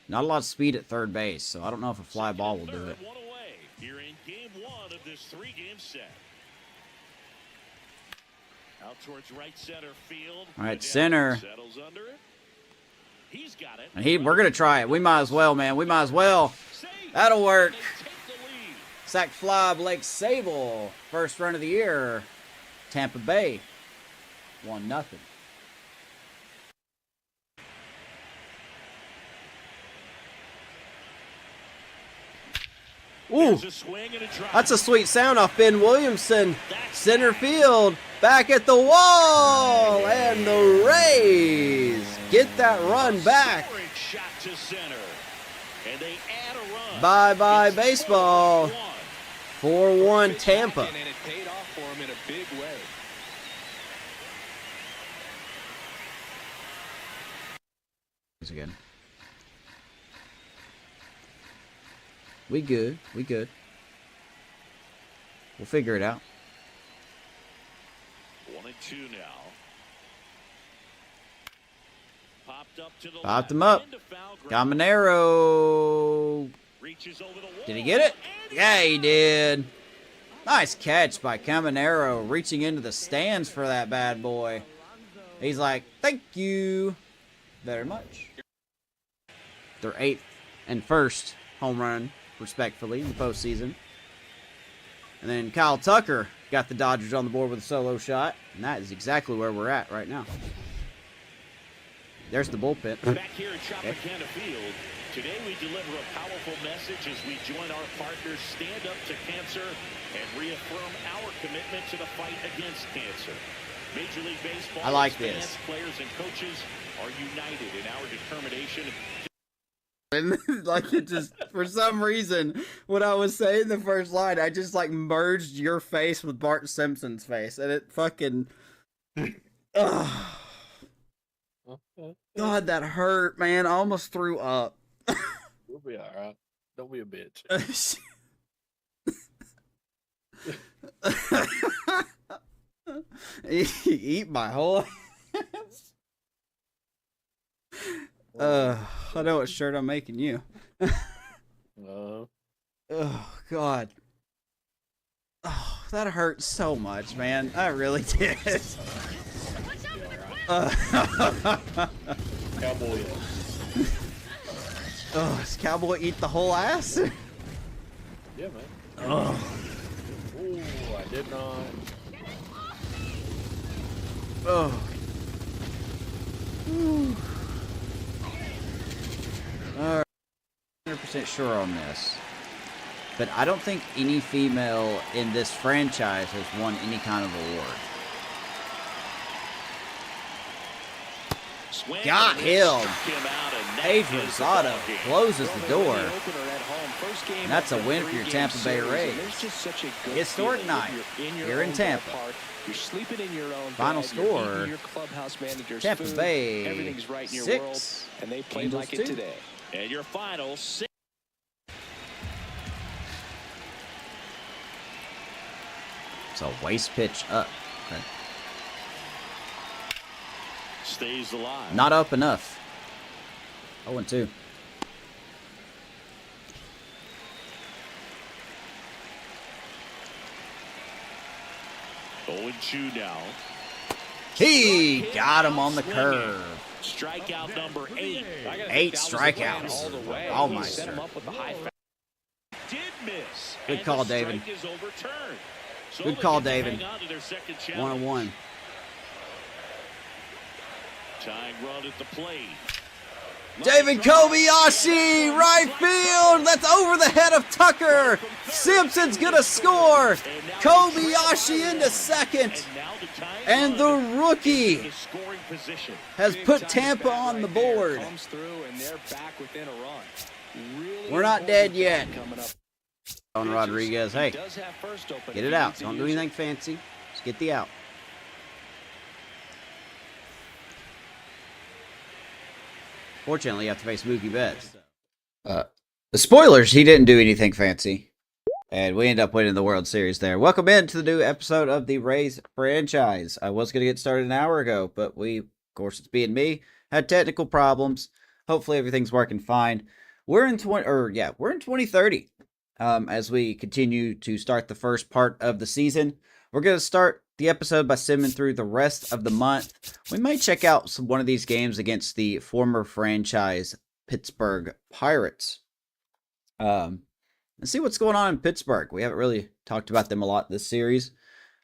Not a lot of speed at third base, so I don't know if a fly ball will do it. Here in game one of this 3-game set. Out towards right center field. All right, center. Settles under it. He's got it. And we're going to try it. We might as well, man. We might as well. That'll work. Sack fly, Blake Sable. First run of the year. Tampa Bay. 1-0. Ooh, that's a sweet sound off Ben Williamson. Center field, back at the wall, and the Rays get that run back. Bye-bye baseball. 4-1 Tampa. And it paid off for him in a big way. Again. We good. We good. We'll figure it out. 1-2 now. Popped him up. Caminero. Did he get it? Yeah, he did. Nice catch by Caminero, reaching into the stands for that bad boy. He's like, thank you very much. Their 8th and 1st home run, respectfully, in the postseason. And then Kyle Tucker got the Dodgers on the board with a solo shot. And that is exactly where we're at right now. There's the bullpen. Back here at Tropicana Field, today we deliver a powerful message as we join our partners stand up to cancer and reaffirm our commitment to the fight against cancer. Major League Baseball, I like fans, this. Players and coaches are united in our determination. And like it just, for some reason, when I was saying the first line, I just like merged your face with Bart Simpson's face, and it fucking, God, that hurt, man. I almost threw up. We'll be all right. Don't be a bitch. Eat my whole ass. I know what shirt I'm making you. Oh, God. Oh, that hurt so much, man. I really did. Cowboy. Oh, does Cowboy eat the whole ass? Yeah, man. Oh. Ooh, I did not. Oh. Alright. 100% sure on this. But I don't think any female in this franchise has won any kind of award. Got him. Paige Rosado closes the door. And that's a win for your Tampa Bay Rays. Historic night here in Tampa. Final score, Tampa Bay 6, and they played Angels like 2. it today. And your final 6. It's a waist pitch up. Okay. Stays alive. Not up enough. 0-2. Oh, 2 now. He got him on the curve. Strikeout number 8. 8 strikeouts. Allmeister. Did miss. Good call, David. Good call, David. 1-1. Tying run at the plate. David Kobayashi, right field. That's over the head of Tucker. Simpson's gonna score. Kobayashi into second. And the rookie has put Tampa on the board. We're not dead yet. On Rodriguez, hey, get it out. Don't do anything fancy. Just get the out. Fortunately, you have to face Mookie Betts. The spoilers, he didn't do anything fancy. And we end up winning the World Series there. Welcome in to the new episode of the Rays franchise. I was going to get started an hour ago, but of course it's being me, had technical problems. hopefully everything's working fine. We're in 2030. As we continue to start the first part of the season, we're going to start the episode by simming through the rest of the month. We might check out one of these games against the former franchise Pittsburgh Pirates. And see what's going on in Pittsburgh. We haven't really talked about them a lot this series.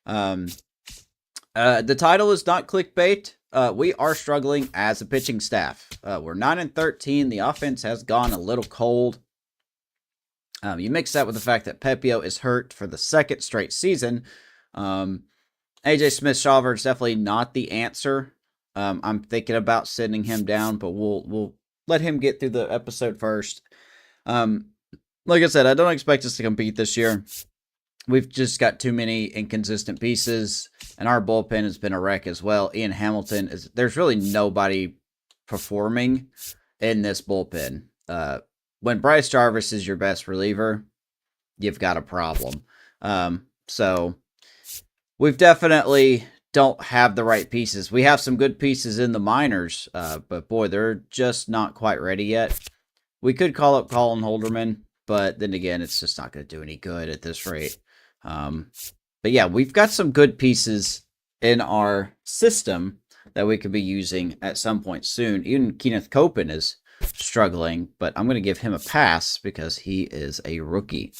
The title is not clickbait. We are struggling as a pitching staff. We're 9-13. The offense has gone a little cold. You mix that with the fact that Pepio is hurt for the second straight season. AJ Smith-Shawver is definitely not the answer. I'm thinking about sending him down, but we'll let him get through the episode first. Like I said, I don't expect us to compete this year. We've just got too many inconsistent pieces, and our bullpen has been a wreck as well. Ian Hamilton there's really nobody performing in this bullpen. When Bryce Jarvis is your best reliever, you've got a problem. So we've definitely don't have the right pieces. We have some good pieces in the minors, but boy, they're just not quite ready yet. We could call up Colin Holderman, but then again, it's just not going to do any good at this rate. But yeah, we've got some good pieces in our system that we could be using at some point soon. Even Kenneth Copeland is struggling, but I'm going to give him a pass because he is a rookie.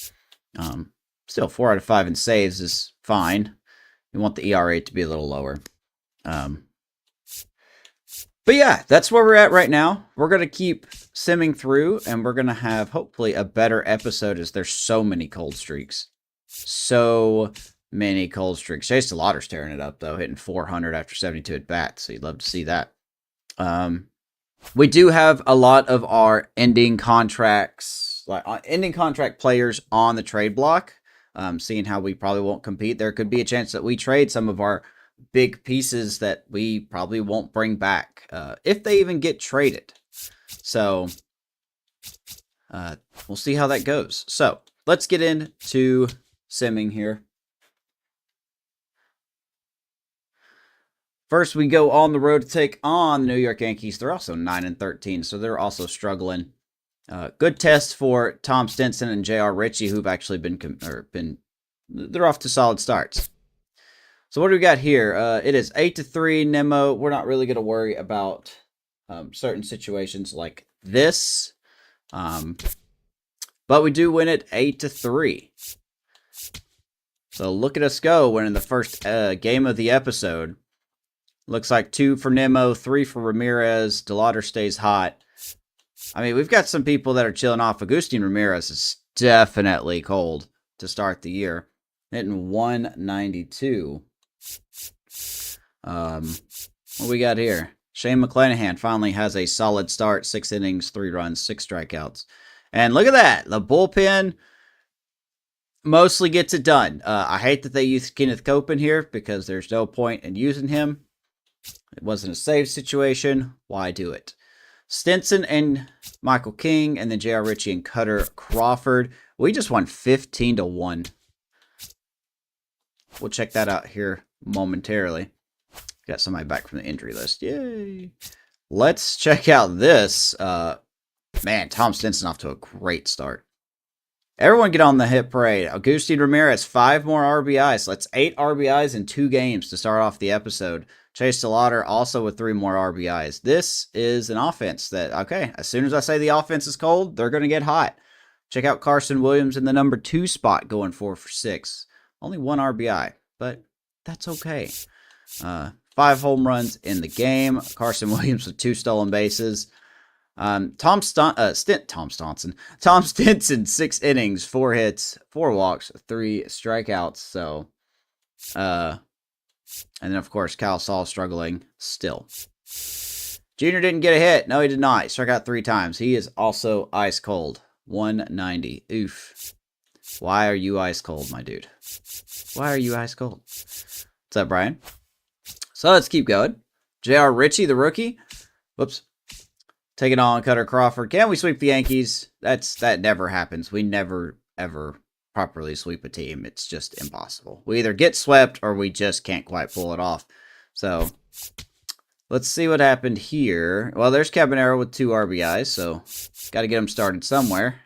Still 4 out of 5 in saves is fine. You want the ERA to be a little lower. But yeah, that's where we're at right now. We're going to keep simming through, and we're going to have, hopefully, a better episode as there's so many cold streaks. So many cold streaks. Chase DeLauter's tearing it up, though, hitting 400 after 72 at-bats, so you'd love to see that. We do have a lot of our ending contracts, like ending contract players on the trade block. Seeing how we probably won't compete, there could be a chance that we trade some of our big pieces that we probably won't bring back, if they even get traded. So, we'll see how that goes. So, let's get into simming here. First, we go on the road to take on the New York Yankees. They're also 9-13, so they're also struggling. Good test for Tom Stinson and J.R. Ritchie, who've actually they're off to solid starts. So what do we got here? It is 8-3 Nemo. We're not really going to worry about certain situations like this. But we do win it 8-3. So look at us go winning the first game of the episode. Looks like 2 for Nemo, 3 for Ramirez. DeLauter stays hot. I mean, we've got some people that are chilling off. Agustin Ramirez is definitely cold to start the year. Hitting 192. What we got here? Shane McClanahan finally has a solid start. 6 innings, 3 runs, 6 strikeouts. And look at that. The bullpen mostly gets it done. I hate that they used Kenneth Copeland here because there's no point in using him. It wasn't a save situation. Why do it? Stinson and Michael King, and then J.R. Ritchie and Cutter Crawford. We just won 15-1. We'll check that out here momentarily. Got somebody back from the injury list. Yay. Let's check out this. Man, Tom Stinson off to a great start. Everyone get on the hit parade. Agustin Ramirez, 5 more RBIs. So that's 8 RBIs in 2 games to start off the episode. Chase DeLauter also with 3 more RBIs. This is an offense that, okay, as soon as I say the offense is cold, they're going to get hot. Check out Carson Williams in the number 2 spot going 4 for 6. Only 1 RBI, but that's okay. 5 home runs in the game. Carson Williams with 2 stolen bases. Tom Stinson, 6 innings, 4 hits, 4 walks, 3 strikeouts. So, and then of course Cal Saul struggling still. Junior didn't get a hit. No, he did not. He struck out 3 times. He is also ice cold. 190. Oof. Why are you ice cold, my dude? Why are you ice cold? What's up, Brian? So let's keep going. J.R. Ritchie, the rookie. Whoops. Taking on Cutter Crawford. Can we sweep the Yankees? That never happens. We never, ever properly sweep a team. It's just impossible. We either get swept or we just can't quite pull it off. So, Let's see what happened here. Well, there's Cabanero with 2 RBIs, so got to get him started somewhere.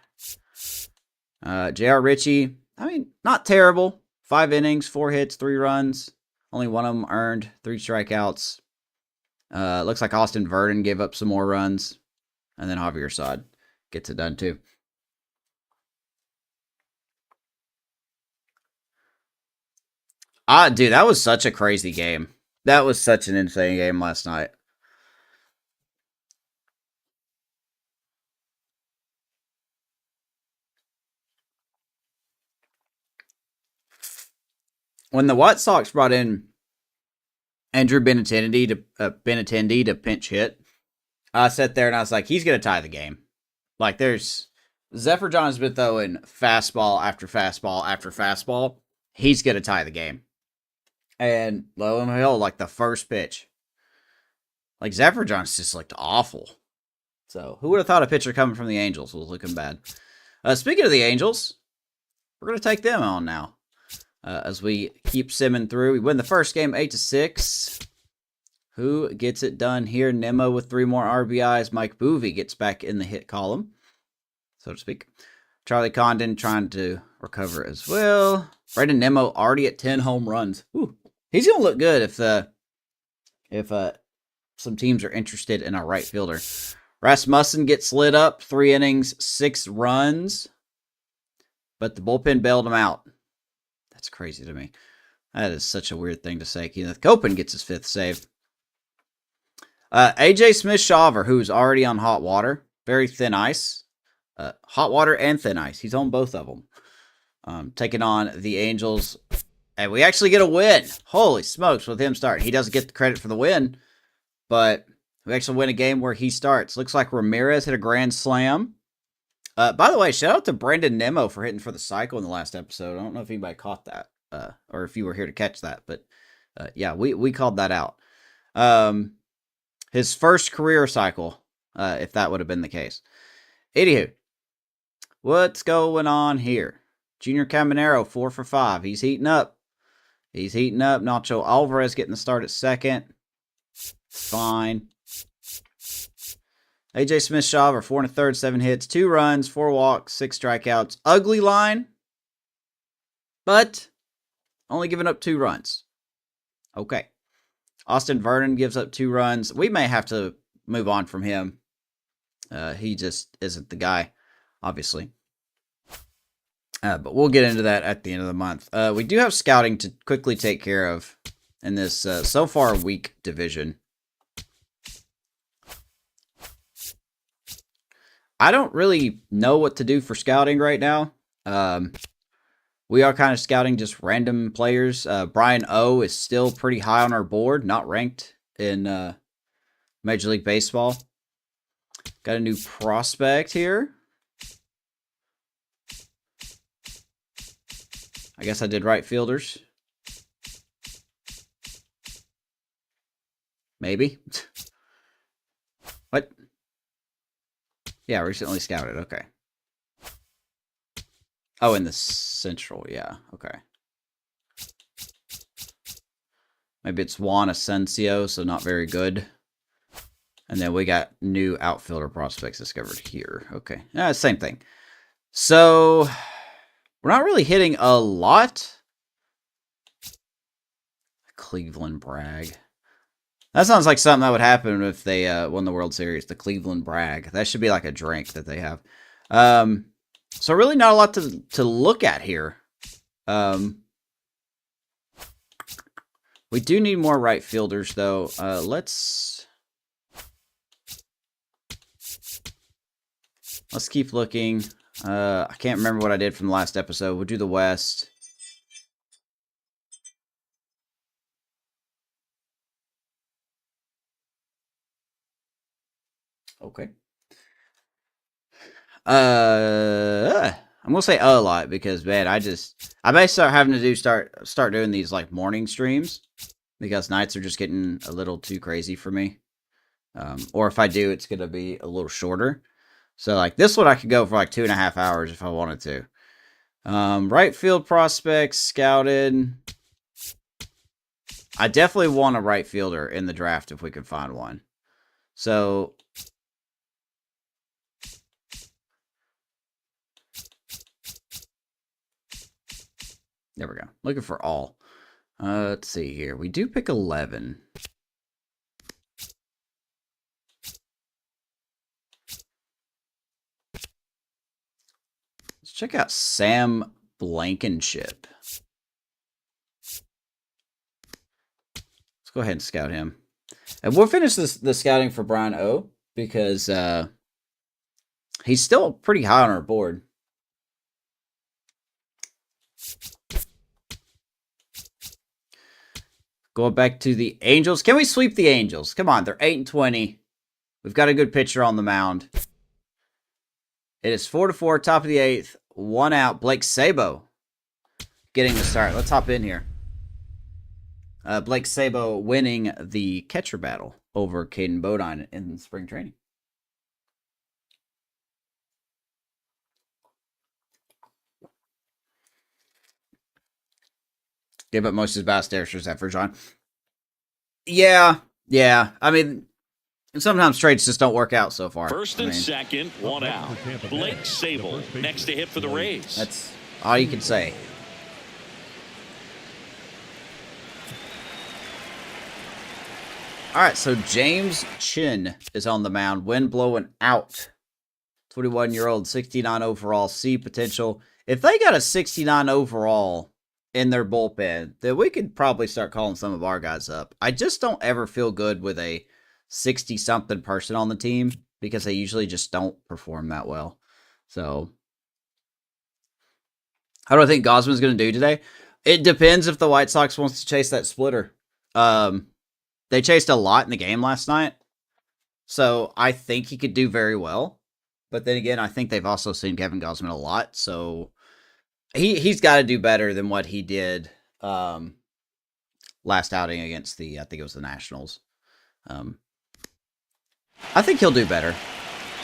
J.R. Ritchie, I mean, not terrible. 5 innings, 4 hits, 3 runs. Only one of them earned, 3 strikeouts. Looks like Austin Vernon gave up some more runs. And then Javier Saad gets it done too. Dude, that was such a crazy game. That was such an insane game last night. When the White Sox brought in Andrew Benintendi to pinch hit, I sat there and I was like, he's going to tie the game. Like, Zephyr John's been throwing fastball after fastball after fastball. He's going to tie the game. And lo and behold, like the first pitch, like Zephyr John's just looked awful. So who would have thought a pitcher coming from the Angels was looking bad? Speaking of the Angels, we're going to take them on now. As we keep simming through. We win the first game 8-6. Who gets it done here? Nimmo with 3 more RBIs. Mike Boovie gets back in the hit column, so to speak. Charlie Condon trying to recover as well. Brandon Nimmo already at 10 home runs. Ooh. He's going to look good if some teams are interested in a right fielder. Rasmussen gets lit up. 3 innings, 6 runs. But the bullpen bailed him out. That's crazy to me. That is such a weird thing to say. Kenneth Copeland gets his 5th save. AJ Smith-Shawver, who's already on hot water. Very thin ice. Hot water and thin ice. He's on both of them. Taking on the Angels. And we actually get a win. Holy smokes with him starting. He doesn't get the credit for the win. But we actually win a game where he starts. Looks like Ramirez hit a grand slam. By the way, shout out to Brandon Nimmo for hitting for the cycle in the last episode. I don't know if anybody caught that. Or if you were here to catch that. But yeah, we called that out. His first career cycle, if that would have been the case. Anywho, what's going on here? Junior Caminero, 4 for 5. He's heating up. He's heating up. Nacho Alvarez getting the start at second. Fine. AJ Smith-Shawver, 4 1/3, 7 hits, 2 runs, 4 walks, 6 strikeouts. Ugly line, but only giving up 2 runs. Okay. Austin Vernon gives up 2 runs. We may have to move on from him. He just isn't the guy, obviously. But we'll get into that at the end of the month. We do have scouting to quickly take care of in this so far weak division. I don't really know what to do for scouting right now. We are kind of scouting just random players. Brian O is still pretty high on our board, not ranked in Major League Baseball. Got a new prospect here. I guess I did right fielders. Maybe. What? Yeah, recently scouted. Okay. Oh, in the Central. Yeah. Okay. Maybe it's Juan Asensio, so not very good. And then we got new outfielder prospects discovered here. Okay. Yeah, same thing. So, we're not really hitting a lot. Cleveland Bragg. That sounds like something that would happen if they won the World Series. The Cleveland Bragg. That should be like a drink that they have. So really not a lot to look at here. We do need more right fielders, though. Let's keep looking. I can't remember what I did from the last episode. We'll do the West. Okay. I'm gonna say a lot because, man, I may start having to start doing these like morning streams because nights are just getting a little too crazy for me. Or if I do, it's gonna be a little shorter. So like this one, I could go for like 2.5 hours if I wanted to. Right field prospects scouted. I definitely want a right fielder in the draft if we can find one. So there we go. Looking for all. Let's see here. We do pick 11. Let's check out Sam Blankenship. Let's go ahead and scout him. And we'll finish the scouting for Brian O. because he's still pretty high on our board. Going back to the Angels. Can we sweep the Angels? Come on, they're 8-20. We've got a good pitcher on the mound. It is 4-4, top of the 8th. 1 out. Blake Sabo getting the start. Let's hop in here. Blake Sabo winning the catcher battle over Caden Bodine in spring training. Gave up most of his best Scherzer effort, John. Yeah. I mean, sometimes trades just don't work out so far. First and second, 1 out. Blake Sable next to hit for the Rays. That's all you can say. All right, so James Chin is on the mound. Wind blowing out. 21-year-old, 69 overall, C potential. If they got a 69 overall in their bullpen, then we could probably start calling some of our guys up. I just don't ever feel good with a 60-something person on the team because they usually just don't perform that well. So, how do I think Gausman's going to do today? It depends if the White Sox wants to chase that splitter. They chased a lot in the game last night, so I think he could do very well. But then again, I think they've also seen Kevin Gausman a lot, so he's got to do better than what he did last outing against I think it was the Nationals. I think he'll do better.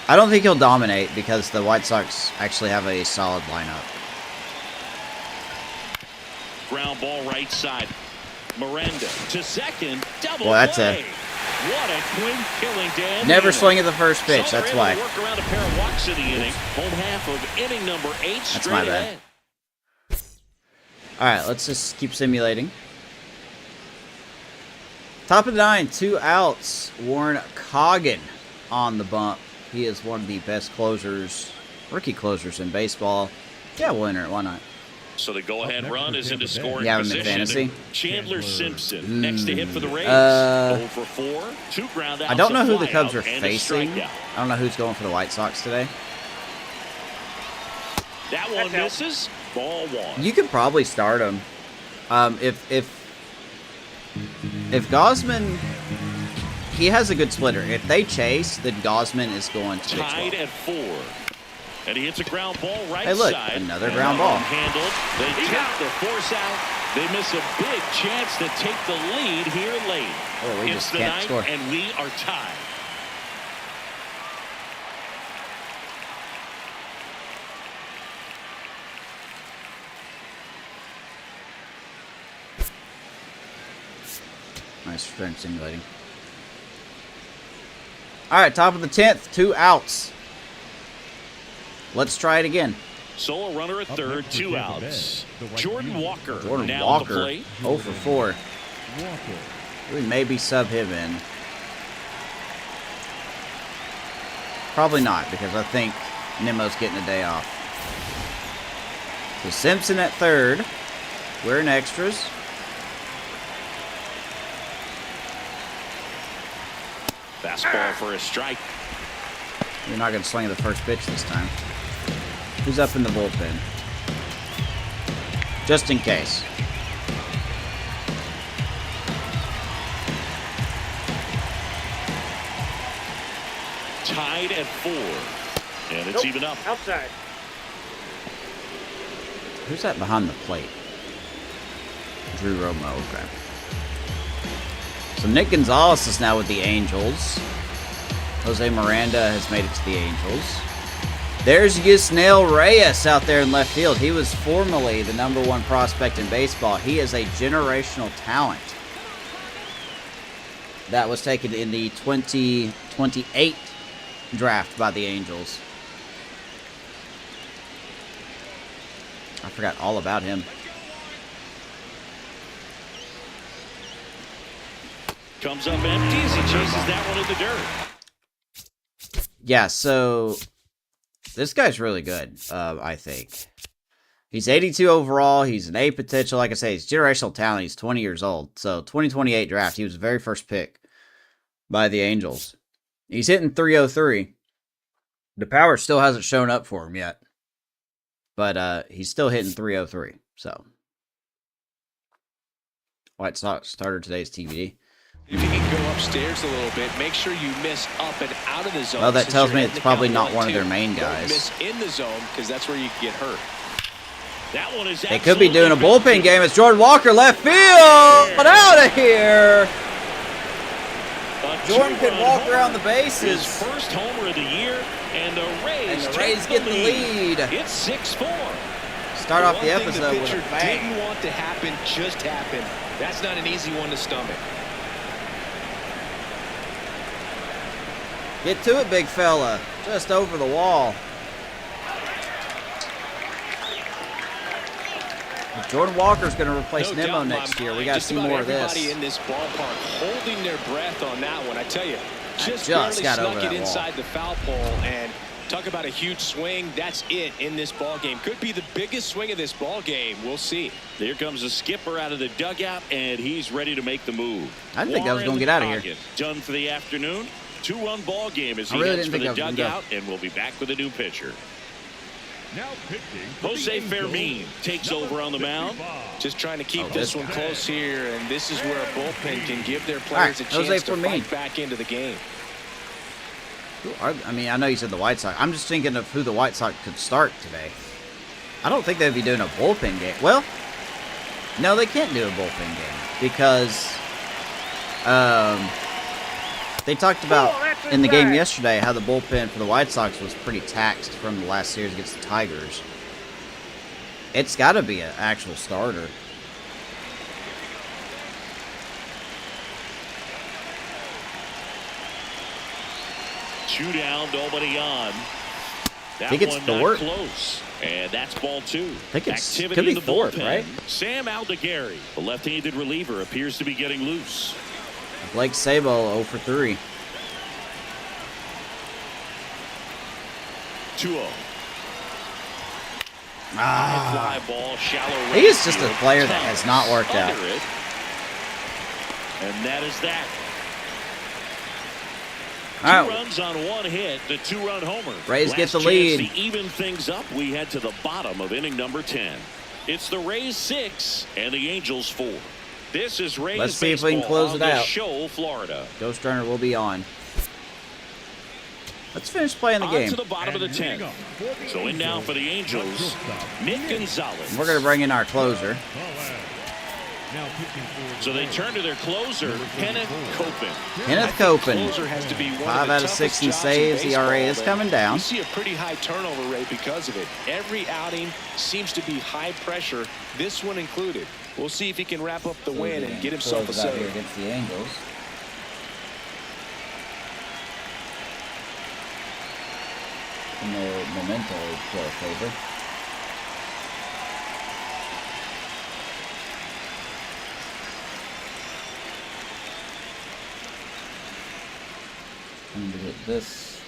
I don't think he'll dominate because the White Sox actually have a solid lineup. Ground ball right side. Miranda to second. Double Well, that's play. What a quick killing Dan. Never swing at the first pitch. So That's why. work around a pair of walks in the inning. Home half of inning number 8 That's straight my bad. ahead. All right, let's just keep simulating. Top of the 9, 2 outs. Warren Coggin on the bump. He is one of the best closers, rookie closers in baseball. Yeah, we'll enter it. Why not? So the go-ahead run is into scoring You have him in position. fantasy? Chandler Simpson next to hit for the Rays. 0 for 4, 2 ground outs. I don't know who the a Cubs are flyout, and a facing. strikeout. I don't know who's going for the White Sox today. That one misses. Ball 1. You could probably start him. If Gausman, he has a good splitter. If they chase, then Gausman is going to pitch Tied well. at 4. And he hits a ground ball right Hey, look, side. another ground ball. Handled. They take the force out. They miss a big chance to take the lead here late. Oh, we it's just the can't ninth, score. and we are tied. Nice strength simulating. All right, top of the 10th, 2 outs. Let's try it again. Solo runner at third, 2 outs. Jordan Walker Jordan now Walker, at the plate. 0 for 4. We maybe sub him in. Probably not, because I think Nemo's getting a day off. So Simpson at third. We're in extras. Fastball for a strike. You're not going to swing at the first pitch this time. Who's up in the bullpen? Just in case. Tied at 4. And it's even up. Outside. Who's that behind the plate? Drew Romo, okay. So Nick Gonzalez is now with the Angels. Jose Miranda has made it to the Angels. There's Yusniel Reyes out there in left field. He was formerly the #1 prospect in baseball. He is a generational talent. that was taken in the 2028 draft by the Angels. I forgot all about him. Comes up empty as he chases that one in the dirt. Yeah, so this guy's really good, I think. He's 82 overall. He's an A potential. Like I say, he's generational talent. He's 20 years old. So 2028 draft, he was the very first pick by the Angels. He's hitting 303. The power still hasn't shown up for him yet. But he's still hitting 303. So White Sox starter today's TBD. If you can go upstairs a little bit, make sure you miss up and out of the zone. Well, that tells me it's probably not one of their main Don't guys. miss in the zone because that's where you can get hurt. That one is They could be doing a bullpen game. It's Jordan Walker left field. Get out of here. Jordan can walk around the bases. His first homer of the year, and the Rays, get the lead. It's 6-4. Start off the One thing episode with pitcher a bang. didn't want to happen just happened. That's not an easy one to stomach. Get to it, big fella. Just over the wall. Jordan Walker's going to replace No Nemo doubt in my next year. We mind, got to just see about more of this. Everybody in this ballpark holding their breath on that one. I tell you, just just barely got over snuck that it wall. inside the foul pole, and talk about a huge swing. That's it in this ball game. Could be the biggest swing of this ball game. We'll see. There comes the skipper out of the dugout, and he's ready to make the move. I didn't think I was going to get out of here. Done for the afternoon. 2-run ball game as he really heads didn't for think the I was gonna dugout, and we'll be back with a new pitcher. Now pitching. Jose Fermin takes over on the mound. Just trying to keep Oh, this this one guy. close here, and this is where a bullpen can give their All right, players a Jose chance to Fermin. fight back into the game. I mean, I know you said the White Sox. I'm just thinking of who the White Sox could start today. I don't think they'd be doing a bullpen game. Well, no, they can't do a bullpen game because they talked about in the game yesterday how the bullpen for the White Sox was pretty taxed from the last series against the Tigers. It's got to be an actual starter. Two down, nobody on. That think it's one not Thorpe. close. And that's ball two. I think it's Activity could be in the Thorpe, bullpen. right? Sam Aldegari, the left-handed reliever, appears to be getting loose. Blake Sabo 0 for 3. 2-0. Ah, Fly ball, shallow he is right just a field. player that Thomas has not worked out. under it. And that is that. Two All right. runs on one hit, the two-run homer. Rays Last get the chance lead. To even things up, we head to the bottom of inning number 10. It's the Rays 6 and the Angels 4. This is Rays Let's see if we can baseball close on it the out. Show, Florida. Ghost Runner will be on. Let's finish playing the On game. to the bottom of the 10th. So in now for the Angels, Nick Gonzalez. We're going to bring in our closer. Now pitching for So they turn to their closer, Kenneth Copeland. Kenneth Copeland. Closer has to be one 5 of the out of toughest 6 in jobs saves. baseball, ERA is and coming down. You see a pretty high turnover rate because of it. Every outing seems to be high pressure, this one included. We'll see if he can wrap up the win and get himself a save. against the Angels. In the memento to our favor. Trying to get this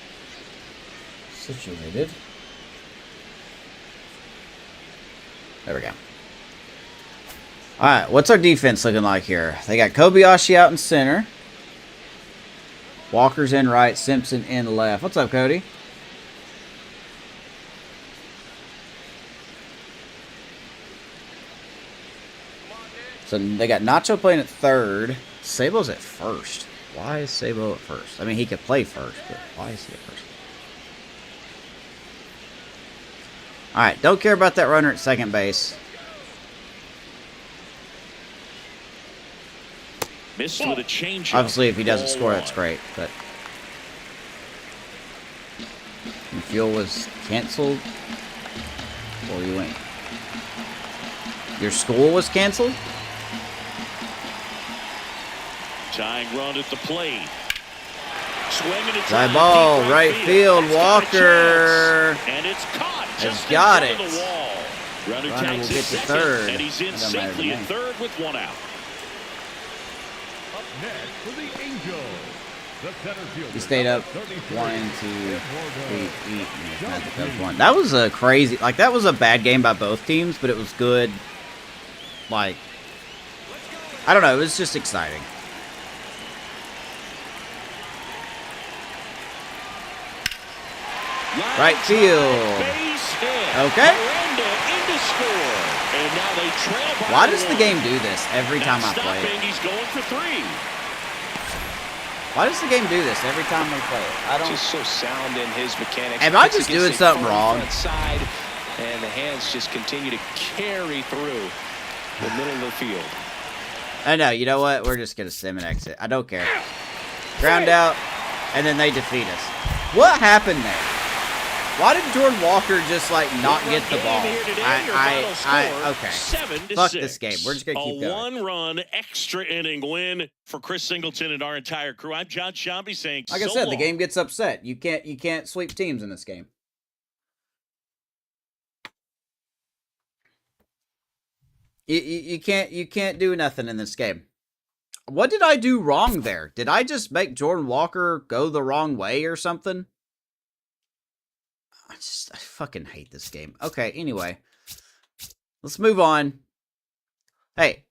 situated. There we go. Alright, what's our defense looking like here? They got Kobayashi out in center. Walker's in right, Simpson in left. What's up, Cody? So they got Nacho playing at third. Sabo's at first. Why is Sabo at first? I mean, he could play first, but why is he at first? Alright, don't care about that runner at second base. Missed with a changeup. Obviously, if he doesn't Ball score, one. that's great, but... And fuel was canceled? Or you went? Your school was canceled? Tying run at the plate. Swinging a Fly ball, right field, Walker. And it's caught. Has got it. The wall. Runner Runner will tags get his to second, third. and he's in That don't matter safely to at me. third with one out. Up next for the Angels. The center fielder. He stayed up 33, 1, 2, 3, 8, John and the Cubs Green. won. That was a crazy, like that was a bad game by both teams, but it was good. Like, I don't know, it was just exciting. Right field. Base hit. Okay. Miranda in to score. And now they trail by Why does the one. game do this every time I Not play stopping, it? he's going for 3. Why does the game do this every time we play it? I don't. Just so sound in his mechanics. Am I Puts just against doing a something firm wrong? front side, and the hands just continue to carry through the middle of the field. I know. You know what? We're just gonna sim and exit. I don't care. Ground out, and then they defeat us. What happened there? Why did Jordan Walker just like not get the ball? Okay. 7-6. Fuck this game. We're just gonna keep A going. one-run extra inning win for Chris Singleton and our entire crew. I'm John Shambi saying, Like I so said, the long. game gets upset. You can't sweep teams in this game. You can't do nothing in this game. What did I do wrong there? Did I just make Jordan Walker go the wrong way or something? I fucking hate this game. Okay, anyway. Let's move on. Hey.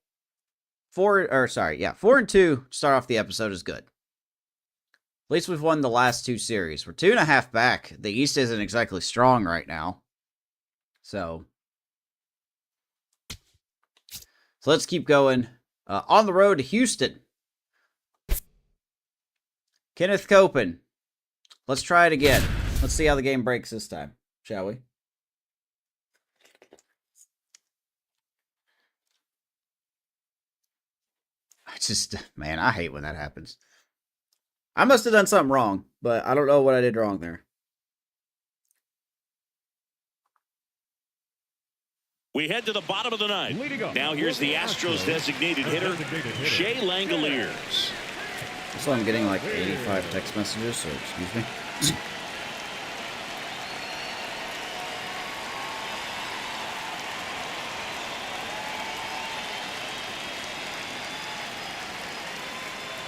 4 and 2 to start off the episode is good. At least we've won the last 2 series. We're 2.5 back. The East isn't exactly strong right now. So let's keep going. On the road to Houston. Kenneth Copen. Let's try it again. Let's see how the game breaks this time, shall we? Man, I hate when that happens. I must have done something wrong, but I don't know what I did wrong there. We head to the bottom of the ninth. Leading up, Now here's the Astros designated hitter, Shea Langoliers. So I'm getting like 85 text messages, so excuse me.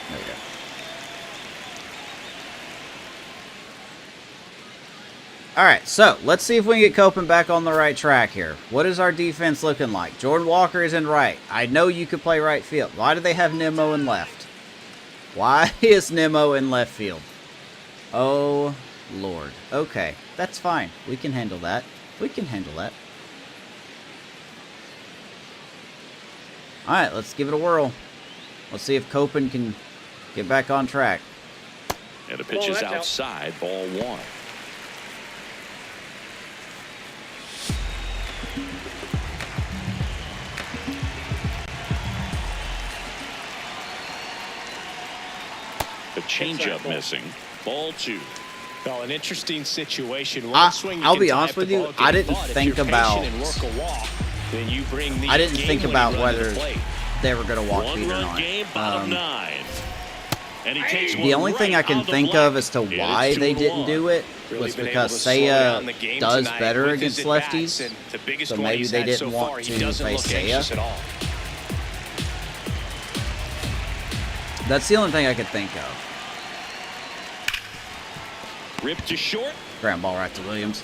There we go. Alright, so let's see if we can get Copen back on the right track here. What is our defense looking like? Jordan Walker is in right. I know you could play right field. Why do they have Nimmo in left? Why is Nimmo in left field? Oh, Lord. Okay, that's fine. We can handle that. We can handle that. Alright, let's give it a whirl. Let's see if Copen can get back on track. And the pitch is outside, ball 1. The changeup missing. Ball 2. Well, an interesting situation. I'll be honest with you, I didn't think about whether they were going to walk Pete or One-run game, bottom not. 9. And he takes The one only thing right I can on the think black. of as to It is why they 2-1. didn't do it was because Seiya does better against lefties, so maybe they didn't want to face Seiya. That's the only thing I could think of. Ripped to short. Ground ball right to Williams.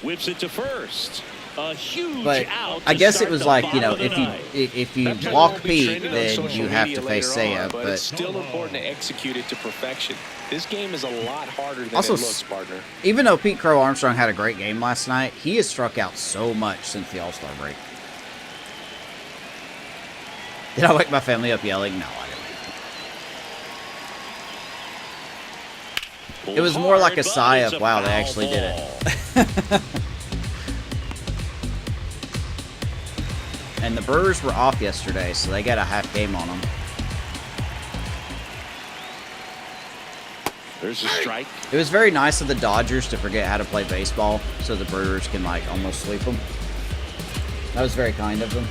Whips it to first. A huge But out I to guess start it was the like, you know, bottom of the ninth. if you That walk will be Pete, trending on then social you have to media face later on, Seiya. but But it's still important to execute it to perfection. This game is a lot harder than Also, it looks, partner. even though Pete Crow Armstrong had a great game last night, he has struck out so much since the All-Star break. Did I wake my family up yelling? No, I didn't. It was more like a sigh of, wow, they actually did it. And the Brewers were off yesterday, so they got a half game on them. There's a strike. It was very nice of the Dodgers to forget how to play baseball, so the Brewers can, like, almost sweep them. That was very kind of them.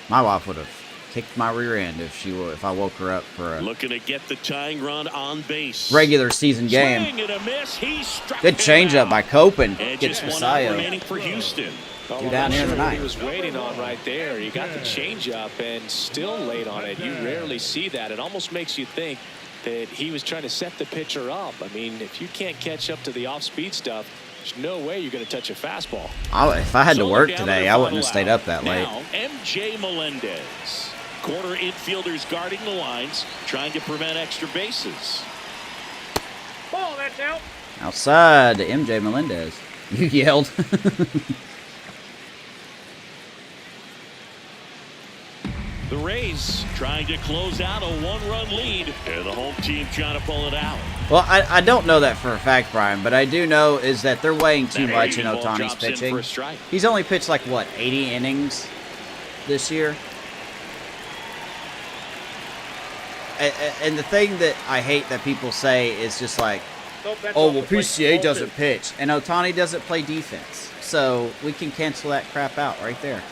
My wife would have kicked my rear end if I woke her up for a Looking to get the tying run on base. regular season game. Swing and a miss. He struck Good him changeup out. by Copen. And Gets just 1 out Masayo. remaining for Houston. You're down here in the What he ninth. was waiting on right there. You got the changeup and still late on it. You rarely see that. It almost makes you think that he was trying to set the pitcher up. I mean, if you can't catch up to the off-speed stuff, there's no way you're going to touch a fastball. If I had to So work down to today, the I wouldn't have final stayed out. up that late. Now, MJ Melendez. Corner infielders guarding the lines, trying to prevent extra bases. Ball, that's out. Outside to MJ Melendez. You yelled. The Rays trying to close out a 1-run lead, and the home team trying to pull it out. Well, I don't know that for a fact, Brian, but I do know is that they're weighing too That much in ball Ohtani's drops in pitching. for a strike. He's only pitched like, what, 80 innings this year? And the thing that I hate that people say is just like, oh, well, PCA doesn't pitch, and Ohtani doesn't play defense. So we can cancel that crap out right there.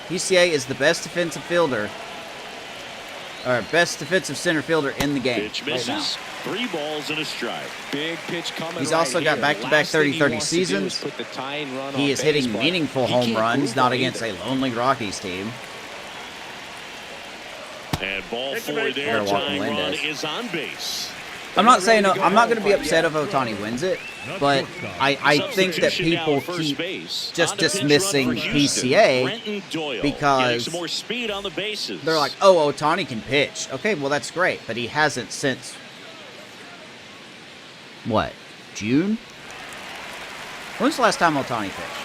PCA is the best defensive fielder, or best defensive center fielder in the game Pitch right misses. now. 3 balls and a strike. Big pitch coming. He's also got back-to-back 30-30 seasons. He is hitting meaningful home runs, not against a lonely Rockies team. And ball 4 there. Better walk Tying run Melendez. is on base. I'm not saying I'm not going to be upset if Ohtani wins it, but I think that Substitution now people at first keep base. just On the pinch dismissing run for Houston, PCA Brenton Doyle because getting some more speed on the bases. they're like, oh, Ohtani can pitch. Okay, well, that's great, but he hasn't since, what, June? When's the last time Ohtani pitched?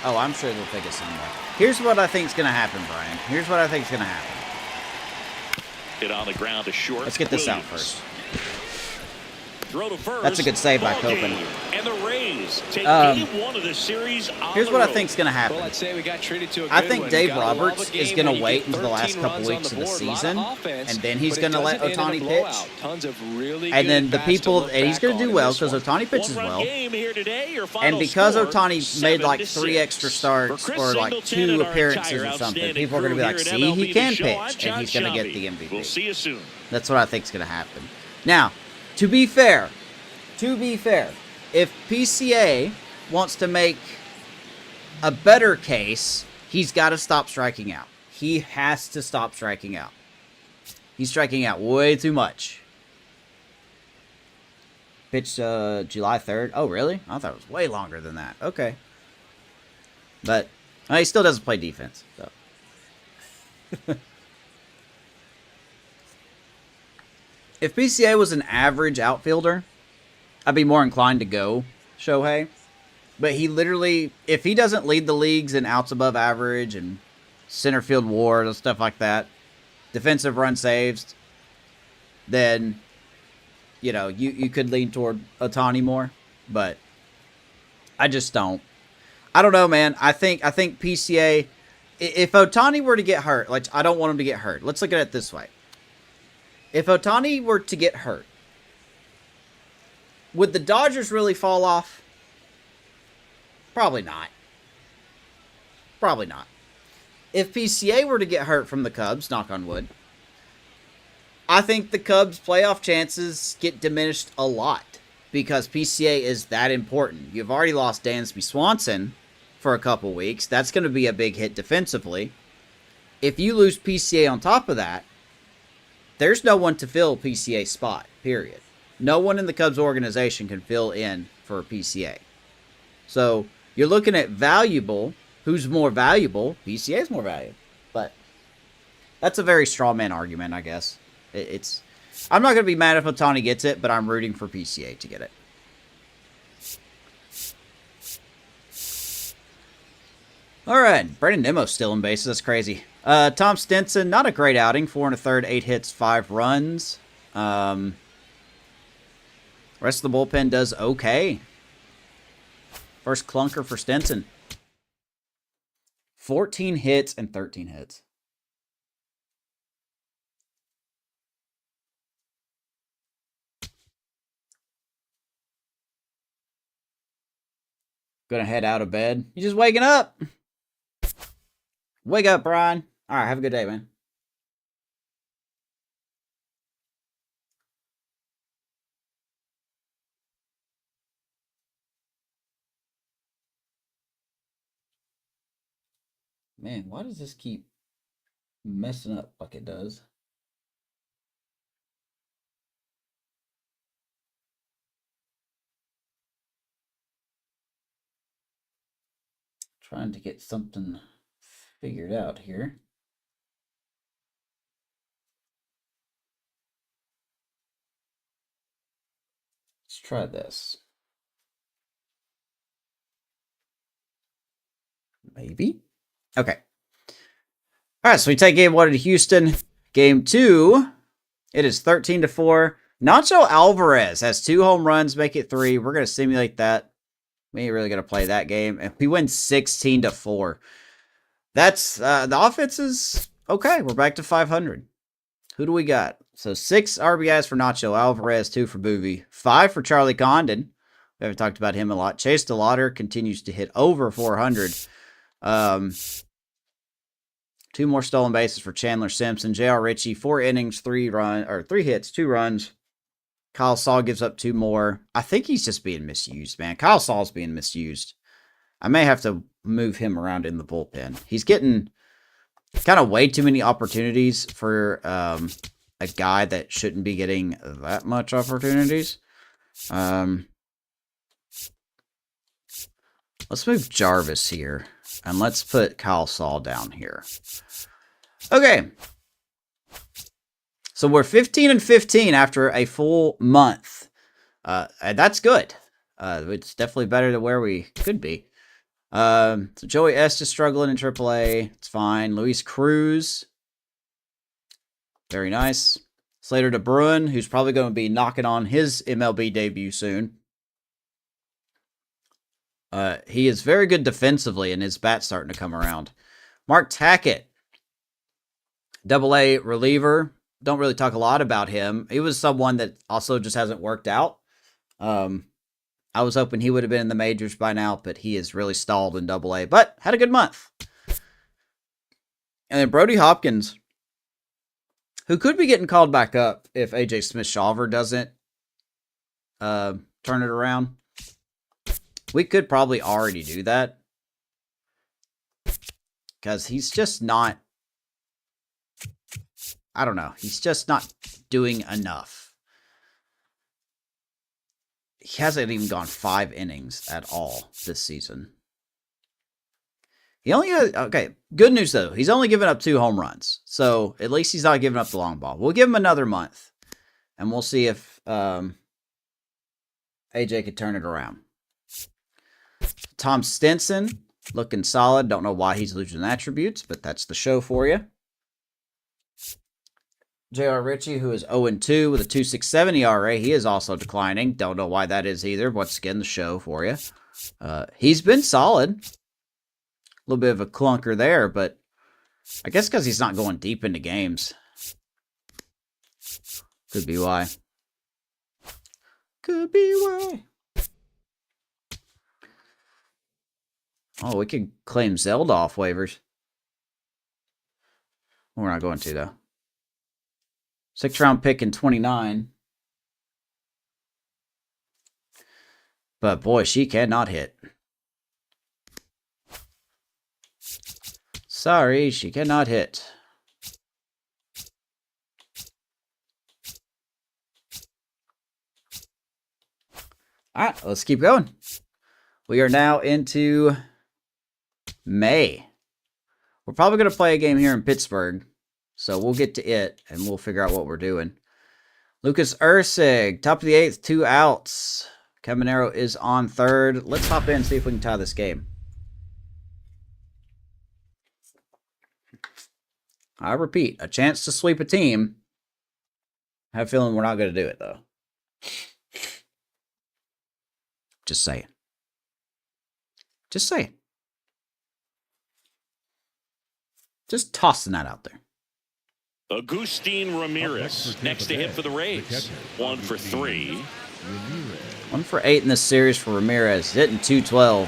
Oh, I'm sure they'll take it somewhere. Here's what I think's going to happen, Brian. Here's what I think's going to happen. Hit on the ground to short. Let's get this out Williams. first. Throw to first. That's a good save by Ball Copen. game. And the Rays take Um, game 1 of the series on Here's the what I road. think's going to happen. Well, I'd say we got treated to a I good think one. Dave Got a love Roberts a game is going when to you wait get until the last 13 couple runs on weeks the of the board, a lot season, offense, and then he's but it going to let doesn't end in a Ohtani blowout. pitch. Tons of really And then good the bats to people, look and he's back going to on do in well this because one. Ohtani pitches 1-run well. game here today. Your final And because score, Ohtani made like 3 7-6. extra starts For Chris or like Singleton 2 and our appearances entire or something, outstanding people are going to be crew like, here at see, he MLB can The Show. I'm pitch, and John he's going to get Shelby. the MVP. We'll see you soon. That's what I think's going to happen. Now, to be fair, if PCA wants to make a better case, he's got to stop striking out. He has to stop striking out. He's striking out way too much. Pitched July 3rd. Oh, really? I thought it was way longer than that. Okay. But he still doesn't play defense. So. If PCA was an average outfielder, I'd be more inclined to go Shohei. But he literally, if he doesn't lead the leagues in outs above average and center field WAR and stuff like that, defensive run saves, then, you know, you could lean toward Ohtani more. But I just don't. I don't know, man. I think PCA, if Ohtani were to get hurt, like, I don't want him to get hurt. Let's look at it this way. If Ohtani were to get hurt, would the Dodgers really fall off? Probably not. Probably not. If PCA were to get hurt from the Cubs, knock on wood, I think the Cubs' playoff chances get diminished a lot because PCA is that important. You've already lost Dansby Swanson for a couple weeks. That's going to be a big hit defensively. If you lose PCA on top of that, there's no one to fill PCA's spot, period. No one in the Cubs organization can fill in for PCA. So you're looking at valuable. Who's more valuable? PCA's more valuable. But that's a very straw man argument, I guess. I'm not going to be mad if Ohtani gets it, but I'm rooting for PCA to get it. All right, Brandon Nimmo's still in bases. That's crazy. Tom Stinson, not a great outing. 4 1/3, 8 hits, 5 runs. Rest of the bullpen does okay. First clunker for Stinson. 14 hits and 13 hits. Gonna head out of bed. You just waking up. Wake up, Brian. All right, have a good day, man. Man, why does this keep messing up like it does? Trying to get something figured out here. Let's try this. Maybe. Okay. All right, so we take game 1 at Houston. Game 2, it is 13-4. Nacho Alvarez has 2 home runs, make it 3. We're going to simulate that. We ain't really going to play that game. And we win 16-4. That's, the offense is okay. We're back to 500. Who do we got? So 6 RBIs for Nacho Alvarez, 2 for Boovie, 5 for Charlie Condon. We haven't talked about him a lot. Chase DeLauder continues to hit over 400. 2 more stolen bases for Chandler Simpson. J.R. Ritchie, 4 innings, 3 hits, 2 runs. Kyle Saul gives up 2 more. I think he's just being misused, man. Kyle Saul's being misused. I may have to move him around in the bullpen. He's getting kind of way too many opportunities for a guy that shouldn't be getting that much opportunities. Let's move Jarvis here. And let's put Kyle Saul down here. Okay. So we're 15-15 after a full month. And that's good. It's definitely better than where we could be. So Joey Estes struggling in AAA. It's fine. Luis Cruz. Very nice. Slater DeBruin, who's probably going to be knocking on his MLB debut soon. He is very good defensively, and his bat's starting to come around. Mark Tackett, AA reliever. Don't really talk a lot about him. He was someone that also just hasn't worked out. I was hoping he would have been in the majors by now, but he is really stalled in AA, but had a good month. And then Brody Hopkins, who could be getting called back up if AJ Smith-Shawver doesn't turn it around. We could probably already do that. Because he's just not... I don't know. He's just not doing enough. He hasn't even gone 5 innings at all this season. He only... Okay, good news though. He's only given up 2 home runs. So at least he's not giving up the long ball. We'll give him another month. And we'll see if AJ could turn it around. Tom Stinson, looking solid. Don't know why he's losing attributes, but that's the show for you. J.R. Ritchie, who is 0-2 with a 2.67 ERA. He is also declining. Don't know why that is either. Once again, the show for you. He's been solid. A little bit of a clunker there, but I guess because he's not going deep into games. Could be why. Could be why. Oh, we could claim Zelda off waivers. We're not going to, though. 6th round pick in 29. But, boy, she cannot hit. Sorry, she cannot hit. All right, let's keep going. We are now into May. We're probably going to play a game here in Pittsburgh. So we'll get to it, and we'll figure out what we're doing. Lucas Erceg, top of the 8th, 2 outs. Caminero is on 3rd. Let's hop in and see if we can tie this game. I repeat, a chance to sweep a team. I have a feeling we're not going to do it, though. Just saying. Just saying. Just tossing that out there. Agustin Ramirez next to hit for the Rays. 1 for 3. 1 for 8 in this series for Ramirez. Hitting .212.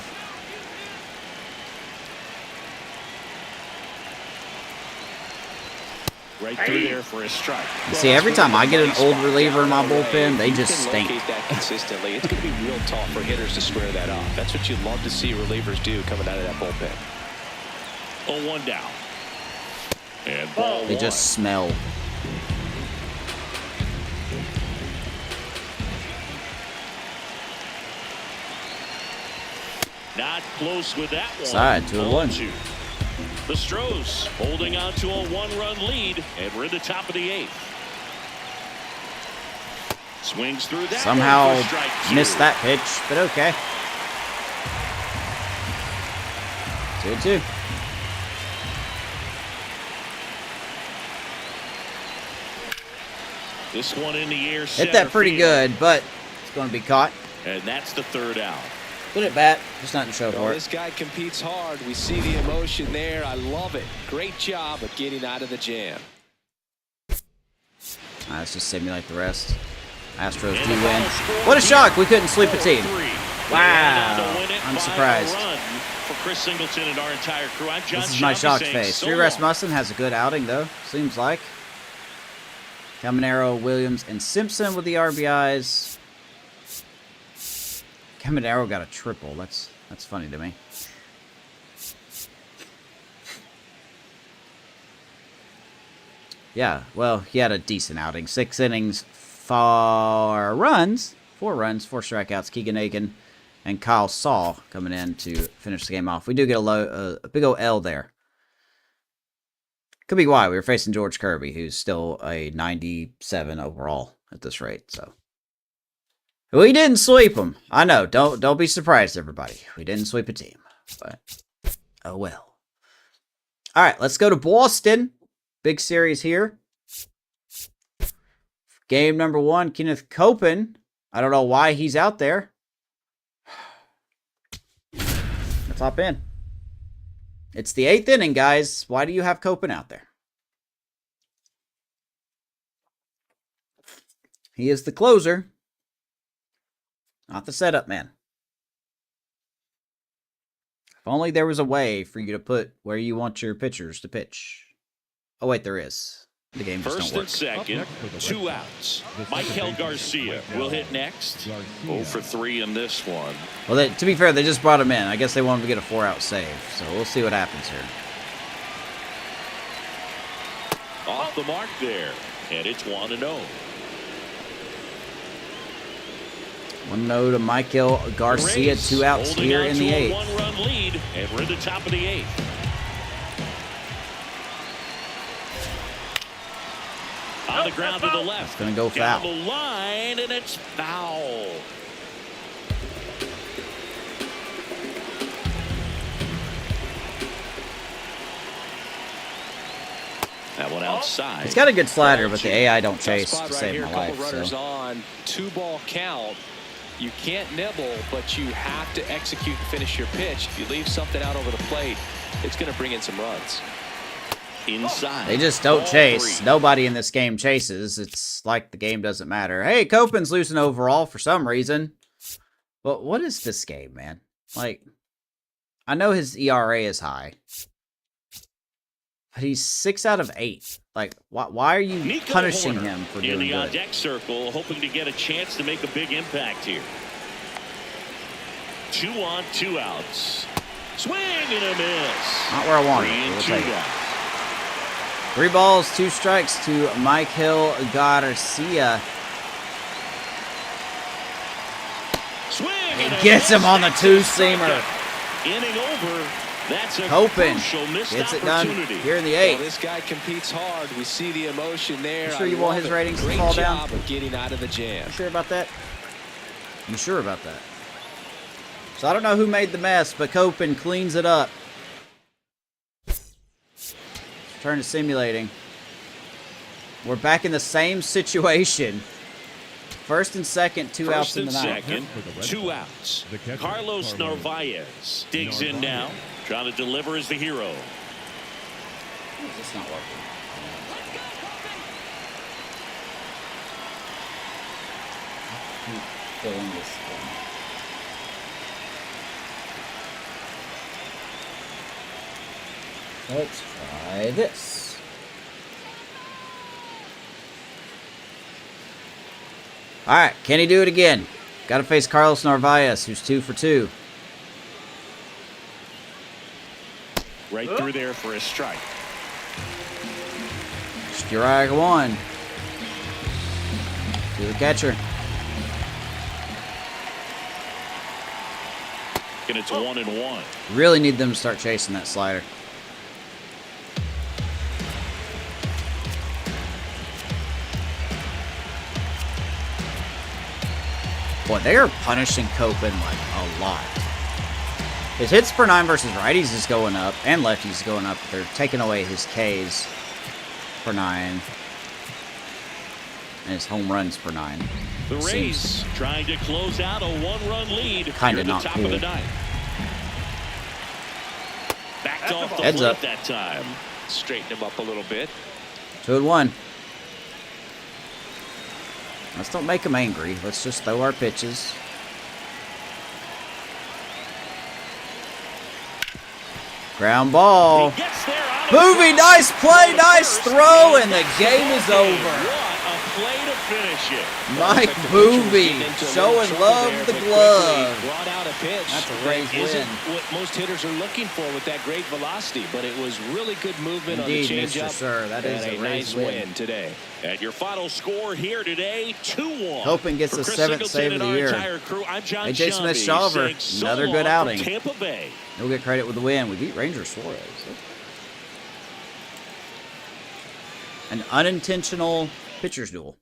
right through there for a strike. You see, every time I get an old reliever in my bullpen, they just stink. That consistently, it's going to be real tough for hitters to square that off. That's what you'd love to see relievers do coming out of that bullpen. 0-1 down. And ball They just smell. Not close with that one. Side 2-1. The Stros holding on to a 1-run lead, and we're in the top of the 8th. Swings through that. Somehow missed that pitch, but okay. 2-2. This one in the air. Hit that pretty good, but it's going to be caught. And that's the 3rd out. Good at bat, just nothing to show for it. This guy competes hard. We see the emotion there. I love it. Great job of getting out of the jam. Let's just simulate the rest. Astros do win. What a shock! We couldn't sweep a team. Wow! I'm surprised. For Chris Singleton and our entire crew. I'm John This is my Shelby shocked saying face. so Drew long. Rasmussen has a good outing, though. Seems like. Caminero, Williams, and Simpson with the RBIs. Caminero got a triple. That's funny to me. Yeah, well, he had a decent outing. 6 innings, 4 runs, 4 strikeouts. Keegan Aiken and Kyle Saul coming in to finish the game off. We do get a big old L there. Could be why we were facing George Kirby, who's still a 97 overall at this rate. So we didn't sweep him. I know. Don't be surprised, everybody. We didn't sweep a team, but oh well. All right, let's go to Boston. Big series here. Game number 1, Kenneth Copeland. I don't know why he's out there. Let's hop in. It's the 8th inning, guys. Why do you have Copeland out there? He is the closer, not the setup man. If only there was a way for you to put where you want your pitchers to pitch. Oh, wait, there is. The game just First don't work. and second, 2 outs. Michael Garcia will hit next. 0 for 3 in this one. Well, to be fair, they just brought him in. I guess they wanted to get a 4-out save. So we'll see what happens here. Off the mark there. And it's 1-0. 1-0 to Michael Garcia. 2 outs here in the 8th. 1-run lead, and we're in the top of the 8th. On the ground to the left. Gonna go Down foul. the line, and it's foul. That one outside. It's got a good slider, but the AI don't chase Spot to right save here, my couple life. runners So. on, 2-ball count. You can't nibble, but you have to execute and finish your pitch. If you leave something out over the plate, it's going to bring in some runs. Inside. They just don't Ball chase. 3. Nobody in this game chases. It's like the game doesn't matter. Hey, Copeland's losing overall for some reason. But what is this game, man? Like, I know his ERA is high. But he's 6 out of 8. Like, why are you Nico punishing Horner him for in doing the good? on-deck circle, hoping to get a chance to make a big impact here. 2 on, 2 outs. Swing and a miss. Not where I want 3 it. and We'll 2 take it. down. 3 balls, 2 strikes to Michael Garcia. Swing He and a gets him miss. on the two-seamer. Inning over. That's a Copeland crucial missed gets it done opportunity. here in the Well, 8th. this guy competes hard. We see the emotion there. You sure you I want love his it. ratings to Great fall job down? of getting out of the jam. You sure about that? You sure about that? So I don't know who made the mess, but Copeland cleans it up. Turn to simulating. We're back in the same situation. First and second, 2 outs First in and the ninth. second, 2 outs. Carlos Narvaez digs in now. Trying to deliver as the hero. It's not working. Filling this thing. Let's try this. All right, can he do it again? Got to face Carlos Narvaez, who's 2 for 2. Right through there for a strike. Strike 1. To the catcher. And it's 1-1. Really need them to start chasing that slider. Boy, they are punishing Copen like a lot. His hits per 9 versus righties is going up, and lefties is going up. They're taking away his Ks per 9. And his home runs per 9. The Rays trying to close out a 1-run lead. Kind of not top cool. Of the ninth. Backed off the Heads plate up. that time. Straighten him up a little bit. 2-1. Let's don't make him angry. Let's just throw our pitches. Ground ball. He gets there out of Boovie, nice play, nice throw, and the game is over. What a play to finish it. Mike Boovie showing love the glove. Brought out a pitch. That's a Rays Isn't win. what most hitters are looking for with that great velocity, but it was really good movement Indeed, on the Mr. changeup. Sir, that is and a a Rays nice win. today. And your final score here today, 2-1. Copen gets For the Chris 7th Singleton save of and the our year. entire crew, I'm John AJ Shelby Smith-Shawver, saying so another good long outing. from Tampa Bay. We'll get credit with the win. We beat Ranger Suarez. An unintentional pitcher's duel.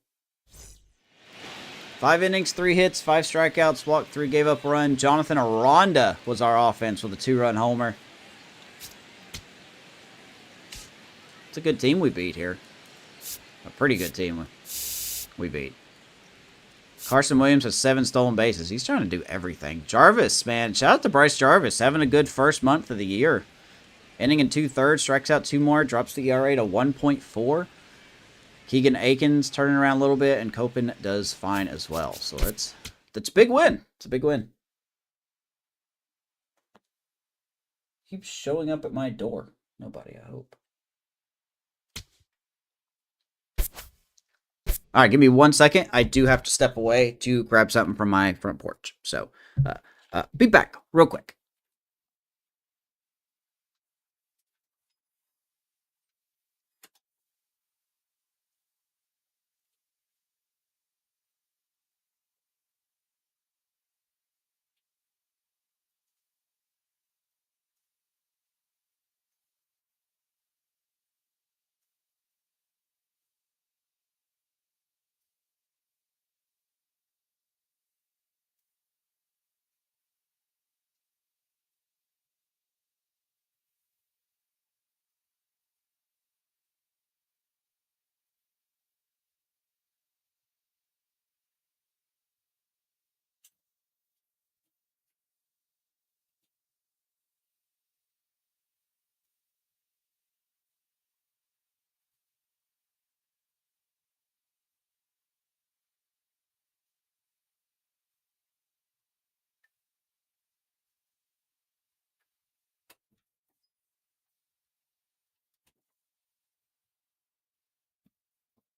5 innings, 3 hits, 5 strikeouts, walked 3, gave up a run. Jonathan Aranda was our offense with a 2-run homer. It's a good team we beat here. A pretty good team we beat. Carson Williams has 7 stolen bases. He's trying to do everything. Jarvis, man. Shout out to Bryce Jarvis. Having a good first month of the year. Inning in 2/3. Strikes out 2 more. Drops the ERA to 1.4. Keegan Aikens turning around a little bit. And Copen does fine as well. So that's a big win. It's a big win. Keeps showing up at my door. Nobody, I hope. All right, give me 1 second. I do have to step away to grab something from my front porch. So, be back real quick.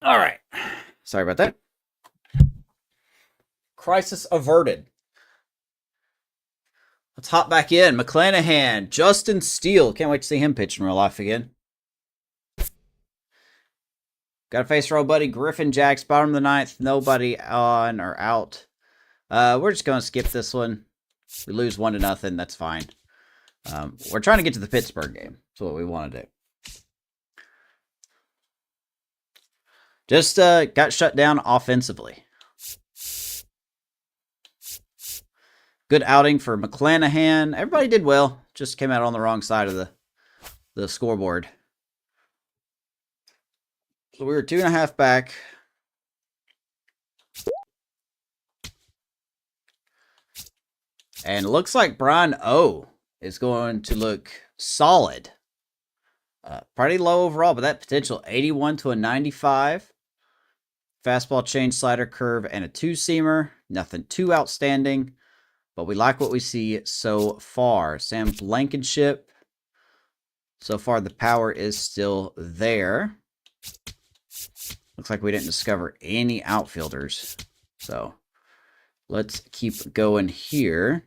All right. Sorry about that. Crisis averted. Let's hop back in. McClanahan, Justin Steele. Can't wait to see him pitch in real life again. Got a face row, buddy. Griffin Jacks, bottom of the 9th. Nobody on or out. We're just going to skip this one. We lose 1-0. That's fine. We're trying to get to the Pittsburgh game. That's what we want to do. Just got shut down offensively. Good outing for McClanahan. Everybody did well. Just came out on the wrong side of the scoreboard. So we were 2.5 back. And it looks like Brian O is going to look solid. Pretty low overall, but that potential 81 to a 95. Fastball change, slider, curve, and a 2-seamer. Nothing too outstanding, but we like what we see so far. Sam Blankenship. So far, the power is still there. Looks like we didn't discover any outfielders. So let's keep going here.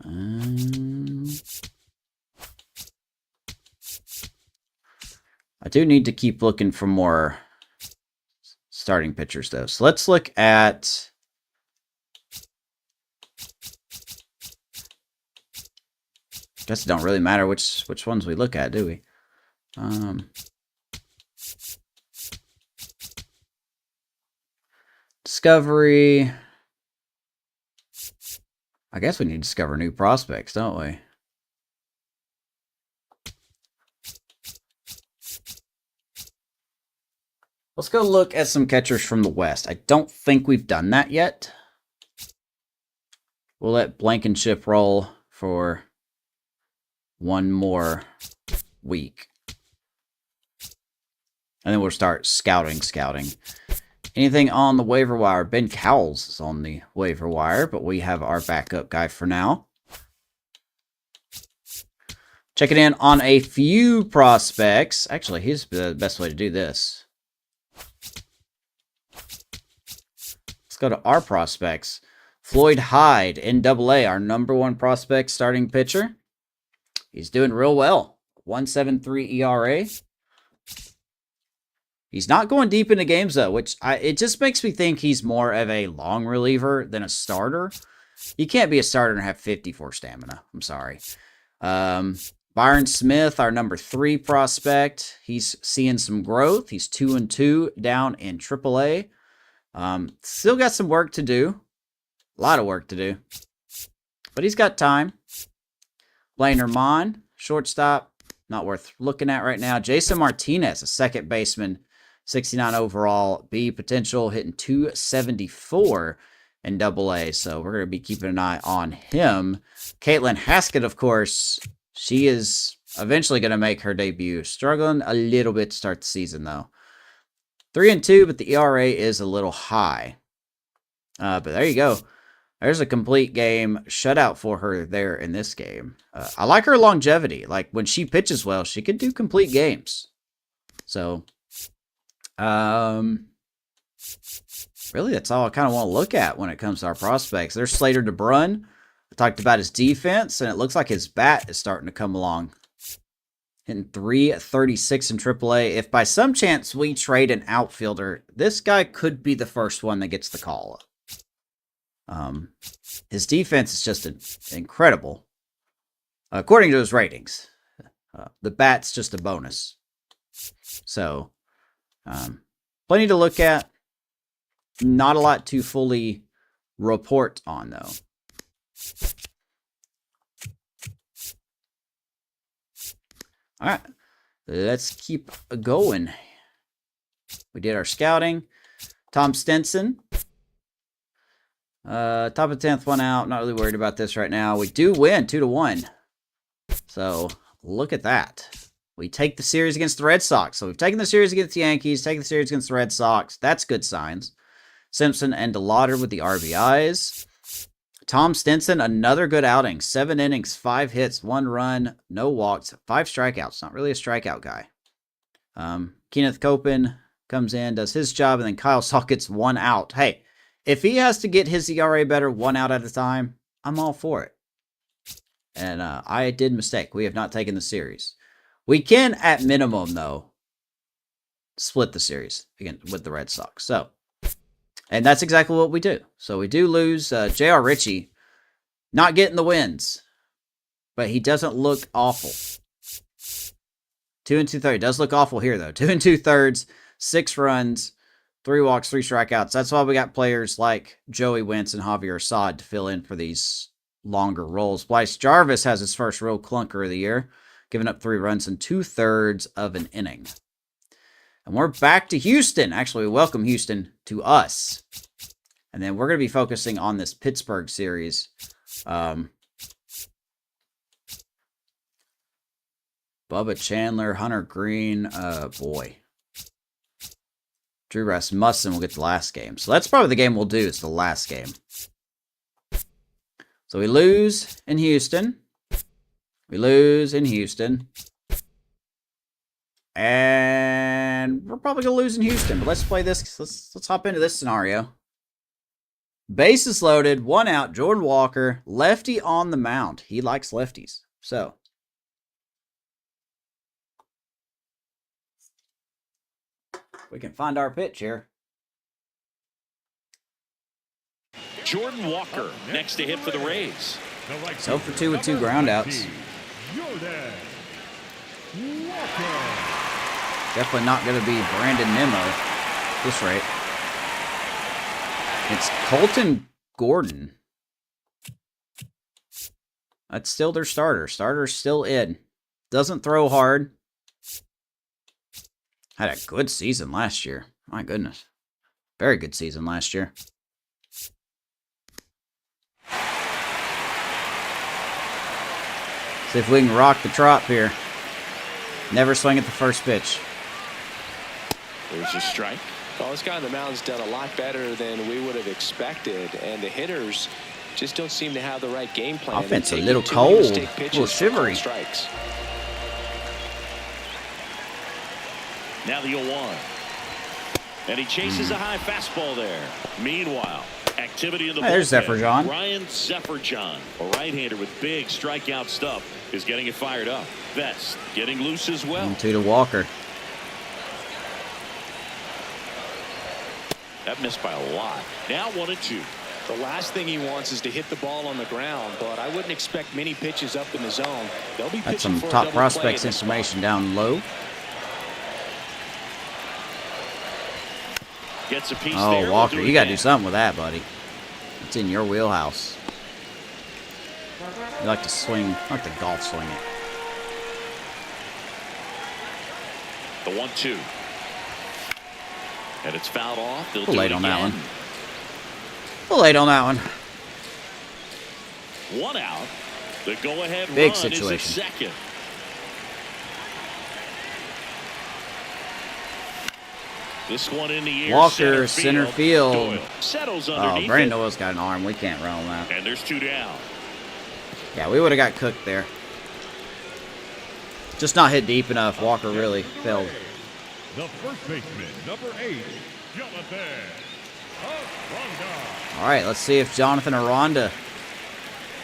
I do need to keep looking for more starting pitchers, though. So let's look at... Guess it don't really matter which ones we look at, do we? Discovery. I guess we need to discover new prospects, don't we? Let's go look at some catchers from the West. I don't think we've done that yet. We'll let Blankenship roll for one more week. And then we'll start scouting. Anything on the waiver wire? Ben Cowles is on the waiver wire, but we have our backup guy for now. Checking in on a few prospects. Actually, here's the best way to do this. Let's go to our prospects. Floyd Hyde, NAA, our #1 prospect starting pitcher. He's doing real well. 1.73 ERA. He's not going deep into games, though, which it just makes me think he's more of a long reliever than a starter. You can't be a starter and have 54 stamina. I'm sorry. Byron Smith, our #3 prospect. He's seeing some growth. He's 2-2 down in AAA. Still got some work to do. A lot of work to do. But he's got time. Blaine Herman, shortstop. Not worth looking at right now. Jason Martinez, a second baseman. 69 overall, B potential, hitting 274 in AA. So we're going to be keeping an eye on him. Caitlin Haskett, of course, she is eventually going to make her debut. Struggling a little bit to start the season, though. 3-2, but the ERA is a little high. But there you go. There's a complete game shutout for her there in this game. I like her longevity. Like, when she pitches well, she could do complete games. So... really, that's all I kind of want to look at when it comes to our prospects. There's Slater DeBrun. I talked about his defense, and it looks like his bat is starting to come along. Hitting 336 in AAA. If by some chance we trade an outfielder, this guy could be the first one that gets the call. His defense is just incredible. According to his ratings. The bat's just a bonus. So... plenty to look at. Not a lot to fully report on, though. All right. Let's keep going. We did our scouting. Tom Stinson. Top of the 10th, one out. Not really worried about this right now. We do win 2-1. So, look at that. We take the series against the Red Sox. So we've taken the series against the Yankees, taken the series against the Red Sox. That's good signs. Simpson and DeLauder with the RBIs. Tom Stinson, another good outing. 7 innings, 5 hits, 1 run, no walks, 5 strikeouts. Not really a strikeout guy. Kenneth Copeland comes in, does his job, and then Kyle Saul gets 1 out. Hey, if he has to get his ERA better 1 out at a time, I'm all for it. And I did mistake. We have not taken the series. We can, at minimum, though, split the series again with the Red Sox. So, and that's exactly what we do. So we do lose J.R. Ritchie, not getting the wins, but he doesn't look awful. 2 2/3 does look awful here, though. 2 2/3, 6 runs, 3 walks, 3 strikeouts. That's why we got players like Joey Wentz and Javier Assad to fill in for these longer roles. Bryce Jarvis has his first real clunker of the year, giving up 3 runs in 2/3 of an inning. And we're back to Houston. Actually, we welcome Houston to us. And then we're going to be focusing on this Pittsburgh series. Bubba Chandler, Hunter Green, boy. Drew Rasmussen will get the last game. So that's probably the game we'll do. It's the last game. So we lose in Houston. We lose in Houston. And we're probably gonna lose in Houston. But let's play this. Let's hop into this scenario. Bases loaded, 1 out. Jordan Walker, lefty on the mound. He likes lefties. So we can find our pitch here. Jordan Walker next to hit for the Rays. So for 2 with 2 groundouts. Definitely not going to be Brandon Nimmo at this rate. It's Colton Gordon. That's still their starter. Starter's still in. Doesn't throw hard. Had a good season last year. My goodness. Very good season last year. See if we can rock the trop here. Never swing at the first pitch. There's a strike. Well, this guy on the mound's done a lot better than we would have expected, and the hitters just don't seem to have the right game plan. Offense a little cold, a little shivery. Strikes. Now the 0-1. And he chases a high fastball there. Meanwhile, activity in the there's bullpen. Zephyr-John. Ryan Zephyr-John, a right-hander with big strikeout stuff, is getting it fired up. Vest getting loose as well. 1-2 to Walker. That missed by a lot. Now 1-2. The last thing he wants is to hit the ball on the ground, but I wouldn't expect many pitches up in the zone. They'll be That's pitching some for a top double prospects play in this information spot. down low. Gets a piece there. Oh, Walker, We'll you got to do again. something with that, buddy. It's in your wheelhouse. You like to swing, like to golf swing it. The 1-2. And it's fouled off. They'll A little do late it on that again. one. A little late on that one. 1 out. The go-ahead Big run situation. is at second. This one in the air. Walker, center field. Doyle settles Oh, underneath Brandon it. Doyle's got an arm. We can't run on that. And there's 2 down. Yeah, we would have got cooked there. Just not hit deep enough. Walker really failed. The first baseman, number 8, Jonathan Aranda. All right, let's see if Jonathan Aranda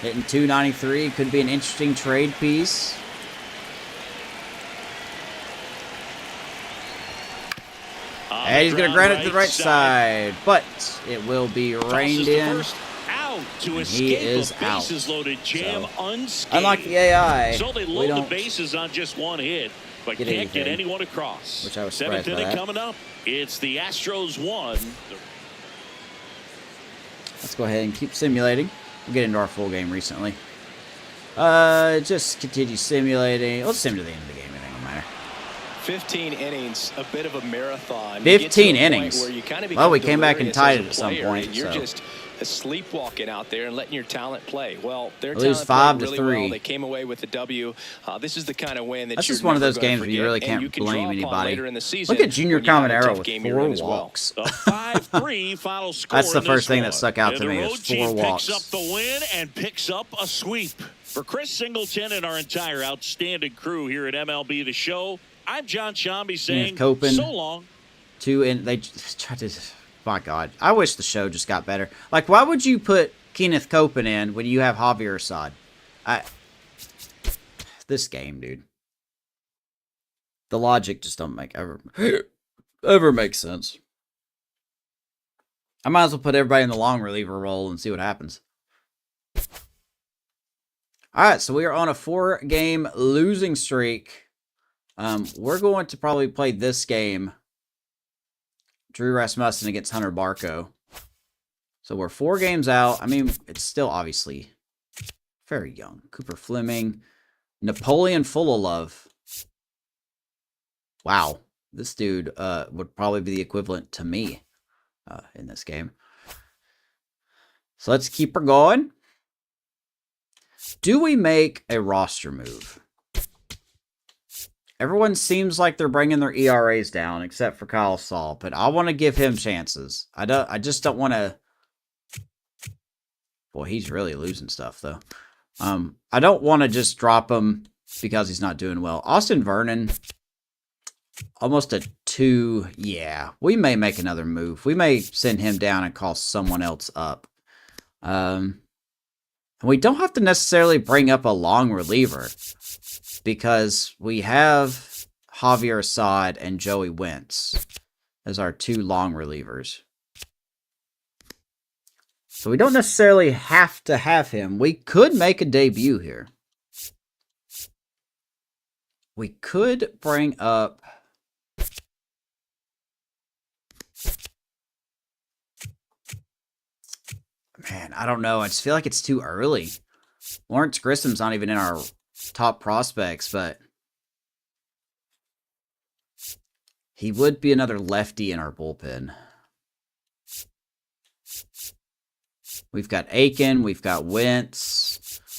hitting 293 could be an interesting trade piece. And he's going to grind it to the right side, but it will be reined in. Out to And escape he is a bases out. loaded jam So, unscathed. unlike the AI, So they we load the don't bases on just 1 hit, but get can't get anything, anyone across. which I was 7th surprised by inning that. coming up. It's the Astros 1. Let's go ahead and keep simulating. We'll get into our full game recently. Just continue simulating. Let's sim to the end of the game. It ain't gonna matter. 15 innings, a bit of a marathon. You 15 get to a point innings. where you kind of Well, we become came back and delirious tied as it a at some player, point, and you're so. just sleepwalking out there and letting your talent play. Well, their They lose talent 5 to played really 3. well. They came away with the W. This is the kind of win that That's you're just one of never those gonna games where you forget, really and can't you can blame draw upon anybody. later in the season Look at Junior when you have a Caminero tough with game you're 4 in as well. walks. A 5-3 final score. That's the in first this thing one. that stuck out to And me the is road 4 team walks. picks up the win and picks up a sweep. For Chris Singleton and our entire outstanding crew here at MLB The Show, I'm John Shambi saying Copen. so long. 2 and they just tried to. My God, I wish the show just got better. Like, why would you put Kenneth Copen in when you have Javier Assad? This game, dude. The logic just don't make ever make sense. I might as well put everybody in the long reliever role and see what happens. All right, so we are on a 4-game losing streak. We're going to probably play this game. Drew Rasmussen against Hunter Barco. So we're 4 games out. I mean, it's still obviously very young. Cooper Fleming. Napoleon Fullilove. Wow. This dude would probably be the equivalent to me in this game. So let's keep her going. Do we make a roster move? Everyone seems like they're bringing their ERAs down, except for Kyle Saul. But I want to give him chances. I just don't want to. Boy, he's really losing stuff though. I don't want to just drop him because he's not doing well. Austin Vernon. Almost a 2. Yeah, we may make another move. We may send him down and call someone else up. We don't have to necessarily bring up a long reliever because we have Javier Assad and Joey Wentz as our 2 long relievers. So we don't necessarily have to have him. We could make a debut here. We could bring up... Man, I don't know. I just feel like it's too early. Lawrence Grissom's not even in our top prospects, but he would be another lefty in our bullpen. We've got Aiken. We've got Wentz.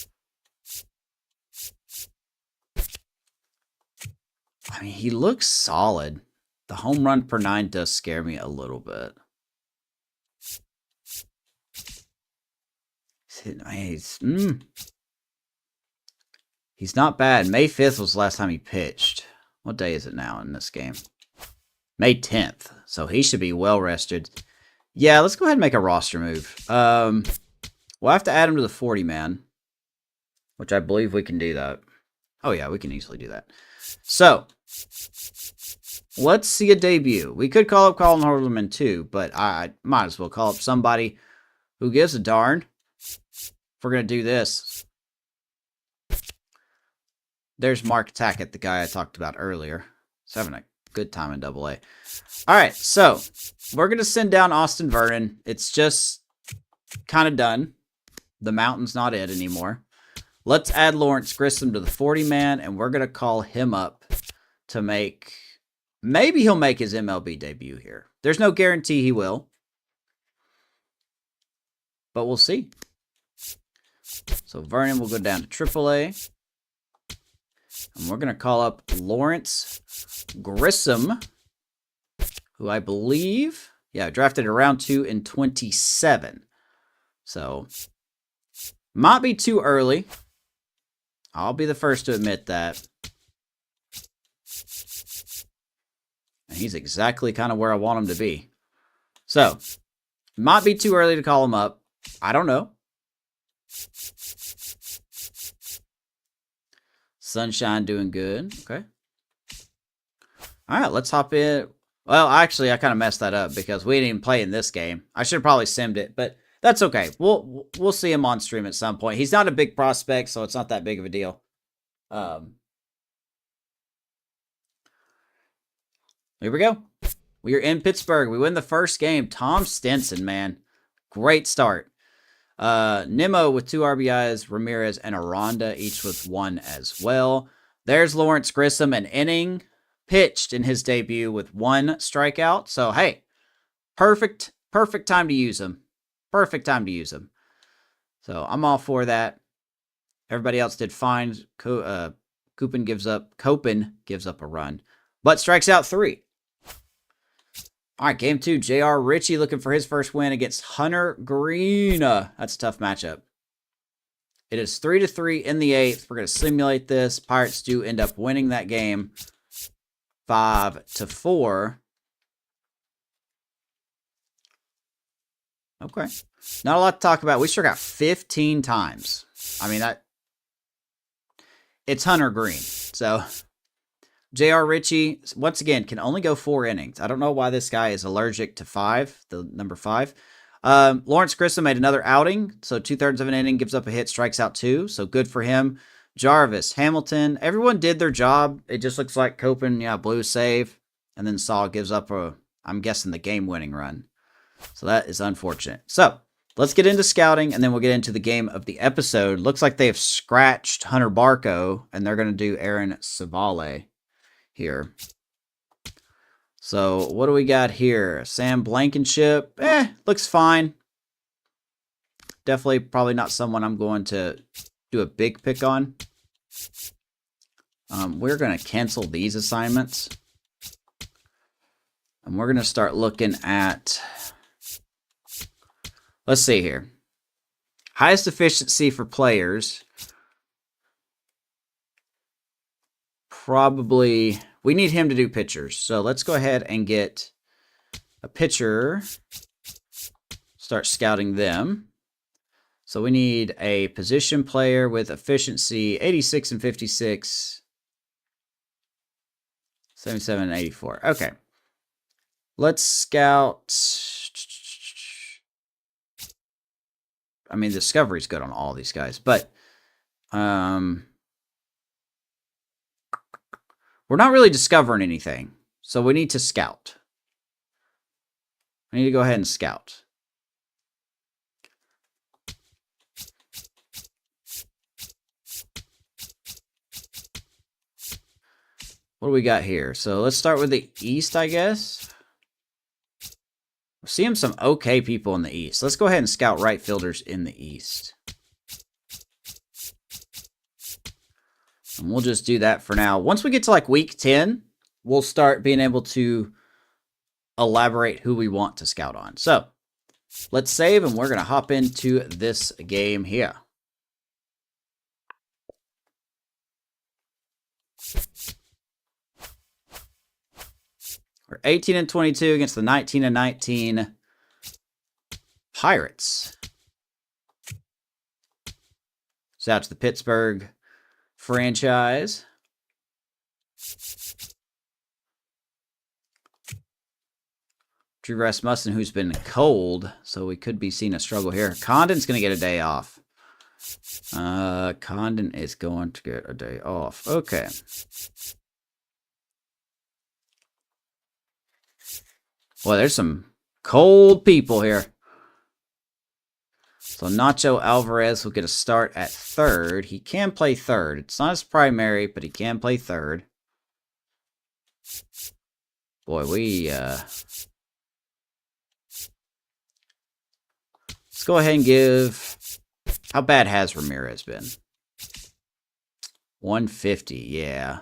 I mean, he looks solid. The home run per 9 does scare me a little bit. He's not bad. May 5th was the last time he pitched. What day is it now in this game? May 10th. So he should be well rested. Yeah, let's go ahead and make a roster move. We'll have to add him to the 40-man, which I believe we can do that. Oh, yeah, we can easily do that. So, let's see a debut. We could call up Colin Horleman too, but I might as well call up somebody who gives a darn. If we're going to do this. There's Mark Tackett, the guy I talked about earlier. He's having a good time in AA. All right, so we're going to send down Austin Vernon. It's just kind of done. The mountain's not it anymore. Let's add Lawrence Grissom to the 40-man, and we're going to call him up to make... Maybe he'll make his MLB debut here. There's no guarantee he will. But we'll see. So Vernon will go down to AAA. And we're going to call up Lawrence Grissom, who I believe, drafted around 2 in 27. So, might be too early. I'll be the first to admit that. And he's exactly kind of where I want him to be. So, might be too early to call him up. I don't know. Sunshine doing good. Okay. All right, let's hop in. Well, actually, I kind of messed that up because we didn't even play in this game. I should have probably simmed it, but that's okay. We'll see him on stream at some point. He's not a big prospect, so it's not that big of a deal. Here we go. We are in Pittsburgh. We win the first game. Tom Stinson, man. Great start. Nimmo with 2 RBIs, Ramirez and Aranda each with 1 as well. There's Lawrence Grissom, an inning pitched in his debut with 1 strikeout. So, hey, perfect time to use him. Perfect time to use him. So, I'm all for that. Everybody else did fine. Copen gives up a run, but strikes out 3. All right, game 2, J.R. Ritchie looking for his first win against Hunter Green. That's a tough matchup. It is 3-3 in the 8th. We're going to simulate this. Pirates do end up winning that game 5-4. Okay. Not a lot to talk about. We struck out 15 times. I mean, it's Hunter Green. So... J.R. Ritchie, once again, can only go 4 innings. I don't know why this guy is allergic to 5, the number 5. Lawrence Grissom made another outing, so 2/3 of an inning, gives up a hit, strikes out 2, so good for him. Jarvis, Hamilton, everyone did their job. It just looks like Copen, blew a save, and then Saul gives up I'm guessing the game-winning run. So that is unfortunate. So, let's get into scouting, and then we'll get into the game of the episode. Looks like they have scratched Hunter Barco, and they're going to do Aaron Savale here. So, what do we got here? Sam Blankenship. Looks fine. Definitely probably not someone I'm going to do a big pick on. We're going to cancel these assignments. And we're going to start looking at... Let's see here. Highest efficiency for players... Probably, we need him to do pitchers. So let's go ahead and get a pitcher. Start scouting them. So we need a position player with efficiency 86 and 56, 77 and 84. Okay. Let's scout. I mean, Discovery's good on all these guys, but we're not really discovering anything. So we need to scout. We need to go ahead and scout. What do we got here? So let's start with the East, I guess. We're seeing some okay people in the East. Let's go ahead and scout right fielders in the East. And we'll just do that for now. Once we get to like week 10, we'll start being able to elaborate who we want to scout on. So let's save, and we're going to hop into this game here. We're 18 and 22 against the 19 and 19 Pirates. So out to the Pittsburgh franchise. Drew Rasmussen, who's been cold, so we could be seeing a struggle here. Condon's going to get a day off. Condon is going to get a day off. Okay. Well, there's some cold people here. So Nacho Alvarez will get a start at third. He can play third. It's not his primary, but he can play third. Boy, let's go ahead and give... How bad has Ramirez been? 150, yeah.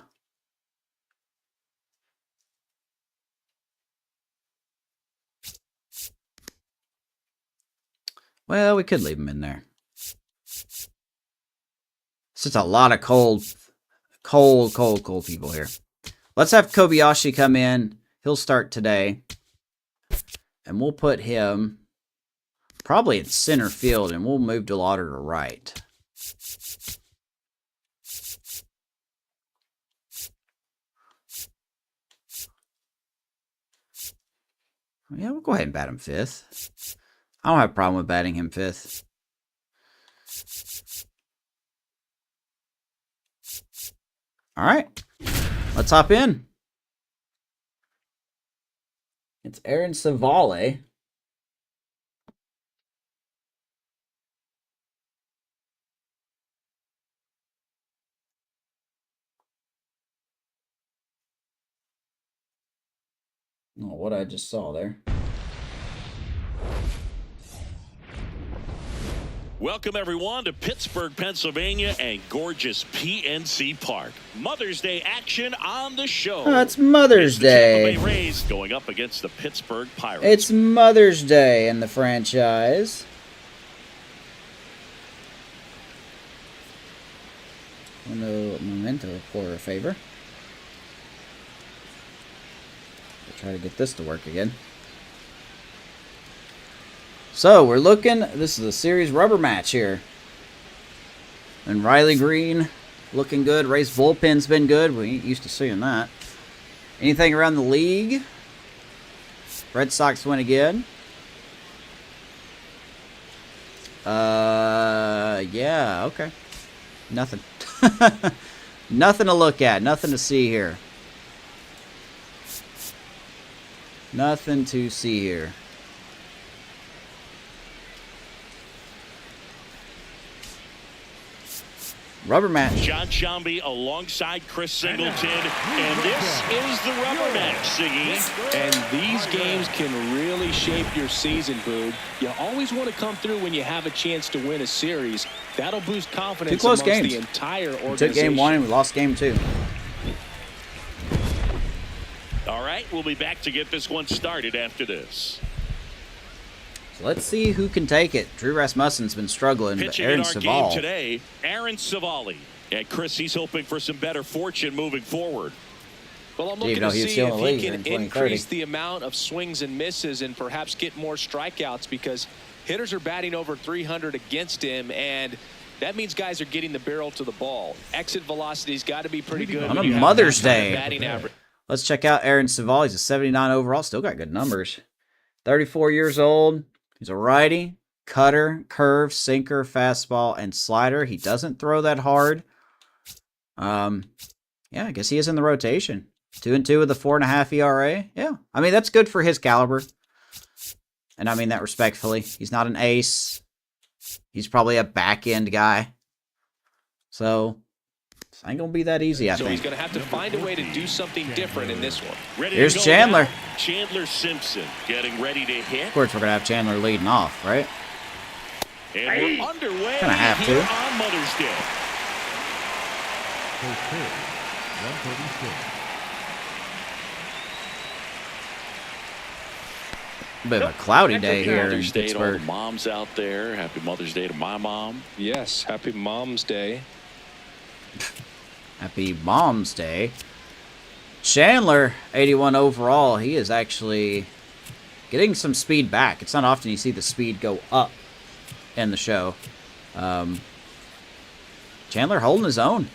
Well, we could leave him in there. It's just a lot of cold people here. Let's have Kobayashi come in. He'll start today. And we'll put him probably in center field, and we'll move DeLauder to right. Yeah, we'll go ahead and bat him fifth. I don't have a problem with batting him fifth. All right. Let's hop in. It's Aaron Savale. Oh, what I just saw there. Welcome, everyone, to Pittsburgh, Pennsylvania and gorgeous PNC Park. Mother's Day action on the show. Oh, it's Mother's Day. The Tampa Bay Rays going up against the Pittsburgh Pirates. It's Mother's Day in the franchise. No memento for a favor. We'll try to get this to work again. So, we're looking, this is a series rubber match here. And Riley Green looking good. Ray's bullpen's been good. We ain't used to seeing that. Anything around the league? Red Sox win again. Yeah, okay. Nothing. Nothing to look at. Nothing to see here. Nothing to see here. Rubber match. John Shambi alongside Chris Singleton. And this is the rubber match, Siggy. And these games can really shape your season, Boog. You always want to come through when you have a chance to win a series. That'll boost confidence amongst the entire organization. We took game one and we lost game two. All right, we'll be back to get this one started after this. So let's see who can take it. Drew Rasmussen's been struggling, but Pitching Aaron in our Savale. game today, Aaron Savale. And Chris, he's hoping for some better fortune moving forward. Well, I'm Didn't even looking know to he was see still in if the he league here can in 2030. increase the amount of swings and misses and perhaps get more strikeouts, because hitters are batting over 300 against him, and that means guys are getting the barrel to the ball. Exit velocity's got to be pretty good. On when a you have Mother's that kind of Day. batting average. Let's check out Aaron Savall. He's a 79 overall. Still got good numbers. 34 years old. He's a righty. Cutter, curve, sinker, fastball, and slider. He doesn't throw that hard. Yeah, I guess he is in the rotation. 2-2 with a 4.5 ERA. Yeah, I mean, that's good for his caliber. And I mean that respectfully. He's not an ace. He's probably a back-end guy. So, it ain't going to be that easy, I So think. he's going to have to find a way to do something different in this one. Ready Here's to go Chandler. now. Chandler Simpson getting ready to hit. Of course, we're going to have Chandler leading off, right? And we're underway Kinda have here to. on Mother's Day. First pitch, 136. Bit of a cloudy day Happy here in Mother's Day to all the Pittsburgh. moms out there. Happy Mother's Day to my mom. Yes, happy Mom's Day. Happy Mom's Day. Chandler, 81 overall. He is actually getting some speed back. It's not often you see the speed go up in the show. Chandler holding his own.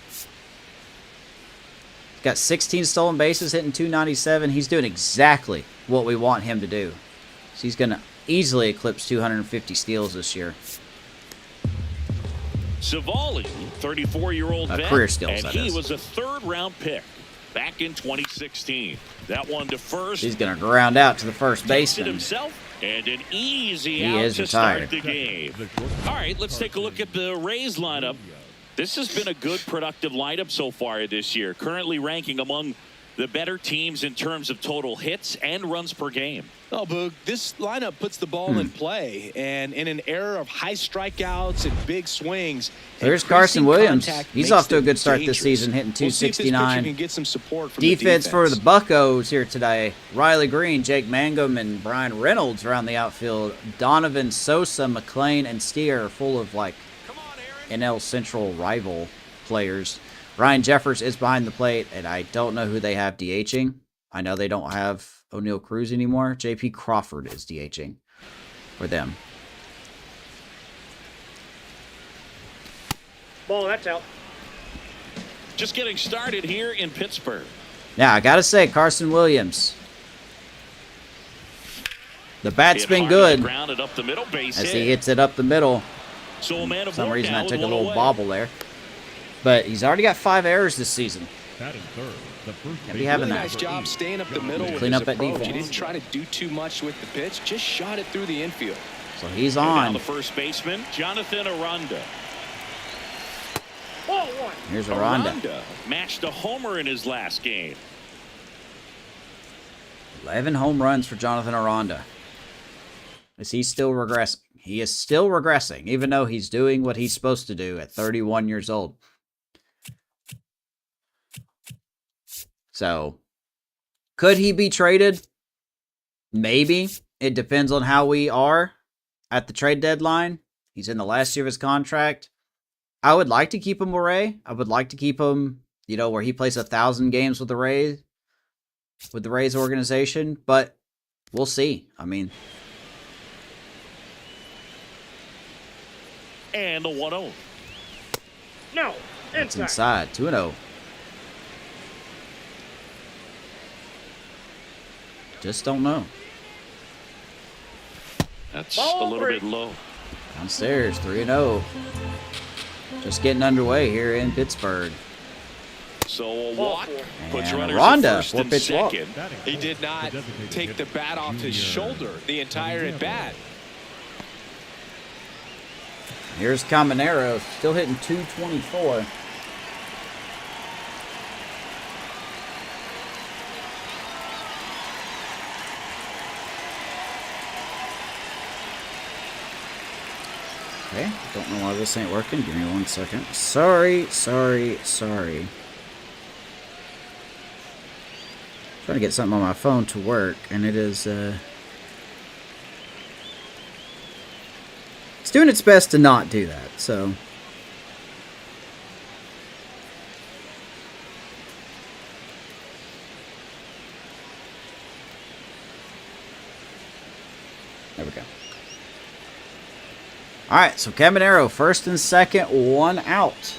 Got 16 stolen bases, hitting 297. He's doing exactly what we want him to do. So he's going to easily eclipse 250 steals this year. Savali, 34-year-old vet, Career steals, and that he is. was a third-round pick back in 2016. That one to first. He's going to ground out to the first Takes it baseman. himself, and an easy He out is to retired. start the game. All right, let's take a look at the Rays lineup. This has been a good, productive lineup so far this year, currently ranking among the better teams in terms of total hits and runs per game. Oh, Boog, this lineup puts the ball in play, and in an era of high strikeouts and big swings. There's increasing Carson Williams. contact He's makes off to a them good start dangerous. this season, hitting We'll see if this pitcher 269. can get some support from the Defense for the defense. Buccos here today. Riley Green, Jake Mangum, and Brian Reynolds around the outfield. Donovan, Sosa, McLean, and Steer are full of, like, NL Central rival players. Ryan Jeffers is behind the plate, and I don't know who they have DHing. I know they don't have O'Neal Cruz anymore. J.P. Crawford is DHing for them. Ball, that's out. Just getting started here in Pittsburgh. Now, I got to say, Carson Williams. The bat's Hit been hard to good the ground and up the middle, base as hit. he hits it up the middle. So a man For of some war reason, now I with took a one little away. bobble there. But he's already got 5 errors this season. Batting third, the first Can't be baseman. having Really that. nice job staying up the middle with Clean his up that approach. defense. He didn't try to do too much with the pitch, just shot it through the infield. So he's And now on. the first baseman, Jonathan Aranda. Ball one. Here's Aranda. Aranda matched a homer in his last game. 11 home runs for Jonathan Aranda. Is he still regressing? He is still regressing, even though he's doing what he's supposed to do at 31 years old. So, could he be traded? Maybe. It depends on how we are at the trade deadline. He's in the last year of his contract. I would like to keep him a Ray. I would like to keep him, you know, where he plays 1,000 games with the Rays organization, but we'll see. I mean, And the 1-0. No. it's Inside. inside. 2-0. Just don't know. That's Ball a little three. bit low. Downstairs, 3-0. Just getting underway here in Pittsburgh. So a Ball walk four. puts And runners Aranda, at first and 4-pitch walk. second. Batting He fourth, did not the designated take the hitter, bat off his Junior shoulder the entire at bat. Here's Caminero, still hitting 224. Okay, don't know why this ain't working. Give me 1 second. Sorry. Trying to get something on my phone to work, and it is, it's doing its best to not do that, so. There we go. All right, so Caminero, first and second, 1 out.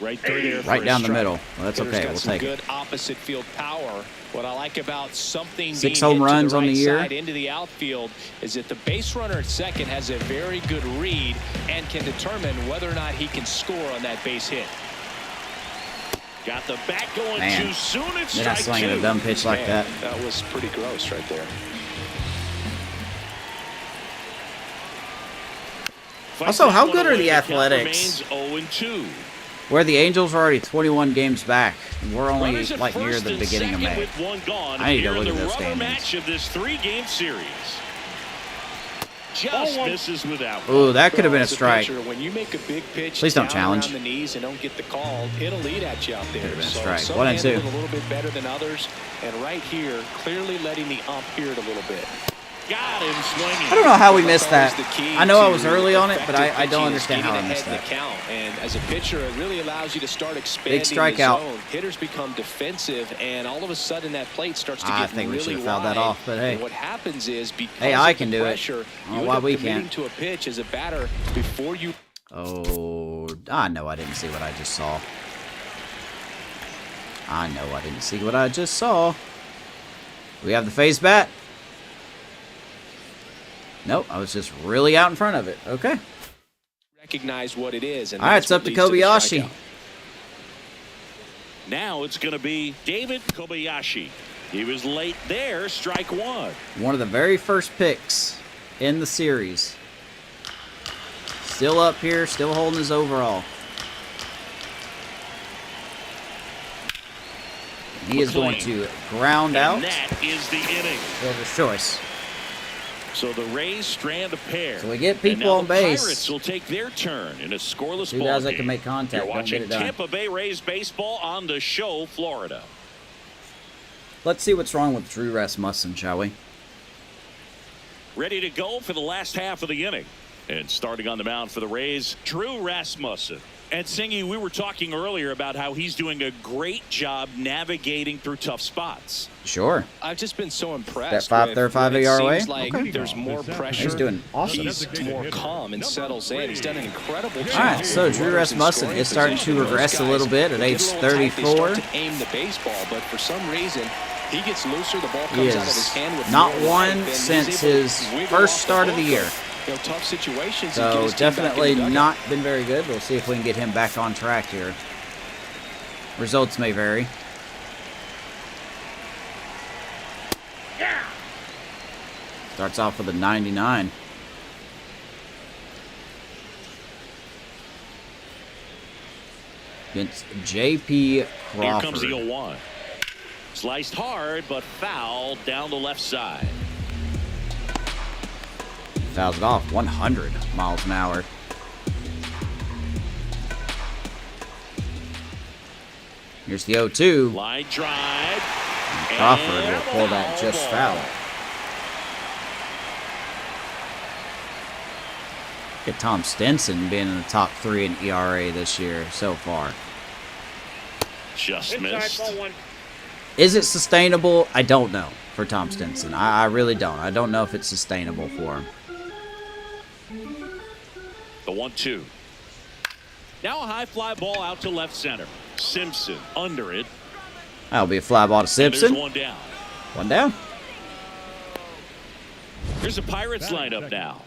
Right through there. Right down the middle. Well, that's Hitter's okay. got We'll some take good it. opposite field power. What I like about something 6 being home hit runs to the on right the year. side into the outfield is that the base runner at second has a very good read and can determine whether or not he can score on that base hit. Got the bat going Man, too soon. It's they're not strike slinging 2. a dumb pitch like that. That was pretty gross right there. Also, how good are the Athletics? 0-2. Where the Angels are already 21 games back. We're only Runners at like near first the and beginning of second May. with one gone. I need to Here look in at the those rubber standings. match of this 3-game series. Just Ball one. misses without. Ooh, that could have been a As strike. pitcher, when you make a big pitch Please don't down challenge. around the knees and don't get the call, it'll eat at you out there. Could have been a So strike. some 1 and 2. handle it a little bit better than others, and right here, clearly letting the ump hear it a little bit. Got him swinging. I don't know how we missed That's that. always the key I know I to was early on it, but effective I don't pitching is understand how I getting missed ahead in that. the count. And as a pitcher, it really allows you to start expanding Big strikeout. the zone. Hitters become defensive, and all of a sudden that plate starts to I get think we really should have fouled that wide. off, but hey. And what happens is because Hey, I of can the do it. pressure, I don't know you why end up we committing can't. to a pitch as a batter before you. Oh, I know I didn't see what I just saw. I know I didn't see what I just saw. We have the face bat. Nope, I was just really out in front of it. Okay. Recognize what it is. And All right, that's it's up what to leads the Kobayashi. strikeout. Now it's going to be David Kobayashi. He was late there. Strike 1. One of the very first picks in the series. Still up here, still holding his overall. He is going to ground out. And that is the inning. Fielder's choice. So the Rays strand a pair. So we get And people now on the base. Pirates will take their turn in a scoreless Two ball guys that game. can make contact, You're don't get watching it done. Tampa Bay Rays baseball on the show, Florida. Let's see what's wrong with Drew Rasmussen, shall we? Ready to go for the last half of the inning. And starting on the mound for the Rays, Drew Rasmussen. And Singy, we were talking earlier about how he's doing a great job navigating through tough spots. Sure. I've just been so impressed. That with 5.35 when it ERA? seems like Okay. there's more pressure. He's doing awesome. He's more calm and settles in. He's done an incredible job. All right, so Drew Rasmussen is starting to regress a little bit at age 34. To aim the baseball, but for some reason he gets looser. The ball He comes out of his is hand with not more won life, and he's since able to his wiggle first off the start of the hook year. tough situations. and get So his team back in the definitely dugout. not been very good. We'll see if we can get him back on track here. Results may vary. Starts off with a 99. Against J.P. Crawford. Here comes the 0-1. Sliced hard, but foul down the left side. Fouls it off 100 miles an hour. Here's the 0-2. Line drive. And Crawford will pull that just foul. Look at Tom Stinson being in the top 3 in ERA this year so far. Just Inside, missed. ball 1. Is it sustainable? I don't know for Tom Stinson. I really don't. I don't know if it's sustainable for him. The 1-2. Now a high fly ball out to left center. Simpson under it. That'll be a fly ball to And Simpson. there's one down. One down. Here's the Pirates lineup now.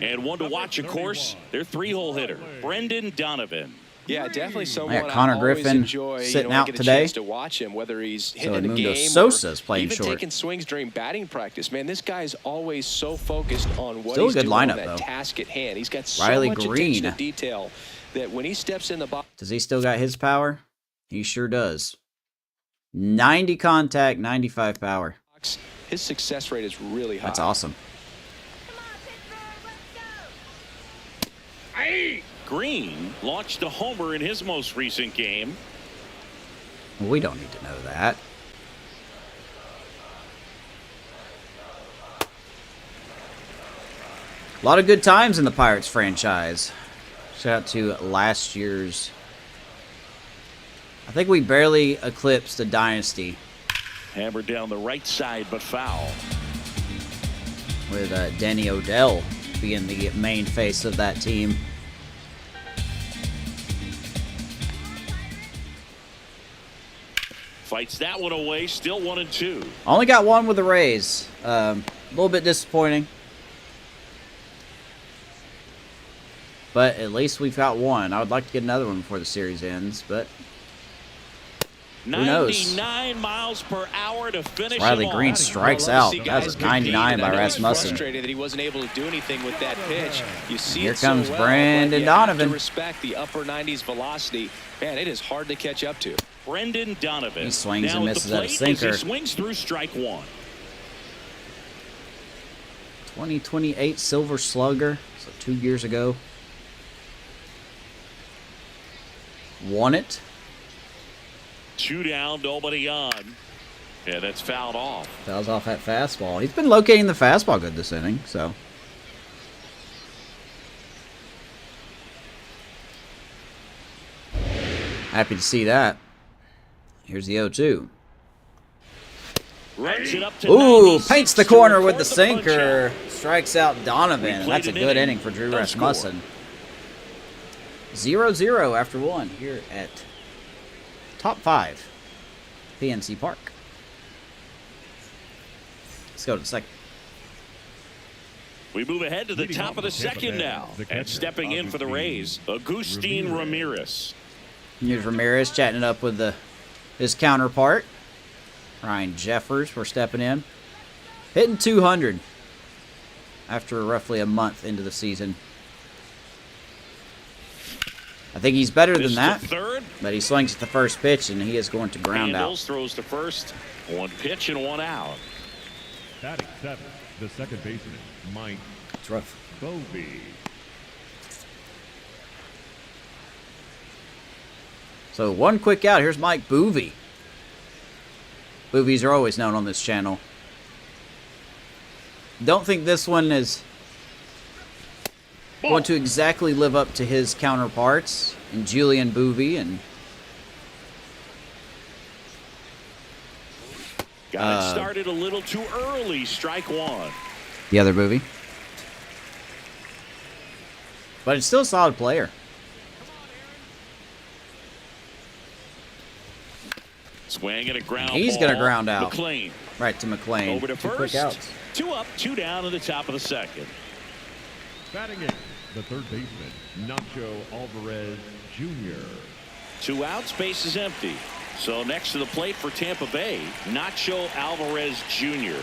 And one to watch, of course, their 3-hole hitter, Brendan Donovan. Yeah, definitely someone Yeah, Connor I always Griffin enjoy, sitting when I out get a today. chance to watch him, whether he's hitting a Edmundo game Sosa's or playing even short. taking swings during batting practice. Man, this guy's always so focused on what Still a he's good doing on lineup, that though. task at hand. He's got so Riley much Green. attention to detail that when he steps in the box. Does he still got his power? He sure does. 90 contact, 95 power. His success rate is really high. That's awesome. Green launched a homer in his most recent game. Well, we don't need to know that. A lot of good times in the Pirates franchise. Shout out to last year's. I think we barely eclipsed a dynasty Hammered down the right side, but foul. With Danny Odell being the main face of that team. Fights that one away, still 1-2. Only got one with the Rays. A little bit disappointing. But at least we've got one. I would like to get another one before the series ends, but who knows? 99 miles per hour to finish. Riley Green strikes out. That's a 99 by Rasmussen. Frustrated that he wasn't able to do anything with that pitch. You see Here it so comes well, Brandon but you have Donovan. to respect the upper 90s velocity. Man, it is hard to catch up to. Brendan Donovan. He swings now and at the misses at a plate as sinker. He swings through strike one. 2028 Silver Slugger. So 2 years ago. Won it. 2 down, nobody on. Yeah, that's fouled off. Fouls off that fastball. He's been locating the fastball good this inning, so. Happy to see that. Here's the 0-2. Runs it up to Ooh, 96 paints the to corner with record the punch-out. sinker. Strikes out Donovan. We That's a played good an inning for Drew no Rasmussen. 0-0 after one here at Top 5 PNC Park. Let's go to the second. We move ahead to the Leading top off of the for Tampa second Bay, now. the And catcher, stepping in for the Rays, Agustin Ramirez. Here's Ramirez chatting it up with his counterpart, Ryan Jeffers. We're stepping in. Hitting 200 after roughly a month into the season. I think he's better than This that, to third. but he swings at the first pitch, and he is going to ground Handles, out. throws to first. 1 pitch and 1 out. Batting seventh, the second baseman, Mike It's rough. Bovee. So one quick out. Here's Mike Bovee. Boovies are always known on this channel. Don't think this one is going to exactly live up to his counterparts in Julian Bovee and Got it started a little too early. Strike one. the other Bovee. But it's still a solid player. Swing and a ground He's ball. going to ground out. McLean Right to McLean. over to Two quick first. outs. 2 up, 2 down in the top of the second. Batting eighth, the third baseman, Nacho Alvarez Jr. 2 outs, base is empty. So next to the plate for Tampa Bay, Nacho Alvarez Jr.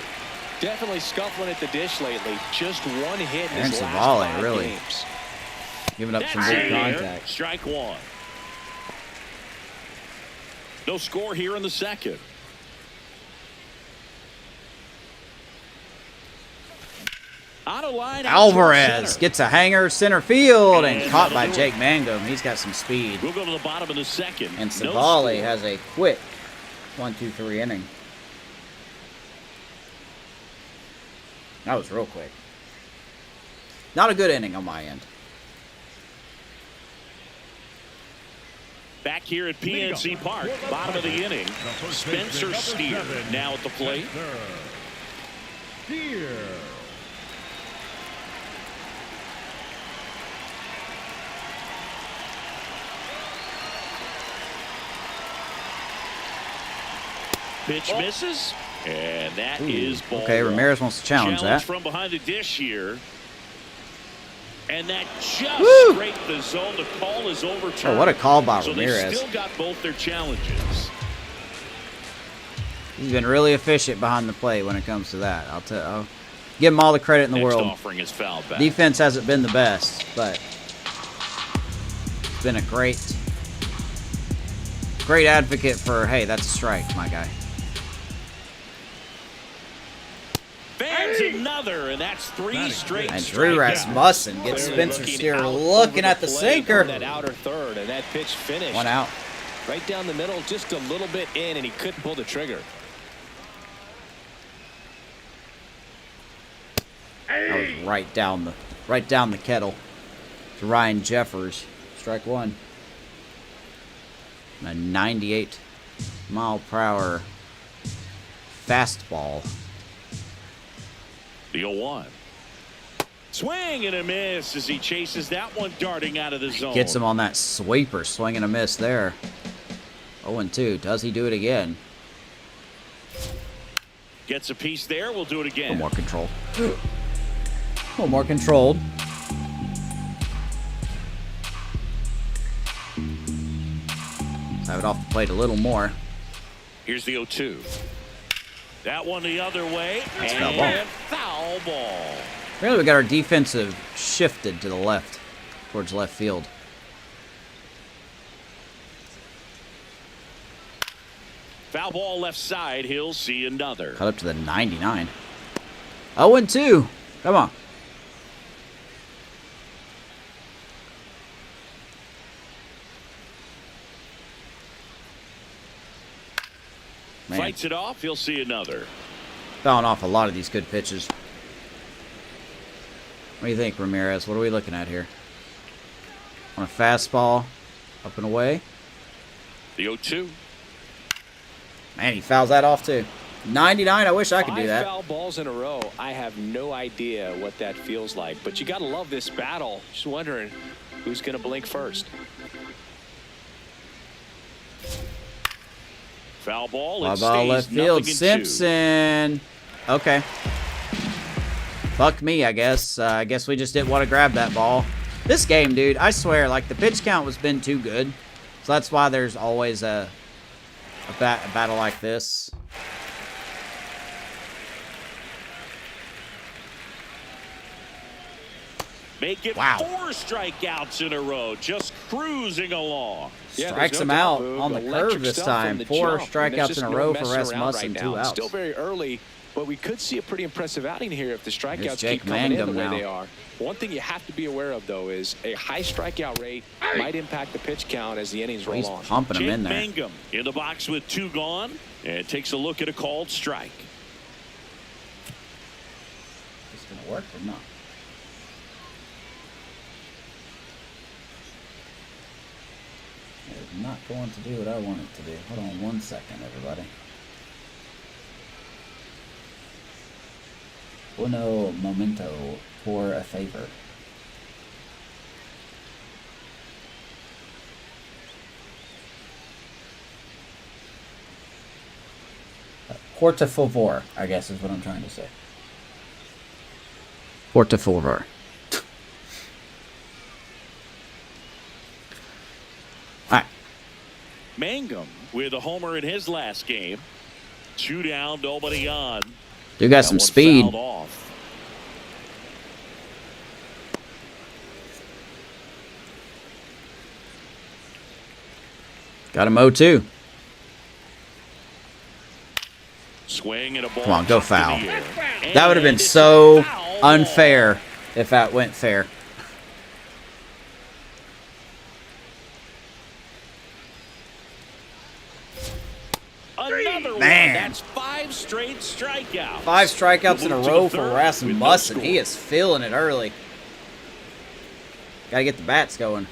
Definitely scuffling at the dish lately. Just one hit in Aaron his last Savale, 5 really. games. Giving up some That's good in there. contact. Strike one. No score here in the second. On a line, out towards Alvarez center. gets a hanger center field and caught by Jake Mangum. He's got some speed. We'll go to the bottom of the second. And No Savale score. has a quick 1-2-3 inning. That was real quick. Not a good inning on my end. Back here at PNC Park, bottom of the inning. Spencer Steer now at the plate. Steer. Pitch misses, and that is ball Okay, one. Ramirez wants to challenge that. From behind the dish here. And that just Woo! scraped the zone. The call is overturned. Oh, what a call by so Ramirez. they still got both their challenges. He's been really efficient behind the plate when it comes to that. I'll give him all the credit in the Next world. offering is fouled back. Defense hasn't been the best, but it's been a great advocate for, hey, that's a strike, my guy. Fans another, and that's 3 straight And Drew strikeouts. Rasmussen gets Clearly Spencer looking Steer out looking over at the plate sinker. on that outer third, and that pitch finished. 1 out. Right down the middle, just a little bit in, and he couldn't pull the trigger. That was right down the kettle to Ryan Jeffers. Strike one. A 98 mile per hour fastball. The 0-1. Swing and a miss as he chases that one darting out of the zone. Gets him on that sweeper. Swing and a miss there. 0-2. Does he do it again? Gets a piece there. We'll do it A again. little more control. A little more controlled. Let's have it off the plate a little more. Here's the 0-2. That one the other way. That's and foul ball. Foul ball. Really, we got our defensive shifted to the left, towards left field. Foul ball left side. He'll see another. Cut up to the 99. 0-2. Come on. Man, Fights it off. He'll see another. fouling off a lot of these good pitches. What do you think, Ramirez? What are we looking at here? On a fastball, up and away. The 0-2. Man, he fouls that off too. 99, I wish I could do 5 that. foul balls in a row. I have no idea what that feels like, but you got to love this battle. Just wondering who's going to blink first. Foul ball. Fly It ball stays left field. 0-2. Simpson. Okay. Fuck me, I guess. I guess we just didn't want to grab that ball. This game, dude, I swear, like, the pitch count has been too good. So that's why there's always a battle like this. Make it Wow. 4 strikeouts in a row. Just cruising along. Yeah, Strikes there's him no out doubt, Boog. on the Electric curve this stuff from time. the 4 jump. And there's strikeouts just in a no row for messing around Rasmussen. right 2 now. outs. Still very early, but we could see a pretty impressive outing here if the strikeouts Jake keep coming in the Mangum way now. they are. One thing you have to be aware of, though, is a high strikeout rate might impact the pitch count as the innings roll He's on. pumping him Jake in there. Mangum in the box with 2 gone and takes a look at a called strike. It's going to work or not? It's not going to do what I want it to do. Hold on 1 second, everybody. Uno momento for a favor. Por favor, I guess is what I'm trying to say. Por favor. Alright. Mangum with a homer in his last game. 2 down, nobody on. You got That some one speed. fouled off. Got him 0-2. Swing and a ball. Come on, go up in the foul. air. That would have been And it's so a foul ball. unfair if that went fair. Another one. Man. That's 5 straight strikeouts. 5 strikeouts in a We'll move to row the for third Rasmussen. with no He is feeling it early. Gotta get the bats going.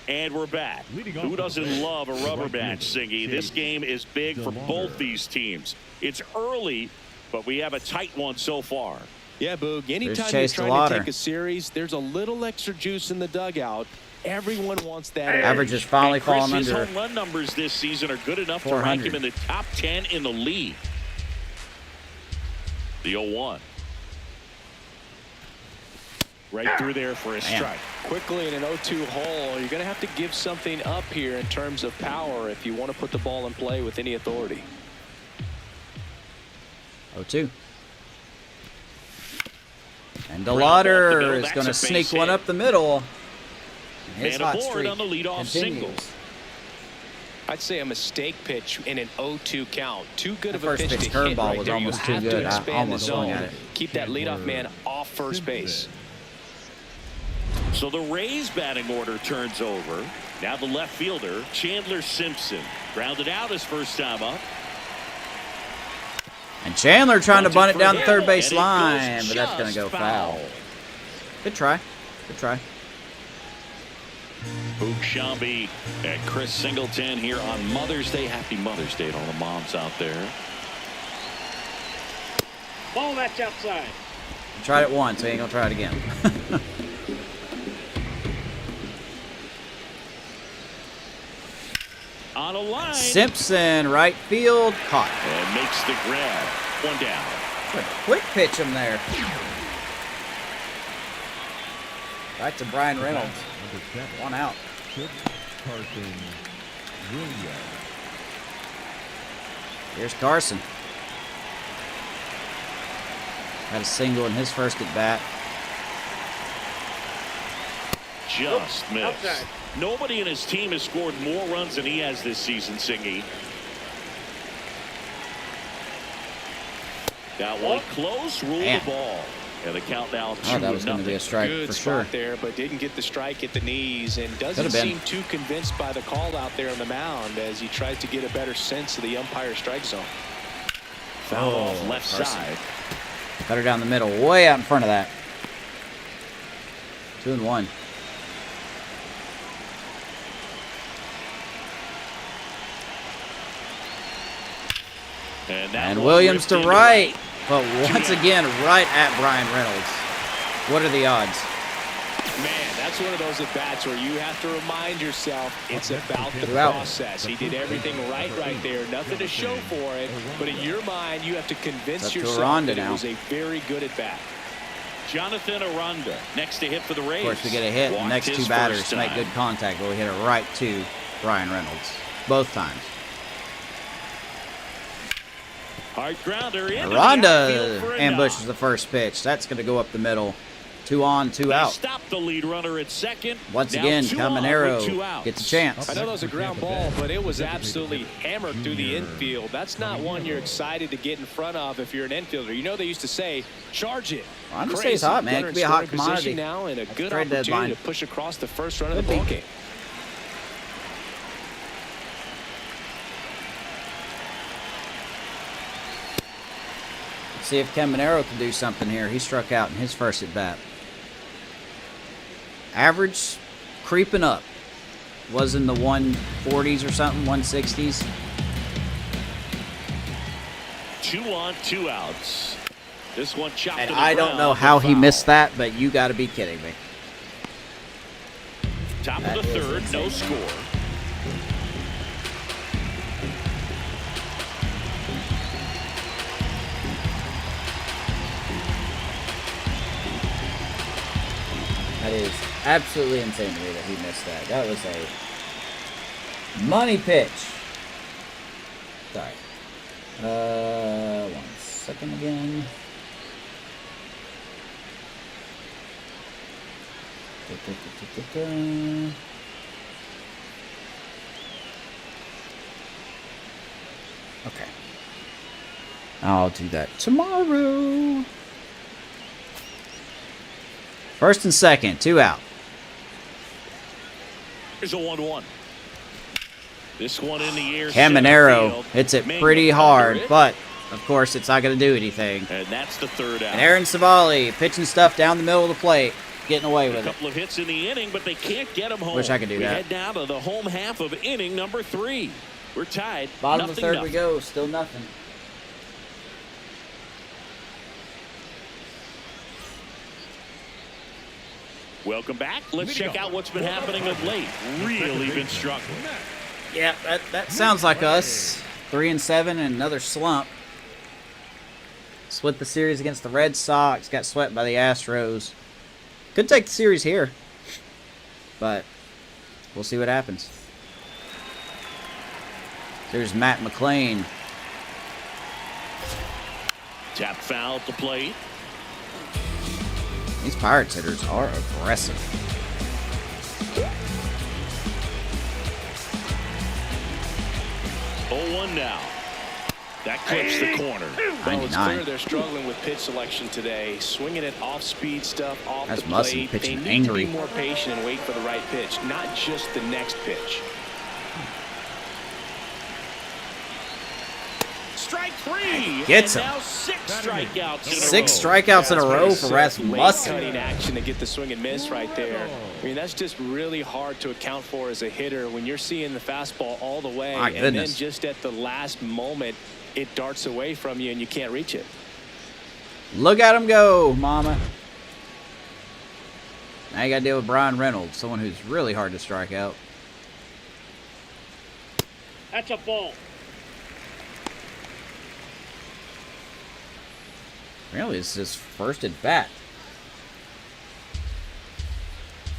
And we're back. Leading off Who the doesn't plate, love a rubber right match, fielder, Singy? This Chase game is big for DeLauder. both these teams. It's early, but we have a tight one so far. Yeah, Boog. Anytime you're Chase trying DeLauder. to take a series, there's a little extra juice in the dugout. Everyone wants that. Average is finally And Chris, falling his under. home run numbers this season are good enough to rank 400. him in the top 10 in the league. The 0-1. Right through there for a Man. strike. Quickly in an 0-2 hole, you're going to have to give something up here in terms of power if you want to put the ball in play with any authority. 0-2. And Ground ball up the DeLauder middle, is that's going a to sneak base one hit. up the middle. And his And hot aboard streak on the leadoff continues. single. I'd say a mistake pitch in an 0-2 count. Too good That of a first pitch pitch to hit curveball right was there. You almost too have good. to I expand the almost swung zone. at it. Keep that leadoff man off first base. So the Rays batting order turns over. Now the left fielder, Chandler Simpson. Grounded out his first time up. And Chandler trying to bunt it down the him, third base and it goes line, but that's going to just go foul. Good try. Good try. Boog Shambi and Chris Singleton here on Mother's Day. Happy Mother's Day to all the moms out there. Ball, that's outside. Tried it once, we ain't gonna try it again. On a line. Simpson, right field, caught. And makes the grab. One down. Quick pitch him there. Right to Brian Reynolds. Number 7. One out. Carson Williams. Here's Carson. Had a single in his first at bat. Just missed. Outside. Nobody in his team has scored more runs than he has this season, Singy. That one close, rule the ball. And the count now 2-0. That was going to be a strike Good for spot sure. there, but didn't get the strike at the knees, and doesn't Could've been. seem too convinced by the call out there on the mound as he tries to get a better sense of the umpire strike zone. Foul off left Carson. side. Cut her down the middle, way out in front of that. 2-1. And Williams to right. But once again, right at Brian Reynolds. What are the odds? Man, that's one of those at-bats where you have to remind yourself it's about the Two out. process. He did everything right there. Nothing to show for it. But in your mind, you have to convince Up to yourself Aranda that it now. was a very good at-bat. Jonathan Aranda next to hit for the Rays. Of course, we get a hit. The Walked next his two batters first make time. good contact, but we hit it right to Brian Reynolds. Both times. Hard grounder in. Aranda ambushes the first pitch. That's going to go up the middle. 2 on, 2 out. Stop the lead runner at second. Once Now again, 2 on with 2 Caminero outs. gets a chance. I know that was a ground ball, but it was absolutely hammered through the infield. That's not one you're excited to get in front of if you're an infielder. You know they used to say, charge it. Aranda stays hot, man. It could be a hot commodity. Now and a good Trade opportunity deadline. to push across the first run of the Could be. ball game. See if Caminero can do something here. He struck out in his first at bat. Average creeping up. Was in the 140s or something, 160s. 2 on, 2 outs. This one chopped And to the I don't ground know for how he foul. missed that, but you got to be kidding me. Top That of the is third, no insane. score. That is absolutely insane to me that he missed that. That was a money pitch. Sorry. 1 second again. Okay. I'll do that tomorrow. First and second, 2 out. Here's a 1-1. This one in the air. Caminero hits it pretty hard, but of course it's not going to do anything. And that's the third out. And Aaron Savali pitching stuff down the middle of the plate, getting away A with it. couple of hits in the inning, but they can't get him home. Wish I could do we that. head down to the home half of inning number 3. We're tied. Bottom of the third we nothing. go, still nothing. Welcome back. Let's check out what's been happening of late. Really been struggling. Yeah, that sounds like us. 3-7 and another slump. Split the series against the Red Sox, got swept by the Astros. Could take the series here, but we'll see what happens. There's Matt McClain. Tap foul at the plate. These Pirates hitters are aggressive. Oh, 1 now. That clips the corner. Well, it's 99. clear they're struggling with pitch selection today. Swinging it off-speed stuff off That's the Musson plate. They pitching need angry. to be more patient and wait for the right pitch, not just the next pitch. Strike 3. Gets and him. now 6 strikeouts in a row. 6 strikeouts in a row for Rasmussen. Late-cutting action to get the swing and miss right there. I mean, that's just really hard to account for as a hitter when you're seeing the fastball all the way. My and goodness. then just at the last moment, it darts away from you and you can't reach it. Look at him go, mama. Now you got to deal with Brian Reynolds, someone who's really hard to strike out. That's a ball. Really, it's his first at bat.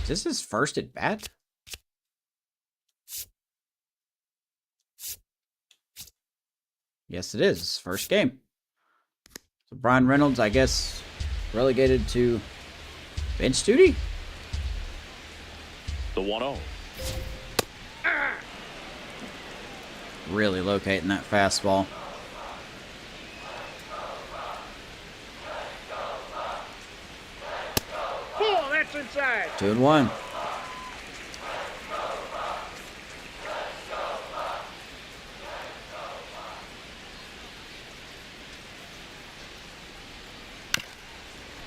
Is this his first at bat? Yes, it is. His first game. So Brian Reynolds, I guess, relegated to bench duty? The 1-0. Really locating that fastball. Ball, that's inside. 2-1.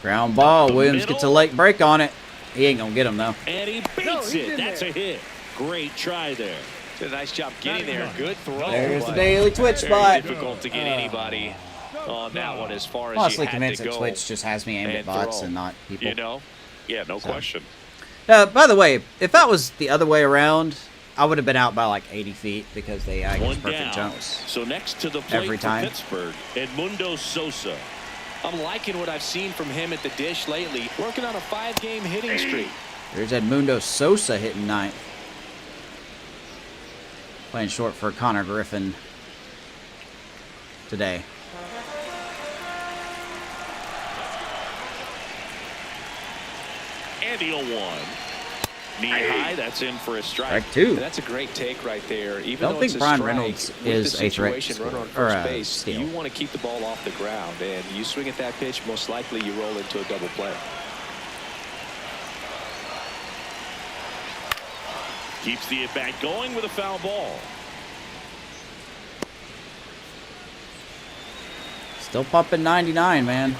Ground ball. Williams gets a late break on it. He ain't gonna get him though. And he beats it. That's a hit. Great try there. Did a nice job getting there. Good throw. There's the but daily Twitch very spot. difficult to get anybody on that one as far as Honestly, you had convinced to that go. Twitch just has me aimed at and bots throw. and not people. You know? Yeah, no question. By the way, if that was the other way around, I would have been out by like 80 feet because the AI gets One perfect down. jumps. So next to the plate Every for time. Pittsburgh, Edmundo Sosa. I'm liking what I've seen from him at the dish lately. Working on a 5-game hitting streak. There's Edmundo Sosa hitting ninth. Playing short for Connor Griffin today. And the 0-1. Knee high, that's in for a strike. Strike two. And that's a great take right there. Even Don't though think it's a Brian strike, Reynolds with is the a threat situation, runner on or first a base, steal. you want to keep the ball off the ground, and you swing at that pitch, most likely you roll into a double play. Keeps the at-bat going with a foul ball. Still pumping 99, man.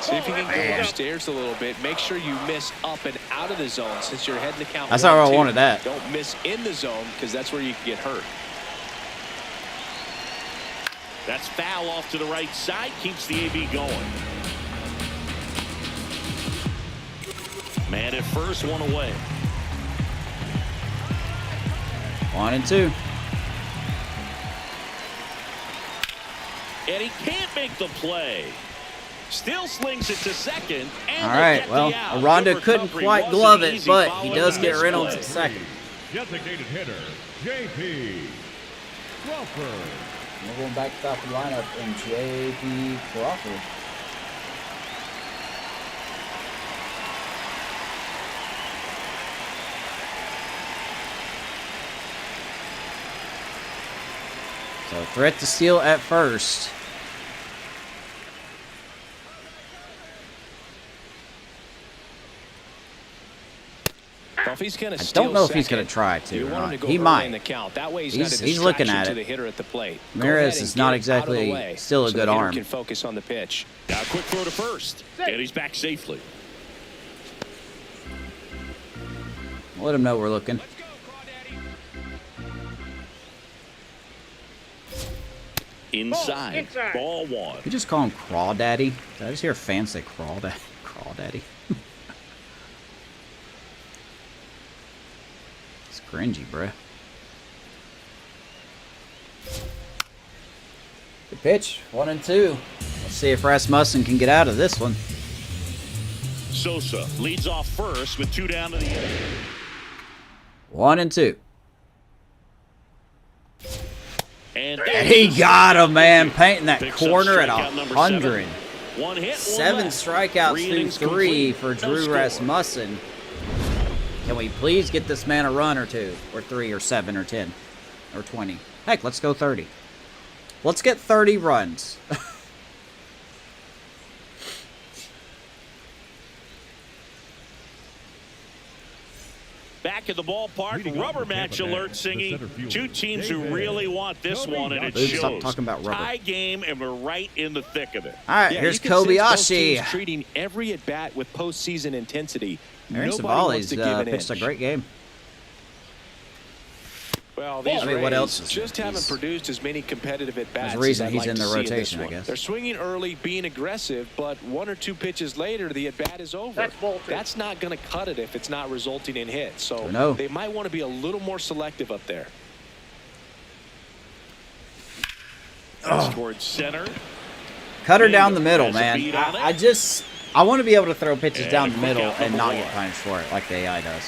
See if you can go upstairs a little bit. Make sure you miss up and out of the zone since you're heading the count. That's how I 1-2. wanted that. Don't miss in the zone because that's where you can get hurt. That's foul off to the right side. Keeps the AB going. Man at first, one away. 1-2. And he can't make the play. Still slings it to second. And All they right, get the well, out. Aranda Good couldn't recovery. quite Wasn't glove it, easy but he following does the get misplay. Reynolds at second. Designated hitter, J.P. Crawford. We're going back to the lineup in J.P. Crawford. So threat to steal at first. Well, if he's gonna I steal don't know if he's second, going to try to you or want him not. to go He early might. in the count. That way he's He's- not a he's looking distraction at to it. the hitter at the plate. Go Ramirez ahead and is not get it out of the exactly way still a so good the hitter arm. can focus on the pitch. Now a quick throw to first. And he's back safely. Let him know we're looking. Inside. Inside. Ball one. You just call him Crawdaddy? Did I just hear fans say Crawdaddy? Crawdaddy. It's cringy, bruh. Good pitch. 1-2. Let's see if Rasmussen can get out of this one. Sosa leads off first with 2 down to the inning. 1-2. And He got him, man. Painting that Picks up corner at strikeout number 100. 1 hit, 1 7 left. strikeouts 3 through innings 3 complete. for No Drew score. Rasmussen. Can we please get this man a run or 2, or 3, or 7, or 10, or 20? Heck, let's go 30. Let's get 30 runs. back at the ballpark. Leading off Rubber for match Tampa Bay, alert the singing. center fielder, Two teams who David really want this one, and it Kobayashi. shows. Stop talking about rubber. Tie game, and we're right in the thick of it. All right, Yeah, here's you can sense both Kobayashi. teams treating every at bat with postseason intensity. Aaron Nobody wants Savali's to give an pitched a inch. great game. Well, these I mean, what Rays else is just there? haven't produced as many competitive at bats. There's a reason as I'd he's like in to the see this rotation, I one. guess. They're swinging early, being aggressive, but 1 or 2 pitches later, the at bat is over. That's bolted. That's not going to cut it if it's not resulting in hits. So No. they might want to be a little more selective up there. That's towards center. Cut her down the middle, Has a man. beat on it. I want to be able to throw pitches And down a the quick middle out and number not one. get punished for it like the AI does.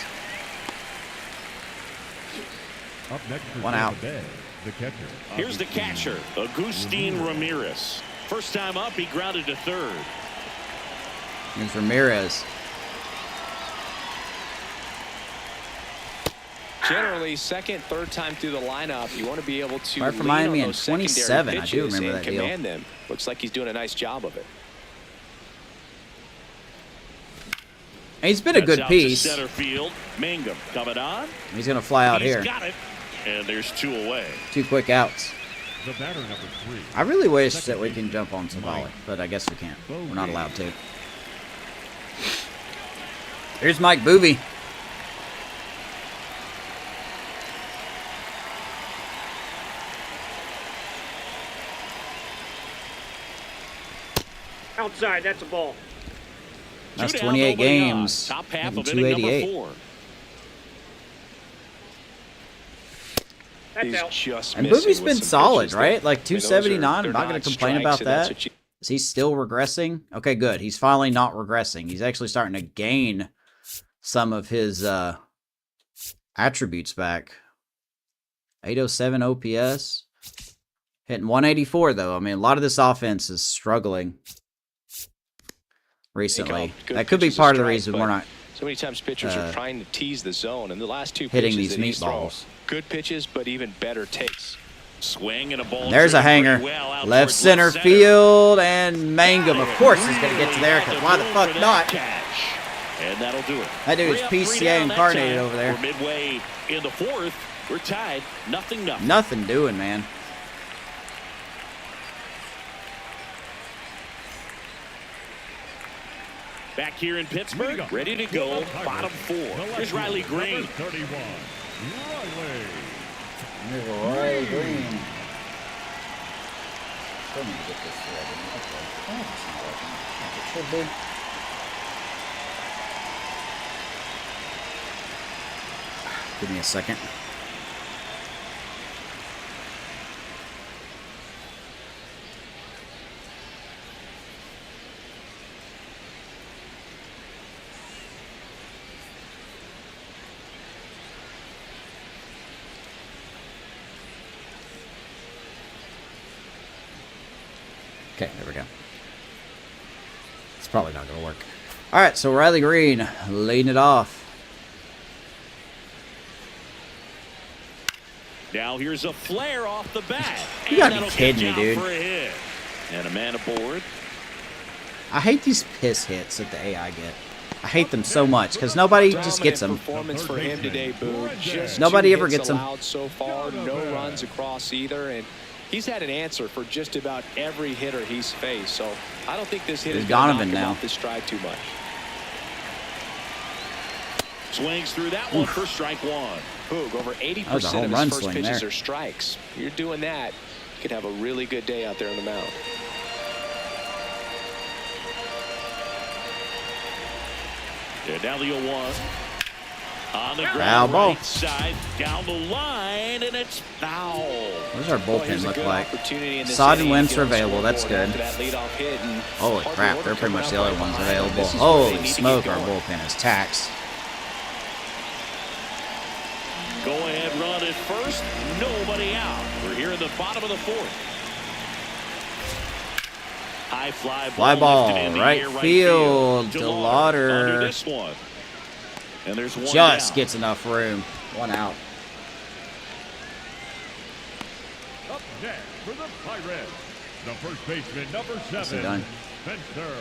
Up next for One Tampa out. Bay, the catcher. Here's the catcher, Agustin Ramirez. First time up, he grounded to third. Here's Ramirez. Generally, second, third time through the lineup, you want to be able to Fired for lean Miami on in those secondary 27. I do pitches remember and that deal. command them. Looks like he's doing a nice job of it. And he's been a good That's out to piece. center field. Mangum coming on. He's going to fly out He's here. got it. And there's 2 away. 2 quick outs. The batter number 3. I really wish that we can jump on Savali, but I guess we can't. We're not allowed to. Here's Mike Boovie. Outside, that's a ball. That's 2 down, 28 nobody on. games. Top half hitting of inning number 288. 4. That's He's out. just And missing Boovie's with been some solid, pitches right? there. Like I mean, those 279. they're I'm not going to not complain strikes, about and that's that. what you- Is he still regressing? Okay, good. He's finally not regressing. He's actually starting to gain some of his attributes back. 807 OPS. Hitting 184, though. I mean, a lot of this offense is struggling recently. Good That could be pitches to part of the strike, reason but we're not So many times pitchers are trying to tease the zone, and the last 2 hitting pitches these that meat he's thrown, balls. good pitches, but even better takes. Swing and a ball. There's a driven hanger. pretty well out Left towards center field, and Mangum, of course, is going to get to there, because why the fuck not? Catch. And that'll do it. That dude is 3 up, 3 PCA down that incarnated time. over there. We're midway in the 4th. We're tied. Nothing. Nothing doing, man. Back here in Pittsburgh, ready to go. Bottom 4. Here's Riley Green. Number 31. Riley. Here's Riley Green. Still need to get this thread. Okay. Oh, it's not working like it should be. Give me a second. Okay, there we go. It's probably not going to work. All right, so Riley Green leading it off. Now here's a flare off the bat. You gotta And be that'll kidding catch me, out dude. for a hit. And a man aboard. I hate these piss hits that the AI get. I hate them so much because nobody just gets them. Performance for him today, Boo. Just Nobody 2 ever hits gets 'em. allowed so far. No runs across either, and he's had an answer for just about every hitter he's faced. So I don't think this hit is There's going to knock Donovan him now. off the stride too much. Swings through that one for strike 1. Boog, over was a 80% home of run his first swing pitches there. are strikes. You're doing that, you could have a really good day out there on the mound. And now the 0-1. On the ground, Foul ball. right side, down the line, and it's foul. What does our Well, bullpen here's a look good like? opportunity in this Sod and inning. Wentz Get are on the available. That's scoreboard good. after that leadoff hit, and Holy hard crap, work they're pretty coming much up the only right ones behind them. available. This is where they Holy need to get smoke, our going. bullpen is taxed. Go ahead, run at first. Nobody out. We're here in the bottom of the 4th. High fly ball, lifted in the right air, field. DeLauder under DeLauder this one. And there's one just down. gets enough room. One out. Up next for the Pirates, the first baseman, number Nicely 7, done. Spencer.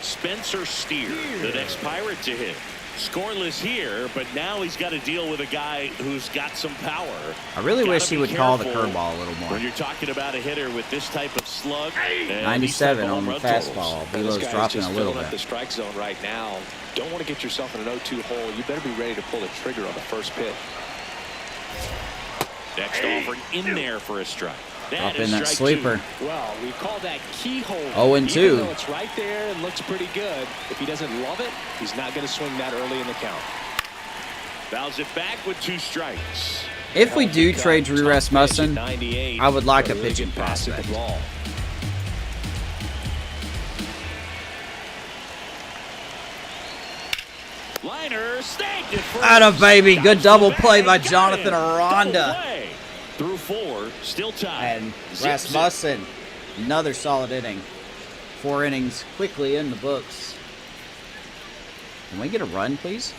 Spencer Steer, the next Pirate to hit. Scoreless here, but now he's got to deal with a guy who's got some power. I really wish he would call the careful curveball a little more. When you're talking about a hitter with this type of slug. 97 on the fastball. Velo's dropping a little Up the bit. strike zone right now. Don't want to get yourself in an 0-2 hole. You better be ready to pull the trigger on the first pitch. Next offering in there for a strike. Drop in that sleeper. Well, we call that keyhole. 0-2. Even though it's right there and looks pretty good, if he doesn't love it, he's not going to swing that early in the count. Fouls it back with 2 strikes. If we do trade Drew Rasmussen, 98, I would like a really pitching good pass at prospect. the ball. Liner snagged it first. Atta baby, good Got double it play back, by got Jonathan it. Aranda. Double play. Through 4, still tied. And Zip, Rasmussen, another solid inning. 4 innings quickly in the books. Can we get a run, please?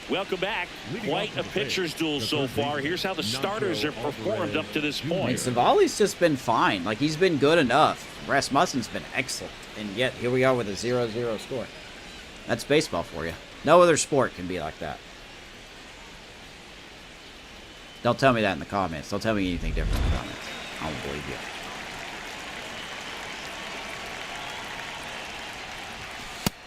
Welcome back. Quite a pitcher's duel so far. Here's how the starters have performed up to this I mean, point. Savali's just been fine. Like, he's been good enough. Rasmussen's been excellent. And yet, here we are with a 0-0 score. That's baseball for you. No other sport can be like that. Don't tell me that in the comments. Don't tell me anything different in the comments. I don't believe you.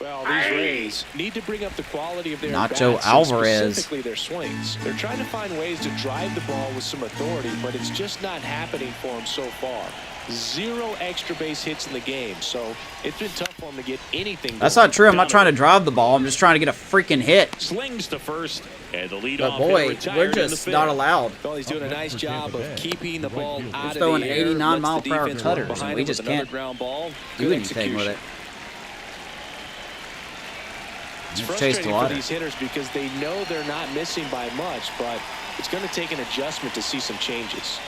Well, these Rays need to bring up the quality of their Nacho bats, Alvarez. and specifically their swings. They're trying to find ways to drive the ball with some authority, but it's just not happening for them so far. 0 extra base hits in the game, so it's been tough for them to get anything That's going. not true. I'm not trying to drive the ball. I'm just trying to get a freaking hit. Slings to first, and the leadoff But hitter boy, retired we're in the just fifth. not allowed. Well, he's doing a nice for job Tampa of Bay. keeping the ball He's out of throwing the air. 89 lets mile the per hour defense cutters, work and behind we him just with another can't ground ball. do Good anything with execution. it. It's Chased a frustrating lot. for these hitters because they know they're not missing by much, but it's going to take an adjustment to see some changes.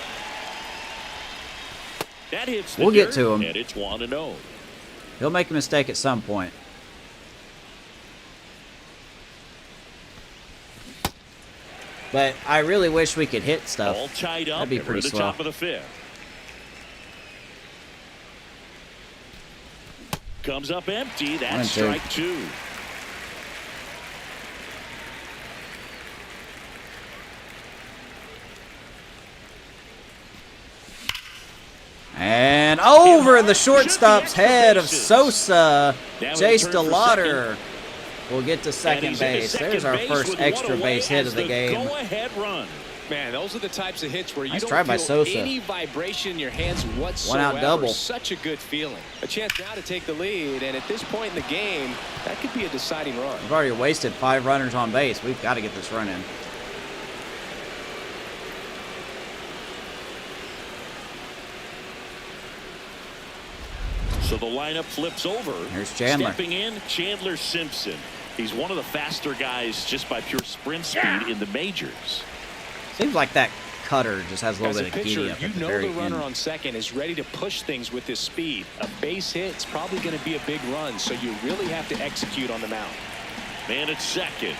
That hits the We'll get dirt, to him. and it's 1-0. He'll make a mistake at some point. But I really wish we could hit stuff. All tied up. That'd be and we're pretty at the swell. top of the 5th. Comes up empty. 1 and That's 2. strike 2. And over the shortstop's head of Sosa, Chase DeLauder will get to second base. There's our first extra base hit of the game. Go-ahead run. Man, those are the types of hits where you Nice don't try by feel Sosa. any vibration in your hands whatsoever. double. Such a good feeling. A chance now to take the lead, and at this point in the game, that could be a deciding run. We've already wasted 5 runners on base. We've got to get this run in. So the lineup flips over. Here's Chandler. Stepping in, Chandler Simpson. He's one of the faster guys just by pure sprint speed in the majors. Seems like that cutter just has a As little a bit of pitcher, giddy up you at the know very the runner end. on second is ready to push things with his speed. A base hit is probably going to be a big run, so you really have to execute on the mound. Man at second.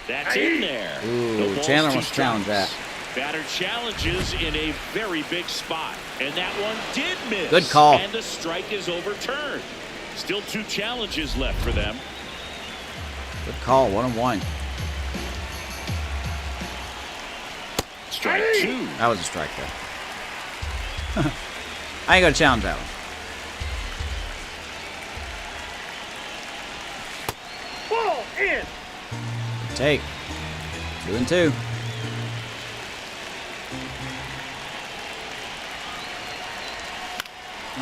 That's in there. Ooh, No balls, Chandler 2 wants to challenge strikes. that. Batter challenges in a very big spot. And that one did miss. Good call. And the strike is overturned. Still 2 challenges left for them. Good call, 1-1. Strike 2. That was a strike, though. I ain't going to challenge that one. Ball in. Take. 2 and 2.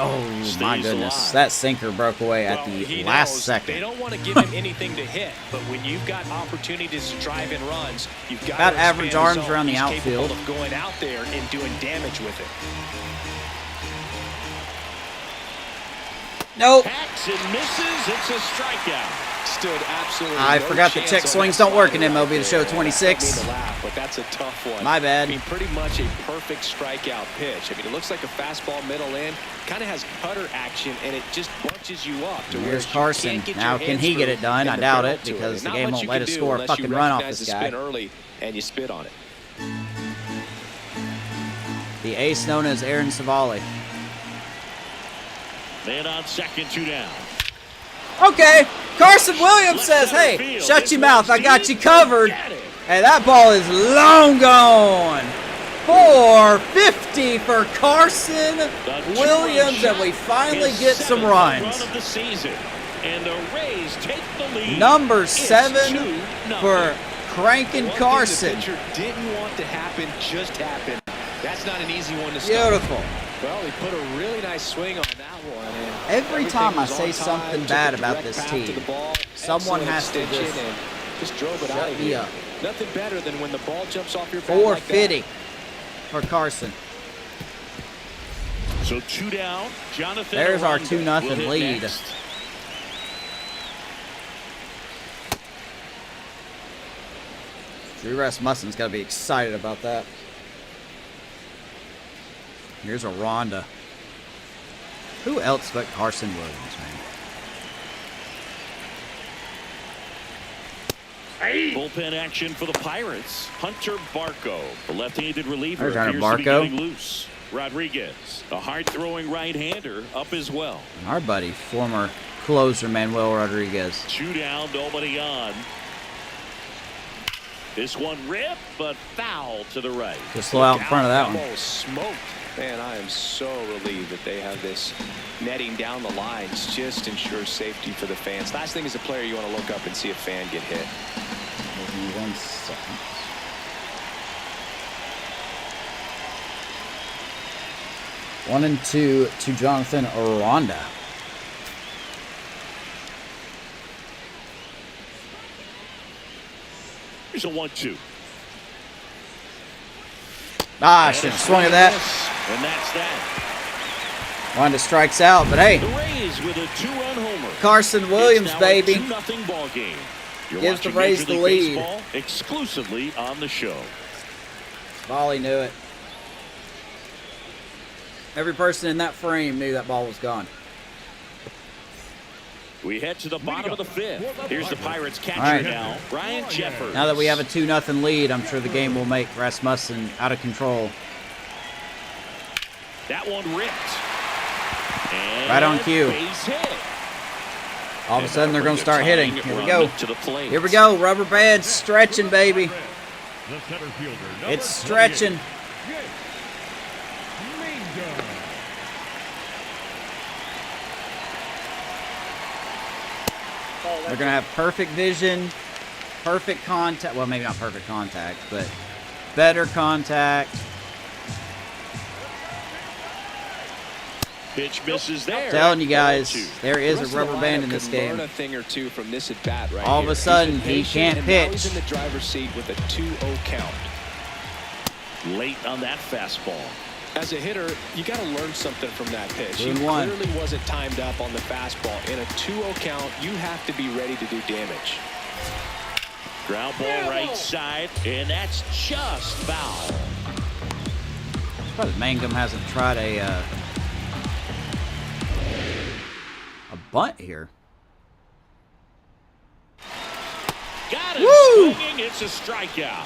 Oh, my Stays goodness. alive. That sinker broke away at Well, the he last knows second. They don't want to give him anything to hit, but when you've got opportunities to drive in runs, you've got About to average expand arms zone. around the He's capable outfield. of going out there and doing damage with it. Nope. Hacks and misses. It's a strikeout. Stood absolutely I no forgot that chance check on swings that don't work in slide MLB The Show right there. 26. I don't mean to laugh, but that's a tough one. My bad. I mean, pretty much a perfect strikeout pitch. I mean, it looks like a fastball middle in, kind of has cutter action, and it just bunches you up to where Here's you Carson. can't get Now, your can hands he get through it done? in I the doubt barrel it to because the Not game much won't you let can us do score a unless you fucking run off recognize this the guy. spin early and you spit on it. The ace known as Aaron Savali. Man on second, 2 down. Okay, Carson Williams says, hey, shut your mouth, I got you covered. And that ball is long gone. 450 for Carson Williams, and we finally get some runs. Number 7 for cranking Carson. The pitcher didn't want to happen, just happened. That's not an easy one to stop. Beautiful. Well, he put a really nice swing on that one. And every time I say something bad about this team, someone has to just drove it out of here. Nothing better than when the ball jumps off your bat. 450 for Carson. So 2 down. Jonathan. There's our 2-0 lead. Next. Drew Rasmussen's got to be excited about that. Here's a Ronda. Who else but Carson Williams, man? Bullpen action for the Pirates. Hunter Barco, the left-handed reliever, There's Hunter appears to be Barco. getting loose. Rodriguez, a hard-throwing right-hander, up as well. And our buddy, former closer Manuel Rodriguez. 2 down, nobody on. This one ripped, but foul to the right. Just slow out in front of that one. Ball smoked. Man, I am so relieved that they have this netting down the lines. Just ensures safety for the fans. Last thing as a player, you want to look up and see a fan get hit. Give me 1 second. One and 2 to Jonathan Ronda. Here's a 1-2. Ah, I should have swung at that. And that's that. Ronda strikes out, but hey, The Rays with a 2-run homer. Carson Williams, It's now baby. a 2-0 ball game. You're Gives the watching Rays Major the League lead. Baseball exclusively on the show. Volley knew it. Every person in that frame knew that ball was gone. We head to the bottom of the 5th. Here's the Pirates catcher All right. now, Brian Jeffers. Now that we have a 2-0 lead, I'm sure the game will make Rasmussen out of control. That one ripped. And Right on cue. base hit. All of a sudden, they're going to start hitting. Here we go. To the plate. Here we go. Rubber band stretching, baby. The center fielder, number It's stretching. 28, Mingo. They're going to have perfect vision, perfect contact. Well, maybe not perfect contact, but better contact. Pitch misses there. Telling you guys, 0-2. there is Rest a of the rubber band lineup in this could game. learn a thing or two from this at bat right All of here. a sudden, He's been he patient, can't and now pitch. he's in the driver's seat with a 2-0 count. Late on that fastball. As a hitter, you got to learn something from that pitch. He 2-1. clearly wasn't timed up on the fastball. In a 2-0 count, you have to be ready to do damage. Ground ball right side, and that's just foul. Probably Mangum hasn't tried a bunt here. Got it. Woo! Swinging, it's a strikeout.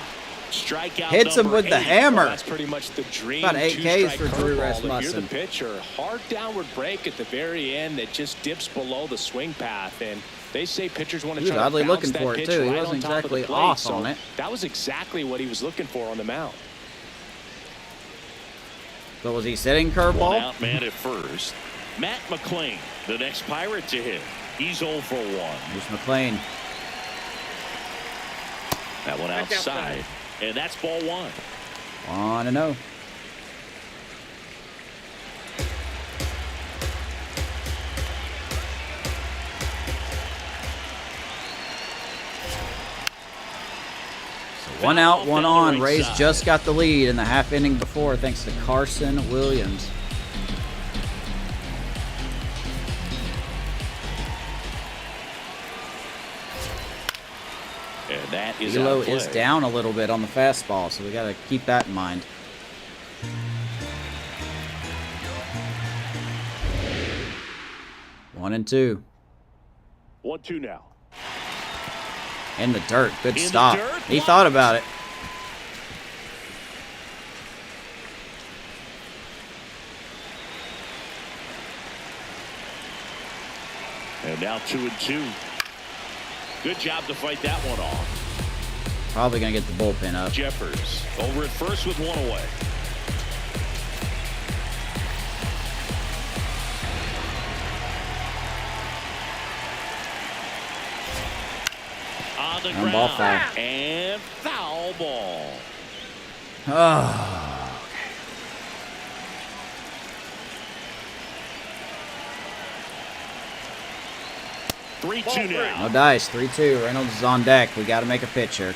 Strikeout Hits him number with the 8. hammer. That's pretty much the dream. About 8 Ks two-strike for Drew curveball. Rasmussen. If you're the pitcher, hard downward break at the very end that just dips below the swing path, and they say pitchers want to He was try oddly to bounce looking that for it, pitch too. He right wasn't on top of the exactly plate. off So on it. that was exactly what he was looking for on the mound. So was he sitting One curveball? out man at first. Matt McClain, the next Pirate to hit. He's 0 for 1. Here's McClain. That one That's outside. And that's ball 1. 1-0. So 1 out, 1 on. Rays just got the lead in the half inning before thanks to Carson Williams. And that is Elo out of is play. down a little bit on the fastball, so we got to keep that in mind. One and 2. 1-2 now. In the dirt. Good In the stop. dirt, He blocked. thought about it. And now 2-2. Good job to fight that one off. Probably going to get the bullpen up. Jeffers over at first with one away. On the ground. Ball foul. And foul ball. Oh. 3-2 now. No dice. 3-2. Reynolds is on deck. We got to make a pitcher.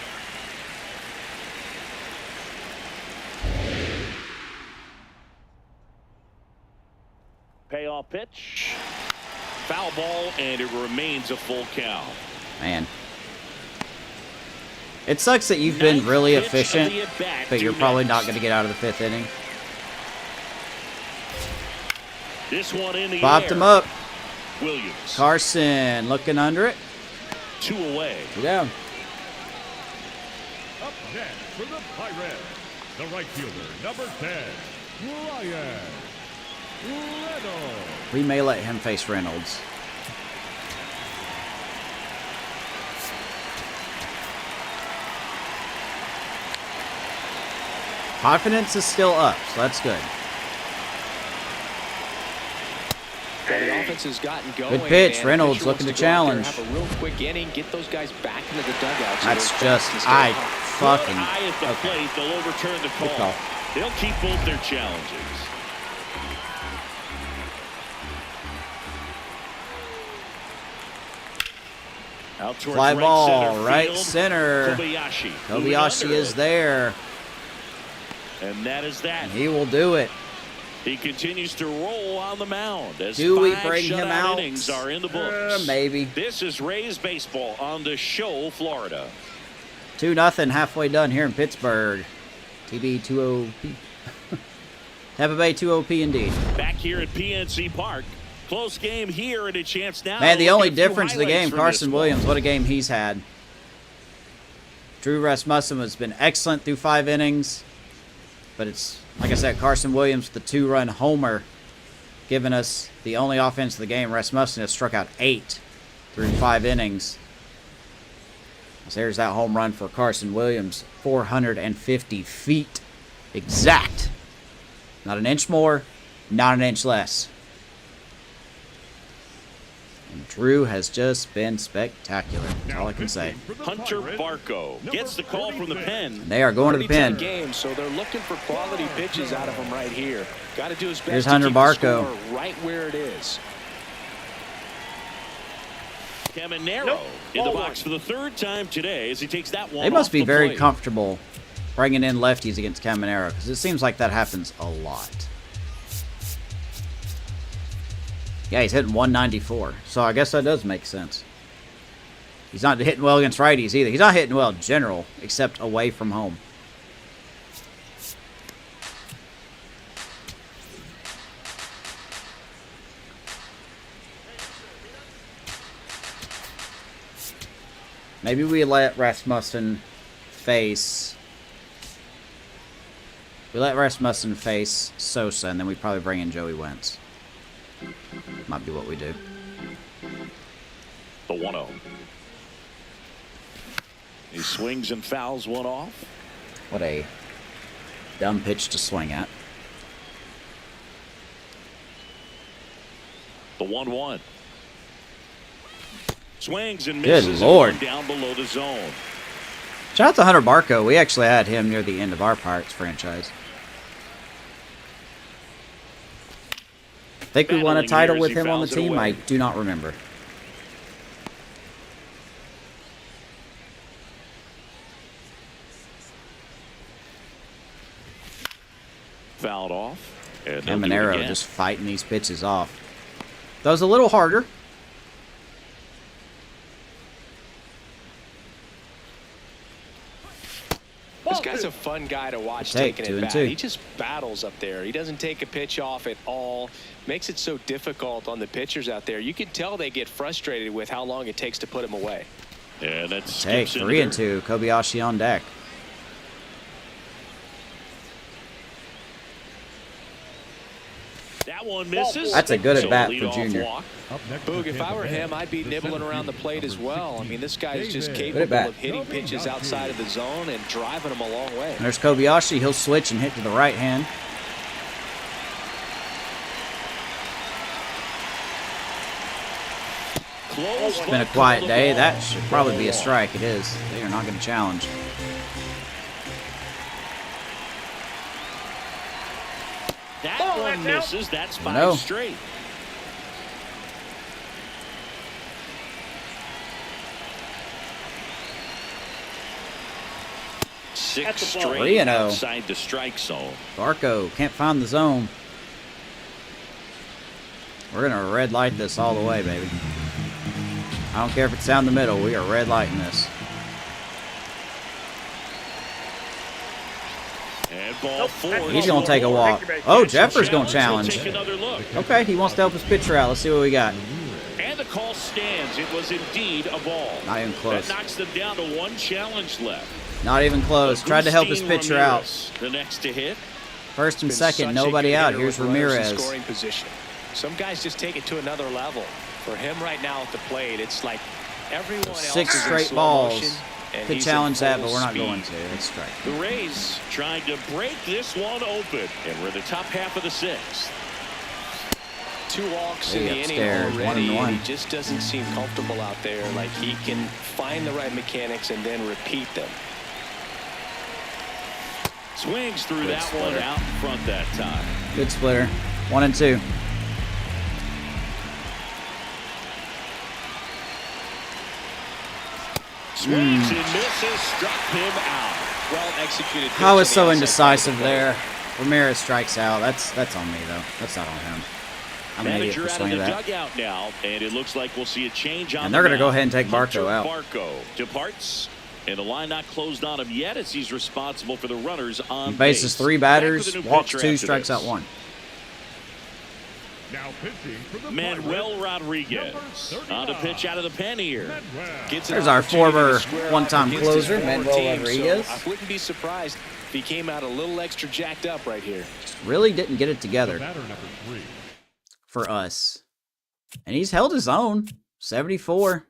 Payoff pitch. Foul ball, and it remains a full count. Man. It sucks that you've been really efficient, but you're probably not going to get out of the 5th inning. This one in the Popped air. him up. Williams. Carson looking under it. 2 away. 2 down. Up next for the Pirates, the right fielder, number 10, Ryan Reynolds. We may let him face Reynolds. Confidence is still up, so that's good. Well, the offense has gotten going. Good pitch. and Reynolds pitcher wants looking to go out there, challenge. Have a real quick inning, get those guys back into the dugout. That's just, I fucking, Good eye at the okay. plate. They'll overturn the Good call. call. They'll keep both their challenges. Out towards Fly ball, center right field. center. Kobayashi. Kobayashi is there. And that is that. And he will do it. He continues to roll on the mound as Do we 5 bring him shutout out? innings are in the books. Maybe. This is Rays baseball on the show, Florida. 2-0 halfway done here in Pittsburgh. TB 2-0P. Tampa Bay 2-0P indeed. Back here at PNC Park. Close game here and a chance now. Man, the to look only at a few difference in the highlights game, from Carson this one. Williams, what a game he's had. Drew Rasmussen has been excellent through 5 innings. But it's, like I said, Carson Williams, the 2-run homer, giving us the only offense of the game. Rasmussen has struck out 8 through 5 innings. So there's that home run for Carson Williams. 450 feet exact. Not an inch more, not an inch less. And Drew has just been spectacular. That's all I can say. Hunter Barco gets the call from the pen. They are going to the Pretty tough pen. game, so they're looking for quality pitches out of him right here. Got to do his best Here's to Hunter keep the Barco. score right where it is. Caminero in the box for the 3rd time today as he takes that one. They must off be the very plate. comfortable bringing in lefties against Caminero, because it seems like that happens a lot. Yeah, he's hitting 194, so I guess that does make sense. He's not hitting well against righties either. He's not hitting well in general, except away from home. Maybe we let Rasmussen face... We let Rasmussen face Sosa, and then we probably bring in Joey Wentz. Might be what we do. The 1-0. He swings and fouls one off. What a dumb pitch to swing at. The 1-1. Swings and Good misses Lord. down below the zone. Shout out to Hunter Barco. We actually had him near the end of our Pirates franchise. I think we won a Battling title here with as he him on the fouls it team. away. I do not remember. Fouled off. And they'll do it Caminero again. just fighting these pitches off. That was a little harder. This guy's a fun guy to watch Take, taking 2 it and back. 2. He just battles up there. He doesn't take a pitch off at all. Makes it so difficult on the pitchers out there. You can tell they get frustrated with how long it takes to put him away. And that's Take 3 and 2. Kobayashi on deck. That one misses. That's a good So at bat lead for off Junior. walk. Boog, if I were him, I'd be nibbling around the plate as well. I mean, this guy is just capable of hitting pitches outside of the zone and driving them a long way. And there's Kobayashi. He'll switch and hit to the right hand. It's been a quiet day. That should probably be a strike. It is. They are not going to challenge. That one misses. That's 5 No. straight. Six That's a ball. straight 3-0. outside the strike zone. Barco can't find the zone. We're going to red light this all the way, baby. I don't care if it's down the middle. We are red lighting this. And ball 4. He's going to take a walk. Oh, Jeffers going to challenge. Take another look. Okay, he wants to help his pitcher out. Let's see what we got. And the call stands. It was indeed a ball. Not even close. That knocks them down to 1 challenge left. Not even close. Tried to help his pitcher out. Ramirez, the next to hit. First and Been second, such a nobody good out. hitter Here's with runners in Ramirez. scoring position. Some guys just take it to another level. For him right now at the plate, it's like everyone else 6 is in straight slow balls. motion, and Could he's in challenge that, full but we're not speed. going to. It's strike. The Rays trying to break this one open. And we're in the top half of the 6th. 2 walks in Way the inning upstairs, already, 1-1. and he just doesn't seem comfortable out there. Like he can find the right mechanics and then repeat them. Swings through Good that one splitter. out in front that time. Good splitter. 1 and 2. Swings and misses. Struck him out. Well executed. I was pitch so on the outside indecisive side of the there. Ramirez strikes out. That's on me, though. That's not on him. I'm an idiot Manager for out of swinging the that. dugout now, and it looks like we'll see a change on And they're going to the go ahead and take mound. Barco out. Barco departs, and the line not closed on him yet as he's responsible for the runners on He faces base. 3 batters, Back with a new walks pitcher 2, after strikes this. out 1. Now pitching for the Manuel Pirates, Rodriguez number on to 39. pitch out of the pen here. Manuel. Gets an There's our opportunity to former square one-time off against his closer, former Manuel team, Rodriguez. So I wouldn't be surprised if he came out a little extra jacked up right here. Really didn't get it together Batter number 3. for us. And he's held his own. 74.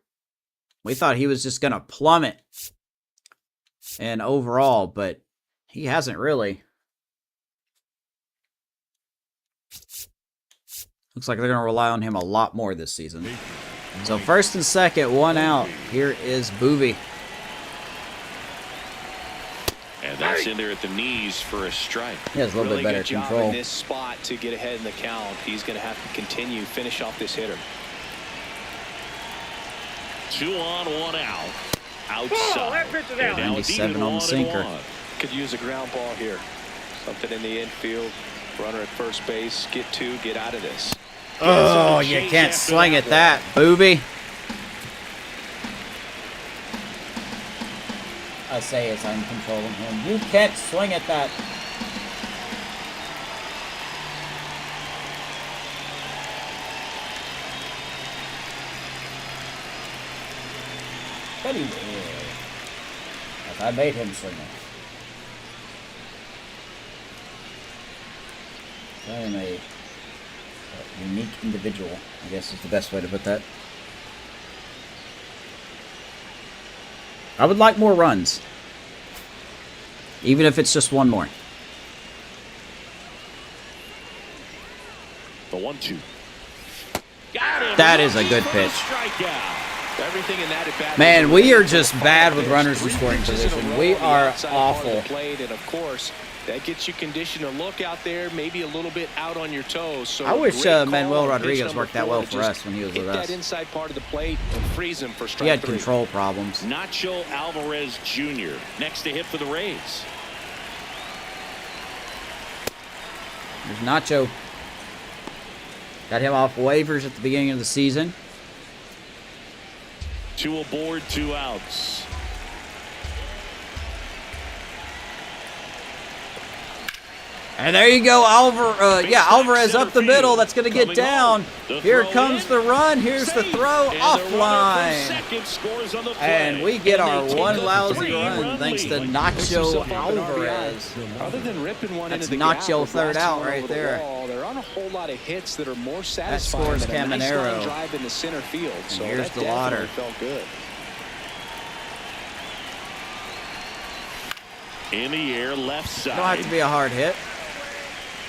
We thought he was just going to plummet and overall, but he hasn't really. Looks like they're going to rely on him a lot more this season. So first and second, 1 out. Here is Boovie. And that's in there at the knees for a strike. He has a little Really bit better good job control. in this spot to get ahead in the count. He's going to have to continue, finish off this hitter. 2 on, 1 out. Ball, Outside. that pitch is And out. now it's 97 even on the 1-1. sinker. Could use a ground ball here. Something in the infield. Runner at first base. Get 2. Get out of this. Oh, you can't swing at that, Boobie. I say as I'm controlling him. You can't swing at that. But he will. If I made him swing it. I am a unique individual, I guess is the best way to put that. I would like more runs. Even if it's just 1 more. The 1-2. Got him. That is a good Looking for the pitch. strikeout. Everything in that at bat. Man, we are just bad with runners in scoring Pitches in a position. row We on the are outside part of the awful. plate, and of course, that gets you conditioned to look out there, maybe a little bit out on your toes. So I wish great call Manuel on pitch Rodriguez number worked that 4 well to for just us when he was hit with that us. inside part of the plate and freeze him for strike He had 3. control problems. Nacho Alvarez Jr. next to hit for the Rays. There's Nacho. Got him off waivers at the beginning of the season. 2 aboard, 2 outs. And there you go, Alvarez up the middle. That's going to get down. Here comes the run. Here's the throw offline. And we get our one lousy run thanks to Nacho Alvarez. Other than ripping one That's into the Nacho gap, third out right over the there. wall, there aren't a whole lot of hits that are more That satisfying scores than a nice line Caminero. drive into center field. So here's that the Lauder. definitely felt good. In the air, left side. Don't have to be a hard hit,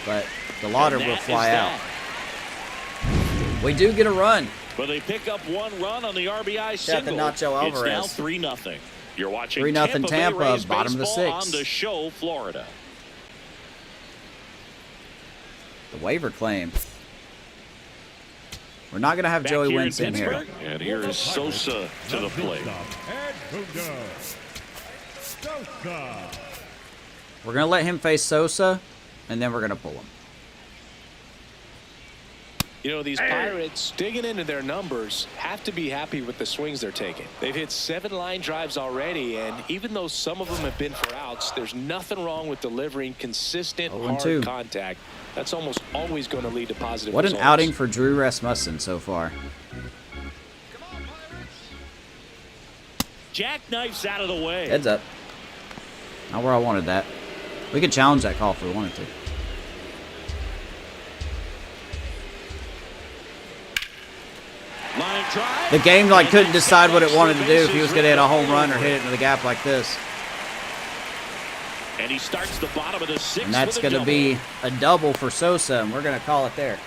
but the Lauder will fly out. We do get a run. But they pick up one run on the RBI single. Nacho Alvarez. It's now 3-0. You're watching 3-0 Tampa, Bay Rays bottom of the baseball sixth. on the show, Florida. The waiver claim. We're not going to have Back Joey here Wentz in here. Pittsburgh, and here is Sosa to the plate. Sosa. We're going to let him face Sosa, and then we're going to pull him. You know, these Pirates, digging into their numbers, have to be happy with the swings they're taking. They've hit 7 line drives already, and even though some of them have been for outs, there's nothing wrong with delivering consistent, hard contact. That's almost always going to lead to positive What results. an outing for Drew Rasmussen so far. Jackknife's out of the way. Heads up. Not where I wanted that. We could challenge that call if we wanted to. Line drive. The game couldn't decide what it wanted to do if he was going to hit a home run or hit it into the gap like this. And he starts the bottom of the sixth. And that's going to be a double for Sosa, and we're going to call it there.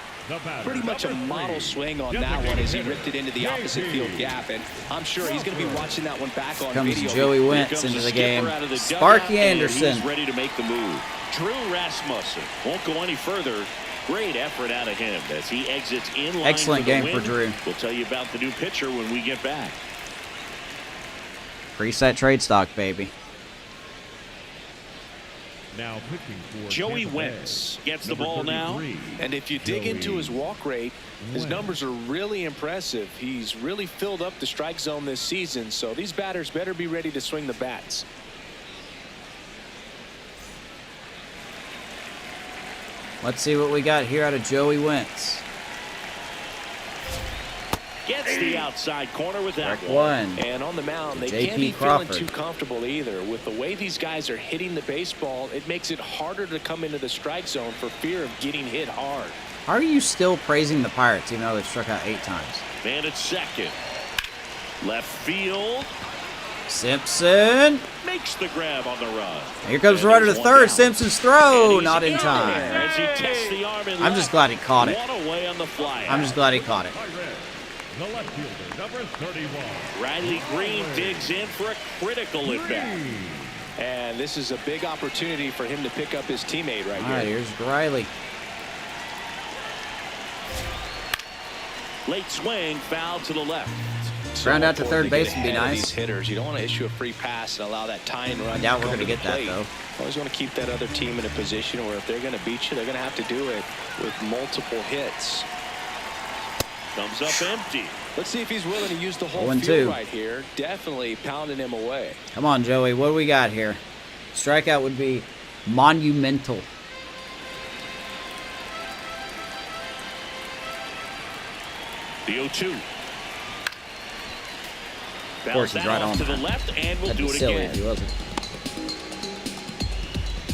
Pretty much a model swing on that one as he ripped it into the opposite field gap, and I'm sure he's going to be watching that one back on Comes video. Joey Wentz into the game. Sparky Anderson. He's ready to make the move. Drew Rasmussen won't go any further. Great effort out of him as he exits in line. Excellent game for win. Drew. We'll tell you about the new pitcher when we get back. Preset trade stock, baby. Now pitching for Joey Tampa Bay, Wentz gets the number ball now. 33, And if you dig into his walk rate, his numbers are really impressive. He's really filled up the strike zone this season, so these batters better be ready to swing the bats. Let's see what we got here out of Joey Wentz. Gets the outside corner with that Strike one. And on the mound, they J.P. can't be Crawford. feeling too comfortable either. With the way these guys are hitting the baseball, it makes it harder to come into the strike zone for fear of getting hit hard. How are you still praising the Pirates even though they've struck out 8 times? Man at second. Left field. Simpson. Makes the grab on the run. Here comes the And runner to there's one third. down. Simpson's throw. And Not he's in there time. As he tests the arm in I'm just glad he caught it. One away on the fly. I'm just glad he caught it. The left fielder, number 31. Riley Green digs in for a critical at bat. And this is a big opportunity for him to pick up his teammate right All right, here. here's Riley. Late swing, foul to the left. Ground out to third important base get would be ahead of nice. These hitters, you don't want to issue a free pass and allow that tying run. I doubt to we're come going to the get that, plate. though. Always want to keep that other team in a position where if they're going to beat you, they're going to have to do it with multiple hits. Comes up empty. Let's see if he's willing to use the whole 0-2. field right here. Definitely pounding him away. Come on, Joey. What do we got here? Strikeout would be monumental. The 0-2. Of course, he's right on to the that. left, and we'll That'd do be it silly again. if he wasn't.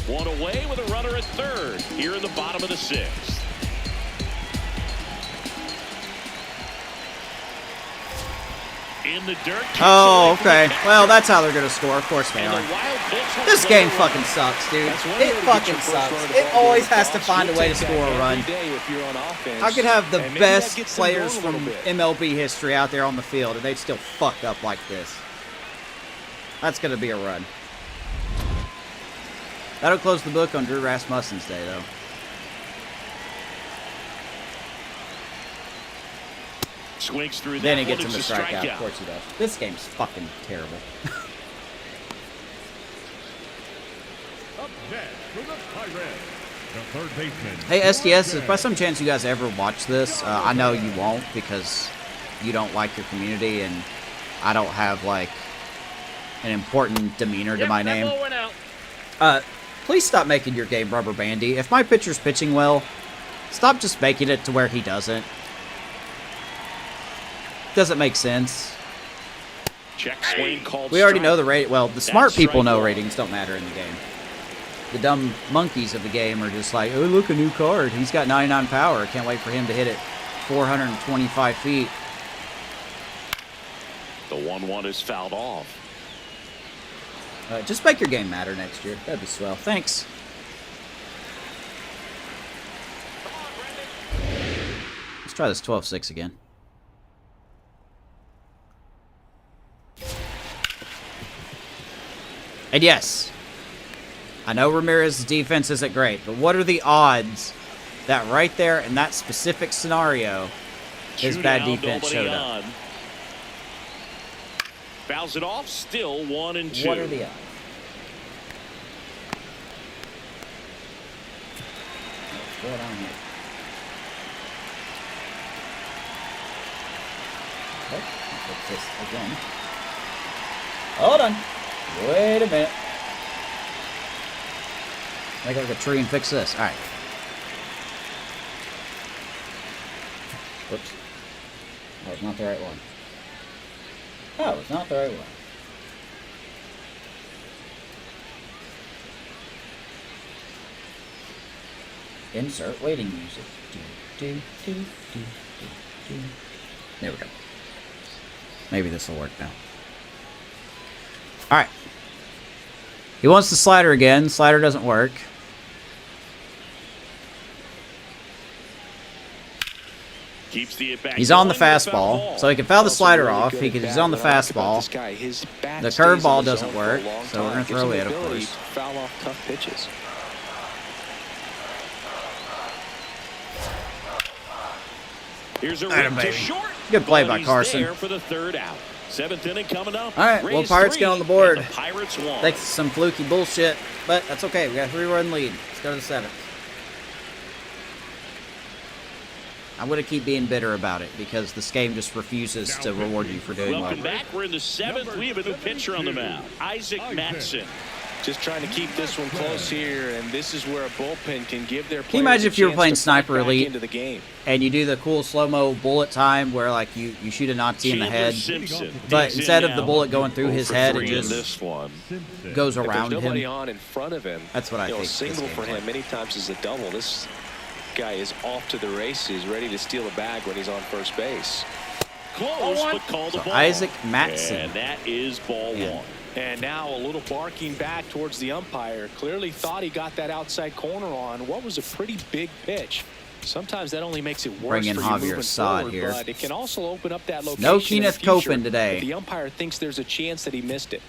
One away with a runner at third here in the bottom of the sixth. In the dirt. Oh, okay. Well, that's how they're going to score. Of course they And the are. wild pitch was This game one. fucking sucks, dude. That's one It way to get fucking your first run sucks. of the It ball always game. has to find a way to You'll take score a that run. every day if you're on offense. I could have the And maybe best that gets them players going a from little bit. MLB history out there on the field, and they'd still fuck up like this. That's going to be a run. That'll close the book on Drew Rasmussen's day, though. Swings through Then that he gets one. him It's to a strike out. Of strikeout. course he does. This game's fucking terrible. Up next for the Pirates, the third baseman. Hey, SDS, if by some chance you guys ever watch this, I know you won't because you don't like your community and I don't have, like, an important demeanor to my name. please stop making your game rubber bandy. If my pitcher's pitching well, stop just making it to where he doesn't. Doesn't make sense. Check swing called We already strike. know the rate. Well, the smart That's people strike know one. ratings don't matter in the game. The dumb monkeys of the game are just like, oh, look, a new card. He's got 99 power. Can't wait for him to hit it 425 feet. The 1-1 is fouled off. Just make your game matter next year. That'd be swell. Thanks. Let's try this 12-6 again. And yes, I know Ramirez's defense isn't great, but what are the odds that right there in that specific scenario, his bad defense showed up? Fouls it off, still 1-2. What are the odds? What's going on here? Oh, I'll fix this again. Hold on. Wait a minute. Make like a tree and fix this. Alright. Whoops. That was not the right one. That was not the right one. Insert waiting music. There we go. Maybe this will work now. Alright. He wants the slider again. Slider doesn't work. Keeps the at-bat He's on the going with foul fastball, ball. so he can foul the slider Really off. good He at can, he's bat. on the What I like about this fastball. guy, his bat The stays in curveball the doesn't zone for a work, long so we're time. gonna Gives throw him it, of ability course. to foul off tough pitches. Here's a Atta rip to baby. short. Good play but by he's Carson. there for the third out. Seventh inning coming up. All right, well, Rays Pirates 3 get on the board. and the Pirates 1. Thanks to some fluky bullshit, but that's okay. We got a 3-run lead. Let's go to the 7th. I'm going to keep being bitter about it because this game just refuses to reward you for doing well. Welcome back. We're in the 7th. We have a new pitcher on the mound, Isaac Matson. Just trying to keep this one close here, and this is where a bullpen can give their players Can you imagine a if you were chance playing to fight Sniper back Elite into the game. and you do the cool slow-mo bullet time where like you shoot a Nazi in the Chandler head, Simpson but digs in instead of now. the bullet going through his 0 for head, it 3 in just this one. goes If around there's nobody him? on in front of him, That's what I think A this single game's for him like. many times is a double. This guy is off to the races, ready to steal a bag when he's on first base. Close, but called the So ball. Isaac Matson. And that is ball Yeah. 1. And now a little barking back towards the umpire. Clearly thought he got that outside corner on what was a pretty big pitch. Sometimes that only makes it worse Bring in for you Javier moving Assad forward, here. but it can also open up that location. No in the Kenneth future Copeland today. if the umpire thinks there's a chance that he missed it.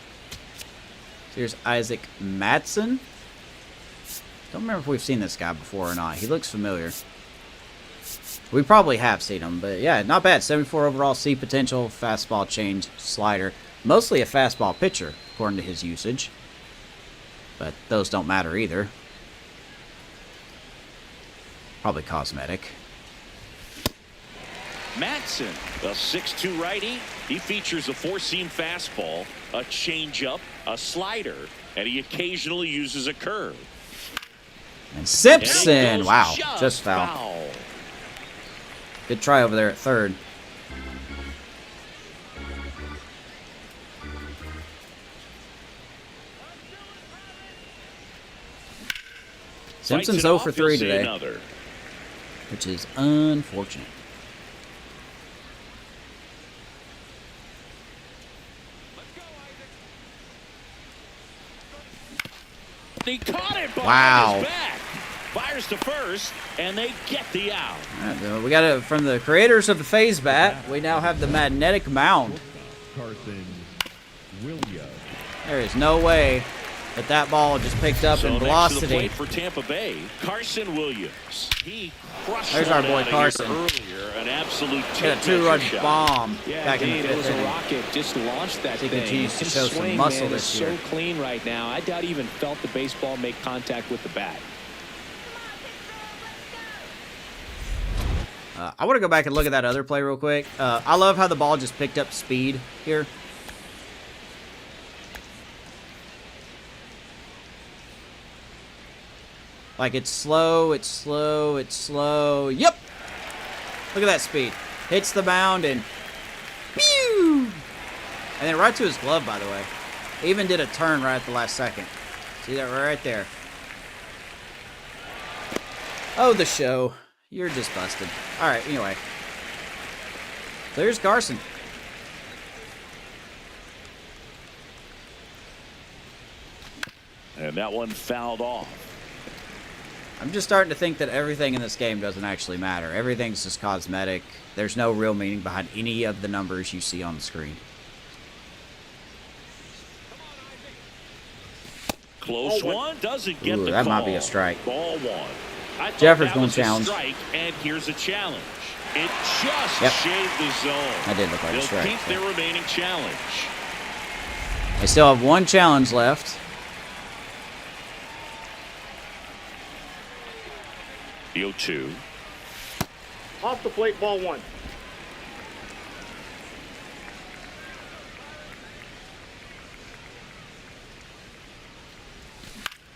Here's Isaac Matson. Don't remember if we've seen this guy before or not. He looks familiar. We probably have seen him, but yeah, not bad. 74 overall, C potential, fastball change, slider. Mostly a fastball pitcher, according to his usage. But those don't matter either. Probably cosmetic. Matson, a 6'2 righty. He features a 4-seam fastball, a changeup, a slider, and he occasionally uses a curve. And And Simpson, it goes wow, just foul. Good try over there at third. Simpson's Fights it 0 off, for he'll 3 see today, another. which is unfortunate. He caught it behind Wow. his back. Fires to first, and they get the out. All right, we got it from the creators of the phase bat. We now have the magnetic mound. Carson Williams. There is no way that that ball just picked up So in next to the velocity. plate for Tampa Bay, Carson Williams. He crushed There's our one boy out of Carson. here earlier. An absolute Got a two 2-run bomb Yeah, back in the indeed, it 5th was a inning. rocket. Just launched that He thing. continues to His show some swing, muscle man, this is year. so clean right now. I doubt he even felt the baseball make contact with the bat. I want to go back and look at that other play real quick. I love how the ball just picked up speed here. Like, it's slow, it's slow, it's slow. Yep! Look at that speed. Hits the mound and... Pew! And then right to his glove, by the way. Even did a turn right at the last second. See that right there. Oh, the show. You're just busted. Alright, anyway. There's Carson. And that one fouled off. I'm just starting to think that everything in this game doesn't actually matter. Everything's just cosmetic. There's no real meaning behind any of the numbers you see on the screen. Close one, doesn't get the that call. might be a strike. Ball one. I thought Jeffers that going was a challenge. Strike, and here's a challenge. It just Yep. shaved the zone. That did look like a They'll strike. keep their remaining challenge. They still have one challenge left. The 0-2. Off the plate, ball one.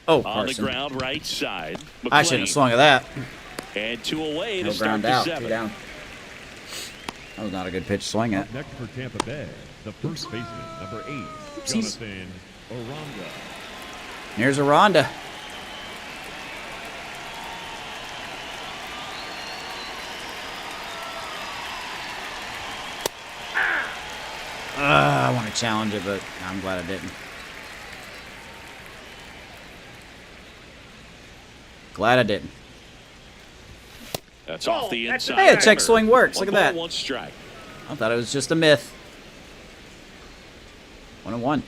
Oh, On the Carson. ground, right side. I shouldn't have swung at that. And 2 away No to start ground the out. 7th. 2 down. That was not a good pitch to swing at. Up next for Tampa Bay, the first baseman, number 8, Oopsies. Jonathan Aranda. Here's a Ronda. I want to challenge it, but I'm glad I didn't. Glad I didn't. That's off the inside. Hey, a check swing works. Look at that. 1 strike. I thought it was just a myth. 1-1.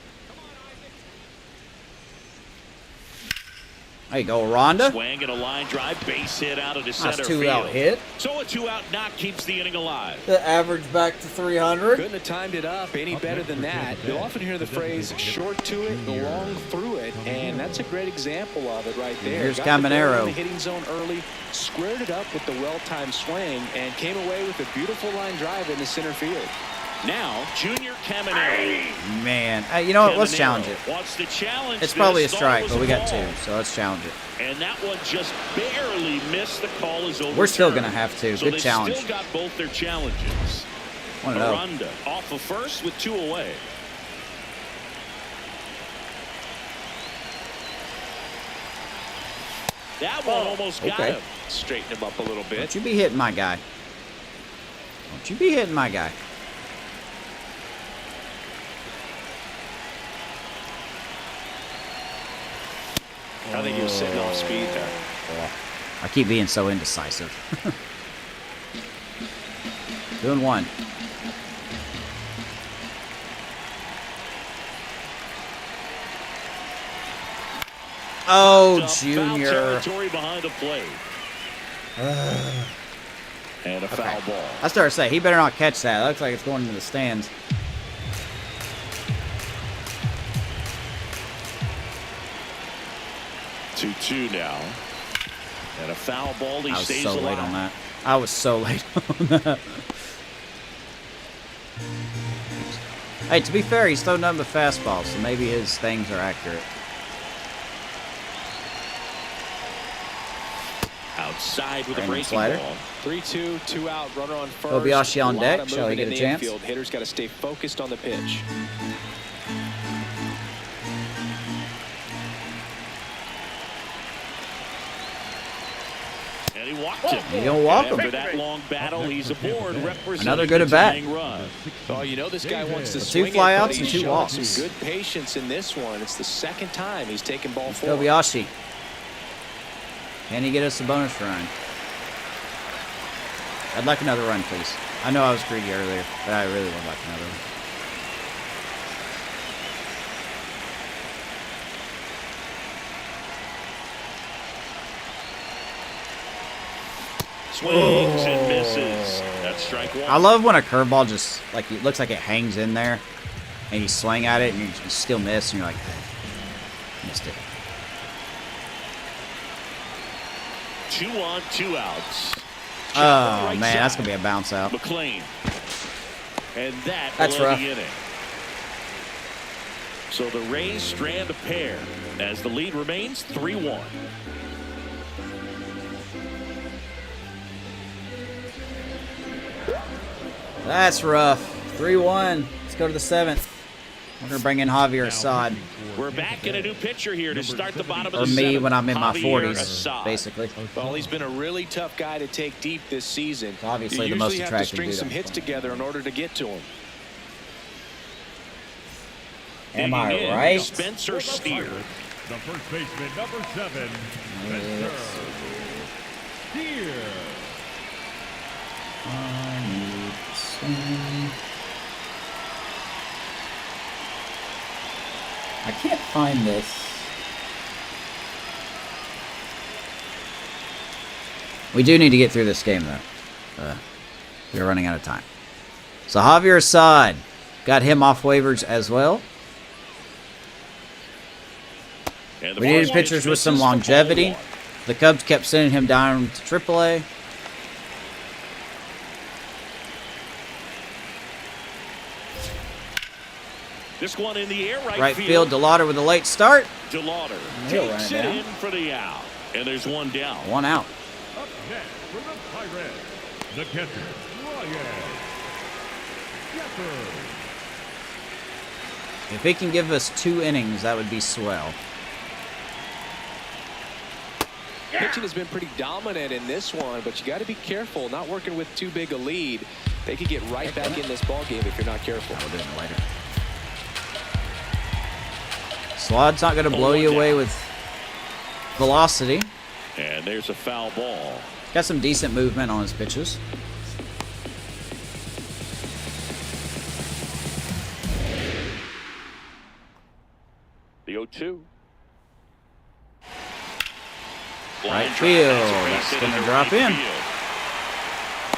There you go, Rhonda. Swing and a line drive, base hit out of the Nice center 2-out field. hit. So a 2-out knock keeps the inning alive. The average back to 300. Couldn't have timed it up any better than that. You'll often hear the phrase short to it, long through it, and that's a great example of it right there. Here's Got the ball Caminero. in the hitting zone early, squared it up with the well-timed swing, and came away with a beautiful line drive in the center field. Now, Junior Caminero. Man, you know what? Let's challenge it. Wants to challenge It's probably a this. strike, Thought it but we was a got ball. 2, so let's challenge it. And that one just barely missed. The call is over. We're still gonna have to. So Good they challenge. still got both their challenges. 1-0. Aranda off of first with 2 away. That one almost got okay. him. Straighten him up a little bit. Don't you be hitting my guy. Don't you be hitting my guy. I think he was sitting off speed there. I keep being so indecisive. 2-1. Oh, Foul Junior. territory behind the plate. And a foul ball. I started to say, he better not catch that. It looks like it's going into the stands. Two now. And a foul ball. He I was stays so alive. late on that. I was so late on that. Hey, to be fair, he's thrown nothing but fastballs, so maybe his things are accurate. Outside with a Random breaking slider. ball. 3-2, 2-out, runner on first. Kobayashi on lot deck. of Shall he movement get in a the chance? infield. Hitter's got to stay focused on the pitch. And he walked him. You don't walk After him. that long battle, he's aboard representing Another good the at bat. tying run. Oh, you know this guy wants to Two swing it, flyouts but and he's 2 showing walks. some good patience in this one. It's the second time he's taken ball 4. Kobayashi. Can he get us a bonus run? I'd like another run, please. I know I was greedy earlier, but I really would like another one. Swings and misses. That's strike 1. I love when a curveball just, like, it looks like it hangs in there, and you swing at it, and you still miss, and you're like, hey, missed it. 2 on, 2 outs. Oh, Right man, that's side. going to be a bounce out. McLean. And That's below rough. the inning. So the Rays strand a pair as the lead remains 3-1. That's rough. 3-1. Let's go to the 7th. We're going to bring in Javier Assad. We're back in a new pitcher here to start the bottom of Or the me 7th. when I'm in my Javier 40s, Assad. basically. Well, he's been a really tough guy to take deep this season. It's obviously you the most usually have to attractive string dude some on hits the planet. together in order to get to him. Am I Digging in, right? Spencer Steer. The first baseman, number 7, Spencer Steer. I can't find this. We do need to get through this game, though. We're running out of time. So Javier Assad, got him off waivers as well. And the We needed first pitchers pitch with some misses for longevity. 0-1. The Cubs kept sending him down to AAA. This one in the air, Right field, DeLauder with a late start. DeLauder He'll takes run it it down. in for the out. And there's one down. 1 out. Up next for the Pirates, the catcher, Ryan Shepherd. If he can give us 2 innings, that would be swell. Pitching has been pretty dominant in this one, but you got to be careful, not working with too big a lead. They could get right back in this ball game if you're not careful. We'll do it later. Swad's not going to blow you away with velocity. And there's a foul ball. Got some decent movement on his pitches. The 0-2. Right field. That's going to drop in.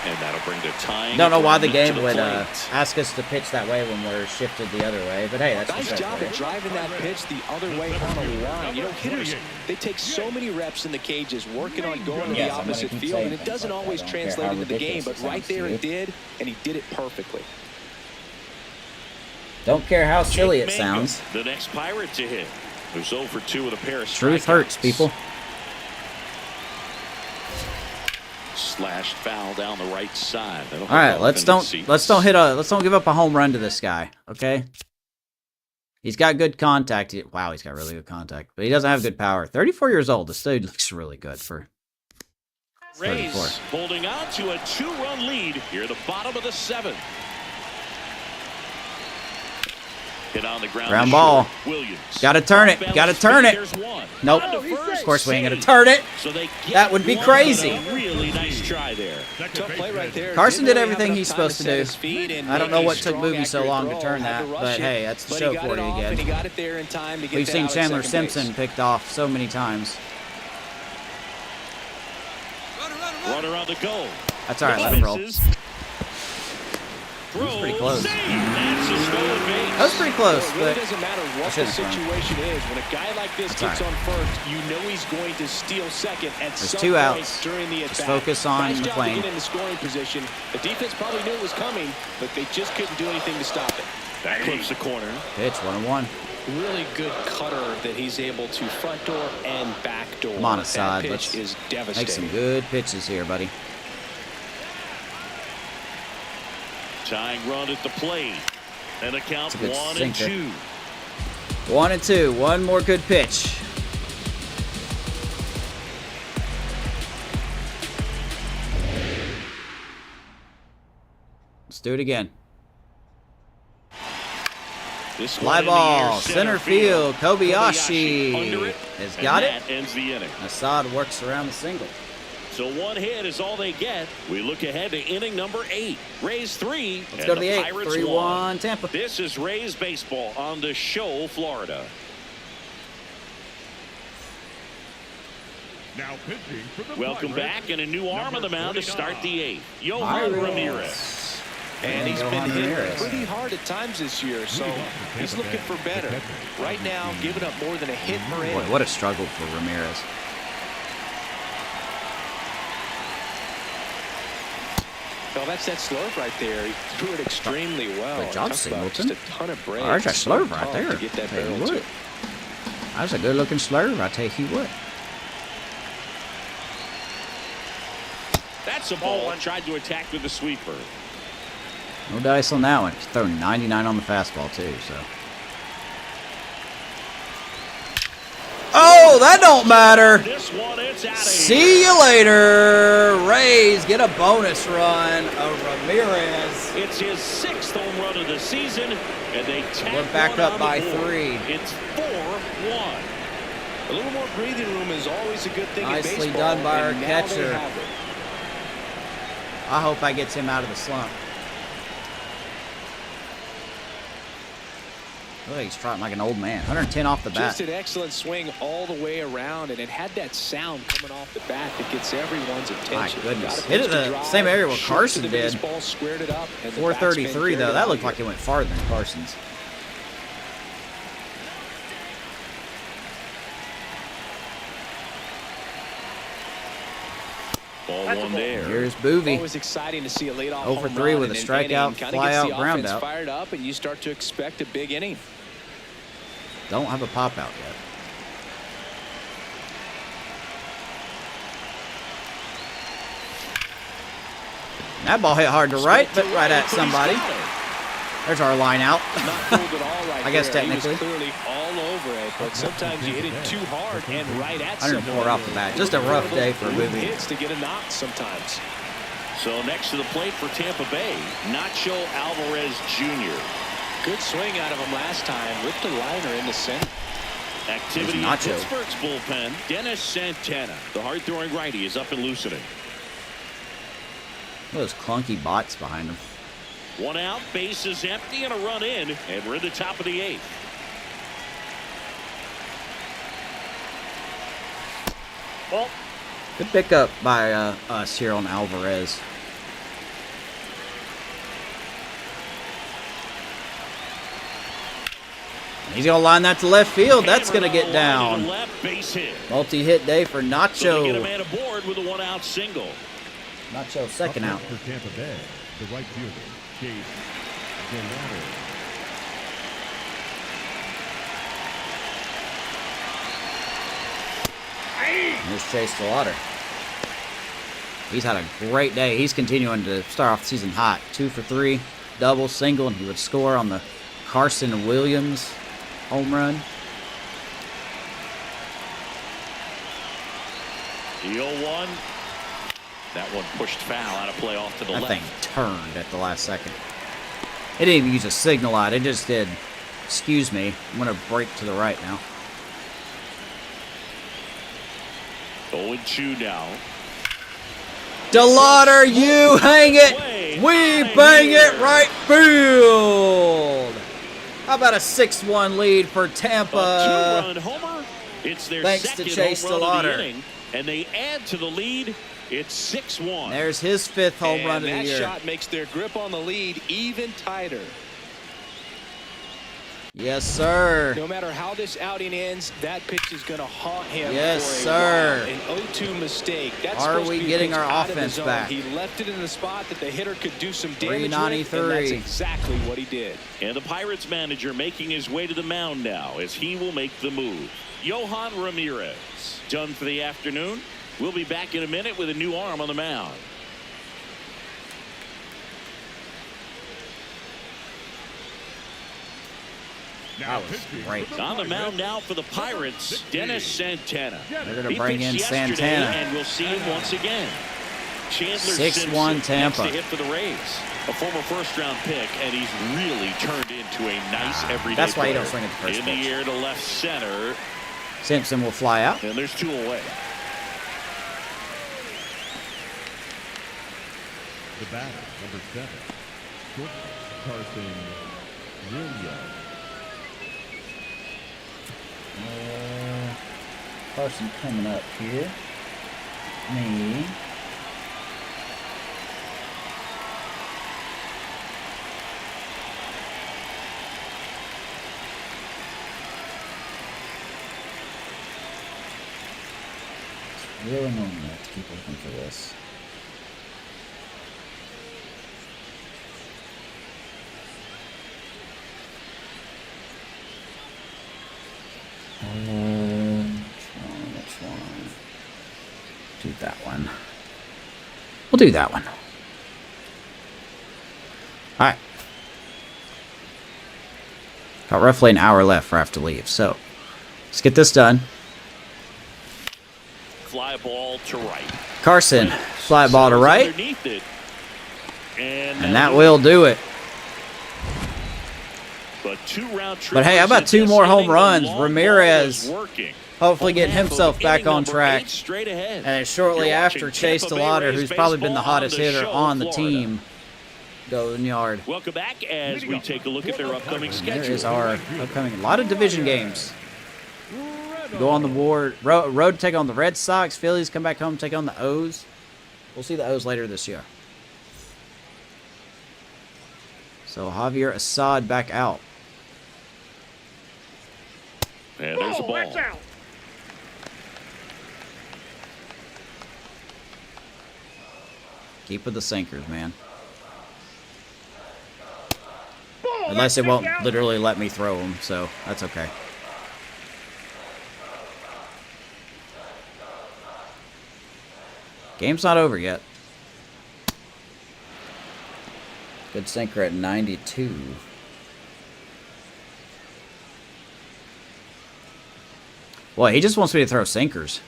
And that'll bring the tying. Don't know why the run game to would plate. ask us to pitch that way when we're shifted the other way. But hey, that's Nice just job of driving that pitch the other way on a line. You know, hitters, they take so many reps in the cages working on going to the Yes, I'm gonna opposite keep field, saying and it things doesn't like that. always I don't care translate how into the game, ridiculous but it right sounds there to it did, and he did it perfectly. Don't care how silly it Jake sounds. Mangum, the next Pirate to hit. Who's 0 for 2 with a pair of Truth strikeouts. hurts, people. Slashed foul down the right side. All right, let's don't give up a home run to this guy, okay? He's got good contact. Wow, he's got really good contact, but he doesn't have good power. 34 years old. This dude looks really good for 34. Rays holding on to a 2-run lead here at the bottom of the 7th. Hit on the ground. Ground ball. Williams. Gotta turn it. Gotta turn it. There's one. Nope. On to first. Of course, we ain't gonna Save. turn it. So they get That would be one, crazy. but a really nice try there. Tough play right there. Carson Didn't did really have everything enough he's time supposed to set do. his feet and I don't make know a what took strong, Boogie so accurate long to throw. turn Had that, to rush but it, hey, that's the but show he got for it you off, and he again. got it there in time to get We've that seen out at Chandler second base. Simpson picked off so many times. Runner on the goal. That's all right. Let him roll. Misses. was pretty Throws. close. Save. That's a stolen base. That was pretty close, Well, it really but doesn't matter I what the shouldn't have thrown. situation is. When a guy like this That's gets all on first, you know he's going to steal second at There's some 2 point outs. during the Just at-bat. focus on nice job to McLean. get in the scoring position. The defense probably knew it was coming, but they just couldn't do anything to stop it. That clips the corner. pitch 1-1. Really good cutter that he's able to front door and back door. Come on, That Assad. pitch Let's is make devastating. some good pitches here, buddy. Tying run at the plate. And the count That's a good 1 and sinker. 2. 1-2. One more good pitch. Let's do it again. This Fly one in the ball, air, center field. Kobayashi under it, has and got it. that ends the inning. Assad works around the single. So 1 hit is all they get. We look ahead to inning number 8. Rays 3. Let's and go to the 8th. Pirates 3-1 1. Tampa. This is Rays baseball on the show, Florida. Now pitching for the Welcome Pirates, back, and a new arm on the mound to start the 8th. Johan Pirates. Ramirez. And he's been Johan hit Ramirez. pretty hard at times this year, so he's looking for better. Right now, giving up more than a hit per Boy, inning. what a struggle for Ramirez. Well, that's that slurve right there. He threw it extremely well. Good job, Talk about Singleton. just a ton of breaks. There's that So slurve right tough there. To get that Tell you barrel what. to. That's a good-looking slurve, I tell you what. That's a ball. Tried to attack with the sweeper. No dice on that one. He's throwing 99 on the fastball, too, so. Oh, that don't matter. See you later. Rays get a bonus run of Ramirez. It's his 6th home run of the season, and they We're back up by 3. It's 4-1. A little more breathing room is always a good thing in baseball. Nicely done by our and now they catcher. have it. I hope that gets him out of the slump. Look, he's trotting like an old man. 110 off the bat. Just an excellent swing all the way around, and it had that sound coming off the bat that gets everyone's attention. My goodness. Hit it the same area where Carson did. Baseball, squared it up, and 433, though. That looked like it went farther than Carson's. Ball one there. Here's Boovie. Always exciting to see a leadoff 0 for home 3 run with a in an strikeout, inning. Kinda fly gets out, the ground offense out. fired up, and you start to expect a big inning. Don't have a pop out yet. That ball hit hard to right, but right at somebody. There's our line out. Not fooled at all right I guess there. technically. He was clearly all over it, but sometimes you hit it too hard and right at 104 someone. off the bat. Just a rough day for Boovie. Hits to get a knock sometimes. So next to the plate for Tampa Bay, Nacho Alvarez Jr. Good swing out of him last time. Ripped a liner in the center. Activity in Nacho. Pittsburgh's bullpen. Dennis Santana, the hard-throwing righty, is up and loosening. Look at those clunky bots behind him. 1 out, bases empty, and a run in, and we're in the top of the 8th. Ball. Good pickup by us here on Alvarez. He's going to line that to left field. That's going to get down. Left base hit. Multi-hit day for So they get a Nacho. man aboard with a 1-out single. Nacho second out. For Tampa Bay, the right fielder, Chase Gennaro. Here's Chase Delauder. He's had a great day. He's continuing to start off the season hot. 2 for 3, double, single, and he would score on the Carson Williams home run. The 0-1. That one pushed foul out of play off to the That left. thing turned at the last second. It didn't even use a signal light. It just did. Excuse me. I'm going to break to the right now. 0-2 now. Delauder, you hang it. We bang it right field. How about a 6-1 lead for A Tampa? 2-run homer. It's their Thanks to second Chase home run of the Delauder. inning, and they add to the lead. It's 6-1. There's his 5th home run of the that year. shot makes their grip on the lead even tighter. Yes, sir. No matter how this outing ends, that pitch is going to haunt him. Yes, for a sir. while. An 0-2 mistake. That's Are supposed we to be a getting pitch our out of the offense zone. back? He left it in the spot that the hitter could do some damage with, 393. and that's exactly what he did. And the Pirates manager making his way to the mound now as he will make the move. Yohan Ramirez done for the afternoon. We'll be back in a minute with a new arm on the mound. That was great. On the mound now for the Pirates, Dennis Santana. They're going to He bring in pitched yesterday, Santana. And we'll see him once again. Chandler 6-1 Simpson Tampa. next to hit for the Rays. A former first-round pick, and he's really turned into a nice everyday That's why you player. don't swing at the first In pitch. the air to left center, Simpson will fly out. and there's 2 away. The batter, number 7, short Carson Williams. Carson coming up here. Me. Really annoying. I have to keep looking for this. Which one? Do that one. We'll do that one. All right. Got roughly an hour left for I have to leave, so let's get this done. Fly ball to right. Carson, fly ball to right. Underneath it. And that will do it. But hey, how about 2 more home runs? Ramirez hopefully getting himself back on track. And then shortly after, Chase DeLauder, who's probably been the hottest hitter on the team, going yard. Welcome back as we take a look at their upcoming schedule. There is our upcoming, a lot of division games. Go on the board. Road to take on the Red Sox. Phillies come back home, take on the O's. We'll see the O's later this year. So Javier Assad back out. And there's a ball. Keep with the sinkers, man. Unless it won't literally let me throw them, so that's okay. Game's not over yet. Good sinker at 92. Well, he just wants me to throw sinkers.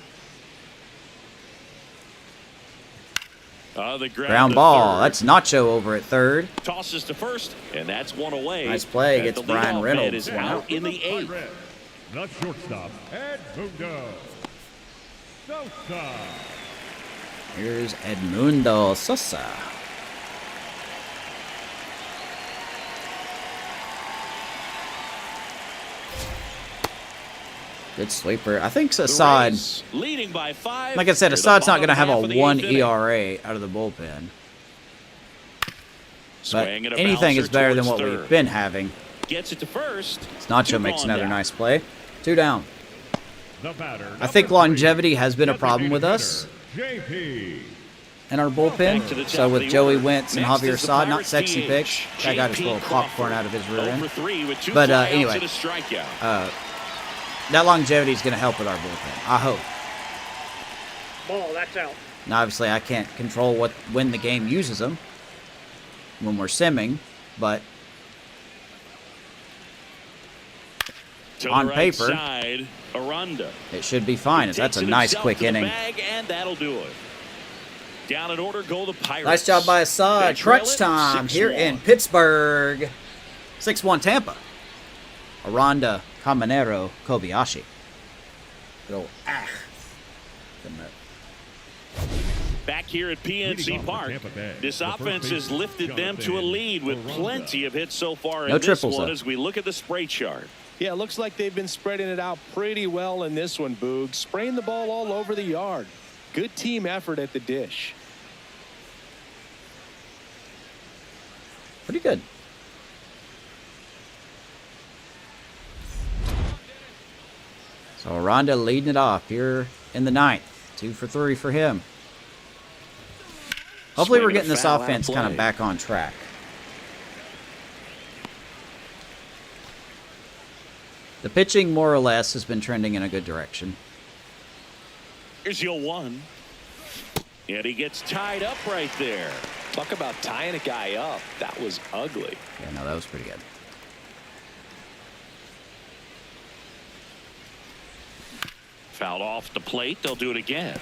The ground ball. Third. That's Nacho over at third. Tosses to first, and that's one away. Nice play. Gets Brian Reynolds. Is out in the 8th. The shortstop, Edmundo Sosa. Here's Edmundo Sosa. Good sweeper. I think Assad, leading by 5. like I said, Assad's not going to have a 1 ERA out of the bullpen. But anything is better than what we've been having. Gets it to first. Nacho makes another nice play. 2 down. The batter, I think longevity has been a problem with us JP. in our bullpen. So with Joey Wentz and Javier Assad, not sexy picks. That guy just rolled popcorn out of his rear end. But anyway, that longevity is going to help with our bullpen. I hope. Ball, that's out. Now, obviously, I can't control when the game uses them when we're simming, but on paper, side, Aranda. it should be fine. That's a nice quick inning. And that'll do it. Down in order go the Pirates. Nice job by Assad. Crunch time here in Pittsburgh. 6-1 Tampa. Aranda, Caminero, Kobayashi. Good old Back here at PNC Park, this offense has lifted them to a lead with plenty of hits so far in this one as we look at the spray chart. Yeah, looks like they've been spreading it out pretty well in this one, Boog. Spraying the ball all over the yard. Good team effort at the dish. Pretty good. So Aranda leading it off here in the 9th. 2 for 3 for him. Hopefully we're getting this offense kind of back on track. The pitching, more or less, has been trending in a good direction. Here's your 1. And he gets tied up right there. Talk about tying a guy up. That was ugly. Yeah, no, that was pretty good. Fouled off the plate. They'll do it again.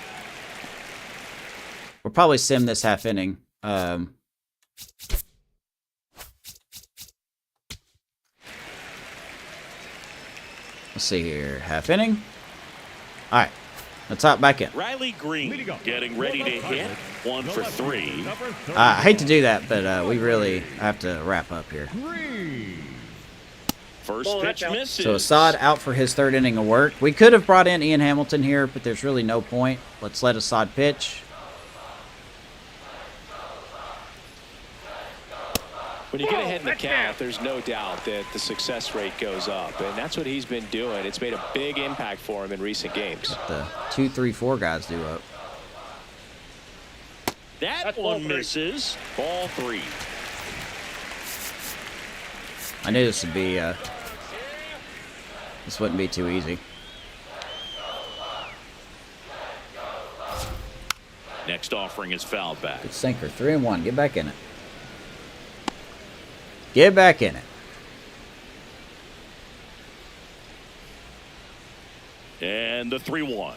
We'll probably sim this half inning. Let's see here. Half inning. All right. Let's hop back in. Riley Green getting ready to hit. 1 for 3. I hate to do that, but we really have to wrap up here. First pitch misses. So Assad out for his 3rd inning of work. We could have brought in Ian Hamilton here, but there's really no point. Let's let Assad pitch. When you get ahead in the count, there's no doubt that the success rate goes up, and that's what he's been doing. It's made a big impact for him in recent games. The 2, 3, 4 guys do up. That one misses. Ball 3. I knew this would be, this wouldn't be too easy. Next offering is fouled back. Good sinker. 3-1. Get back in it. Get back in it. And the 3-1.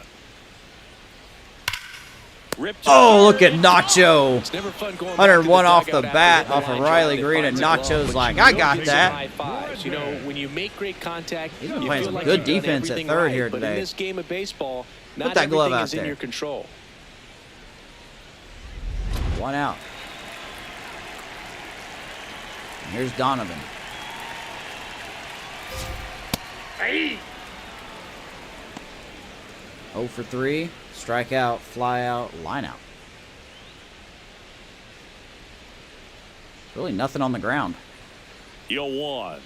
Oh, look at Nacho. It's never fun going 101 off back to the dugout bat after off the of line Riley drive Green, that and finds it Nacho's low, like, but I you got don't that. high fives. You know, when you make great contact, He's you been feel playing some like good you've done defense at everything third right, here but today. in this game of baseball, not that glove everything out is in there. your control. One out. And here's Donovan. Hey! 0 for 3. Strikeout, fly out, line out. Really nothing on the ground. 0-1.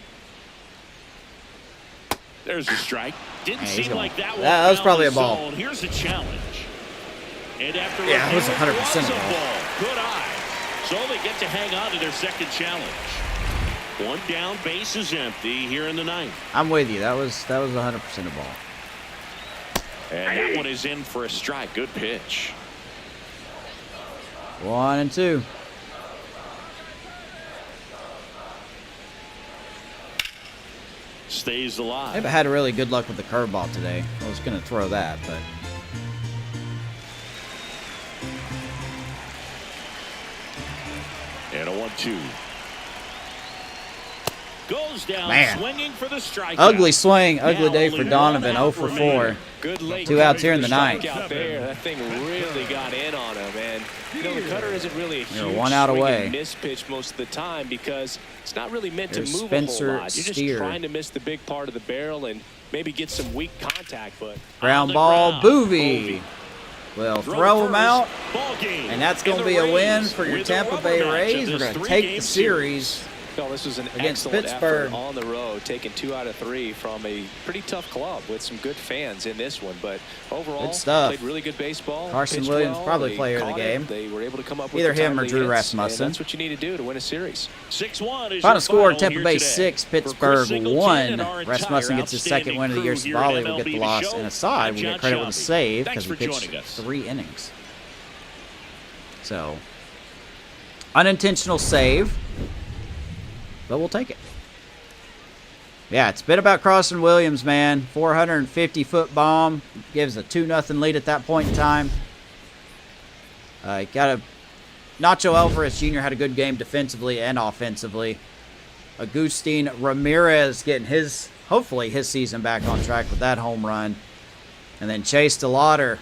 There's a strike. Didn't Man, he's seem going- like that one. that was found probably the a ball. zone. Here's a challenge. And after Yeah, it was review, 100% a was ball. Good eye. So they get to hang on to their second challenge. One down, base is empty here in the ninth. I'm with you. That was 100% a ball. And that one is in for a strike. Good pitch. 1 and 2. Stays alive. I've had really good luck with the curveball today. I was going to throw that, but And a 1-2. Goes down, Man. swinging for the strike. ugly swing, ugly Now day only for one Donovan. out 0 for remaining. 4. Good late 2 outs here in the ninth. strikeout there. That thing really got in on him, and you know the cutter isn't really a You're huge 1 out swing away. and miss pitch most of the time because it's not really meant There's to move Spencer a whole lot. You're just Steer. trying to miss the big part of the barrel and maybe get some weak contact, but Ground the ball, ground. Boovie. Will throw him out, Ball game. and that's going to And be the a win Rays for your with a Tampa rubber Bay match of Rays. We're this going to take three-game the series. no, this was an Against excellent Pittsburgh. effort on the road, taking 2 out of 3 from a pretty tough club with some good fans in this one. But overall, Good stuff. played really good baseball. Carson pitched Williams, well, probably they player of the caught it, game. They were able to come up Either with the him or timely Drew hits, Rasmussen. and that's what you need to do to win a series. 6-1 is Final your score, final Tampa here Bay today. 6, For Pittsburgh Chris Singleton 1. and our Rasmussen entire gets his second win of the year. outstanding crew Savali here will at get the MLB loss. Show. And aside, I'm we John get credit with a Shelby. save Thanks because he for pitched joining us. 3 innings. So, unintentional save, but we'll take it. Yeah, it's been about Carson Williams, man. 450-foot bomb. Gives a 2-0 lead at that point in time. Nacho Alvarez Jr. had a good game defensively and offensively. Agustin Ramirez getting hopefully his season back on track with that home run. And then Chase DeLauder,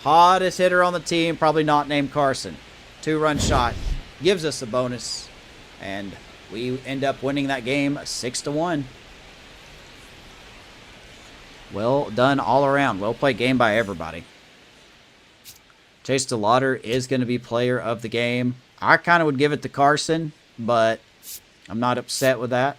hottest hitter on the team, probably not named Carson. 2-run shot. Gives us a bonus. And we end up winning that game 6-1. Well done all around. Well played game by everybody. Chase DeLauder is going to be player of the game. I kind of would give it to Carson, but I'm not upset with that.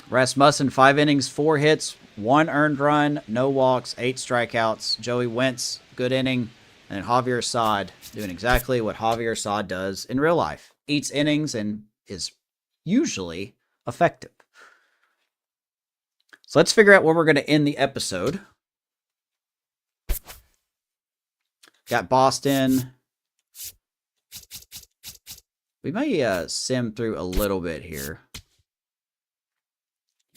Rasmussen, 5 innings, 4 hits, 1 earned run, no walks, 8 strikeouts. Joey Wentz, good inning. And Javier Assad doing exactly what Javier Assad does in real life. Eats innings and is usually effective. So let's figure out where we're going to end the episode. Got Boston. We may sim through a little bit here.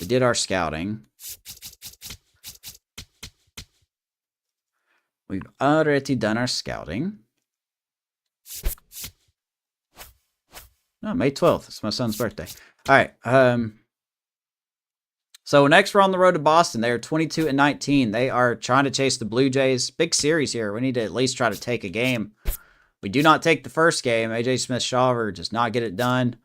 We did our scouting. We've already done our scouting. No, May 12th. It's my son's birthday. All right. So next we're on the road to Boston. They are 22-19. They are trying to chase the Blue Jays. Big series here. We need to at least try to take a game. We do not take the first game. A.J. Smith-Shawver does not get it done.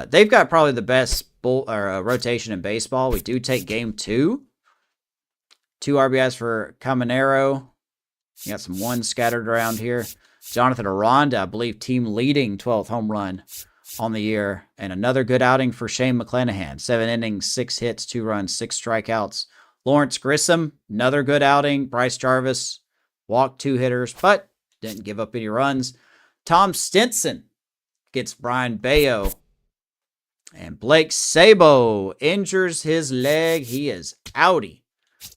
They've got probably the best rotation in baseball. We do take game 2. 2 RBIs for Caminero. You got some ones scattered around here. Jonathan Aranda, I believe, team leading 12th home run on the year. And another good outing for Shane McClanahan. 7 innings, 6 hits, 2 runs, 6 strikeouts. Lawrence Grissom, another good outing. Bryce Jarvis walked 2 hitters, but didn't give up any runs. Tom Stinson gets Brian Bayo. And Blake Sabo injures his leg. He is outie.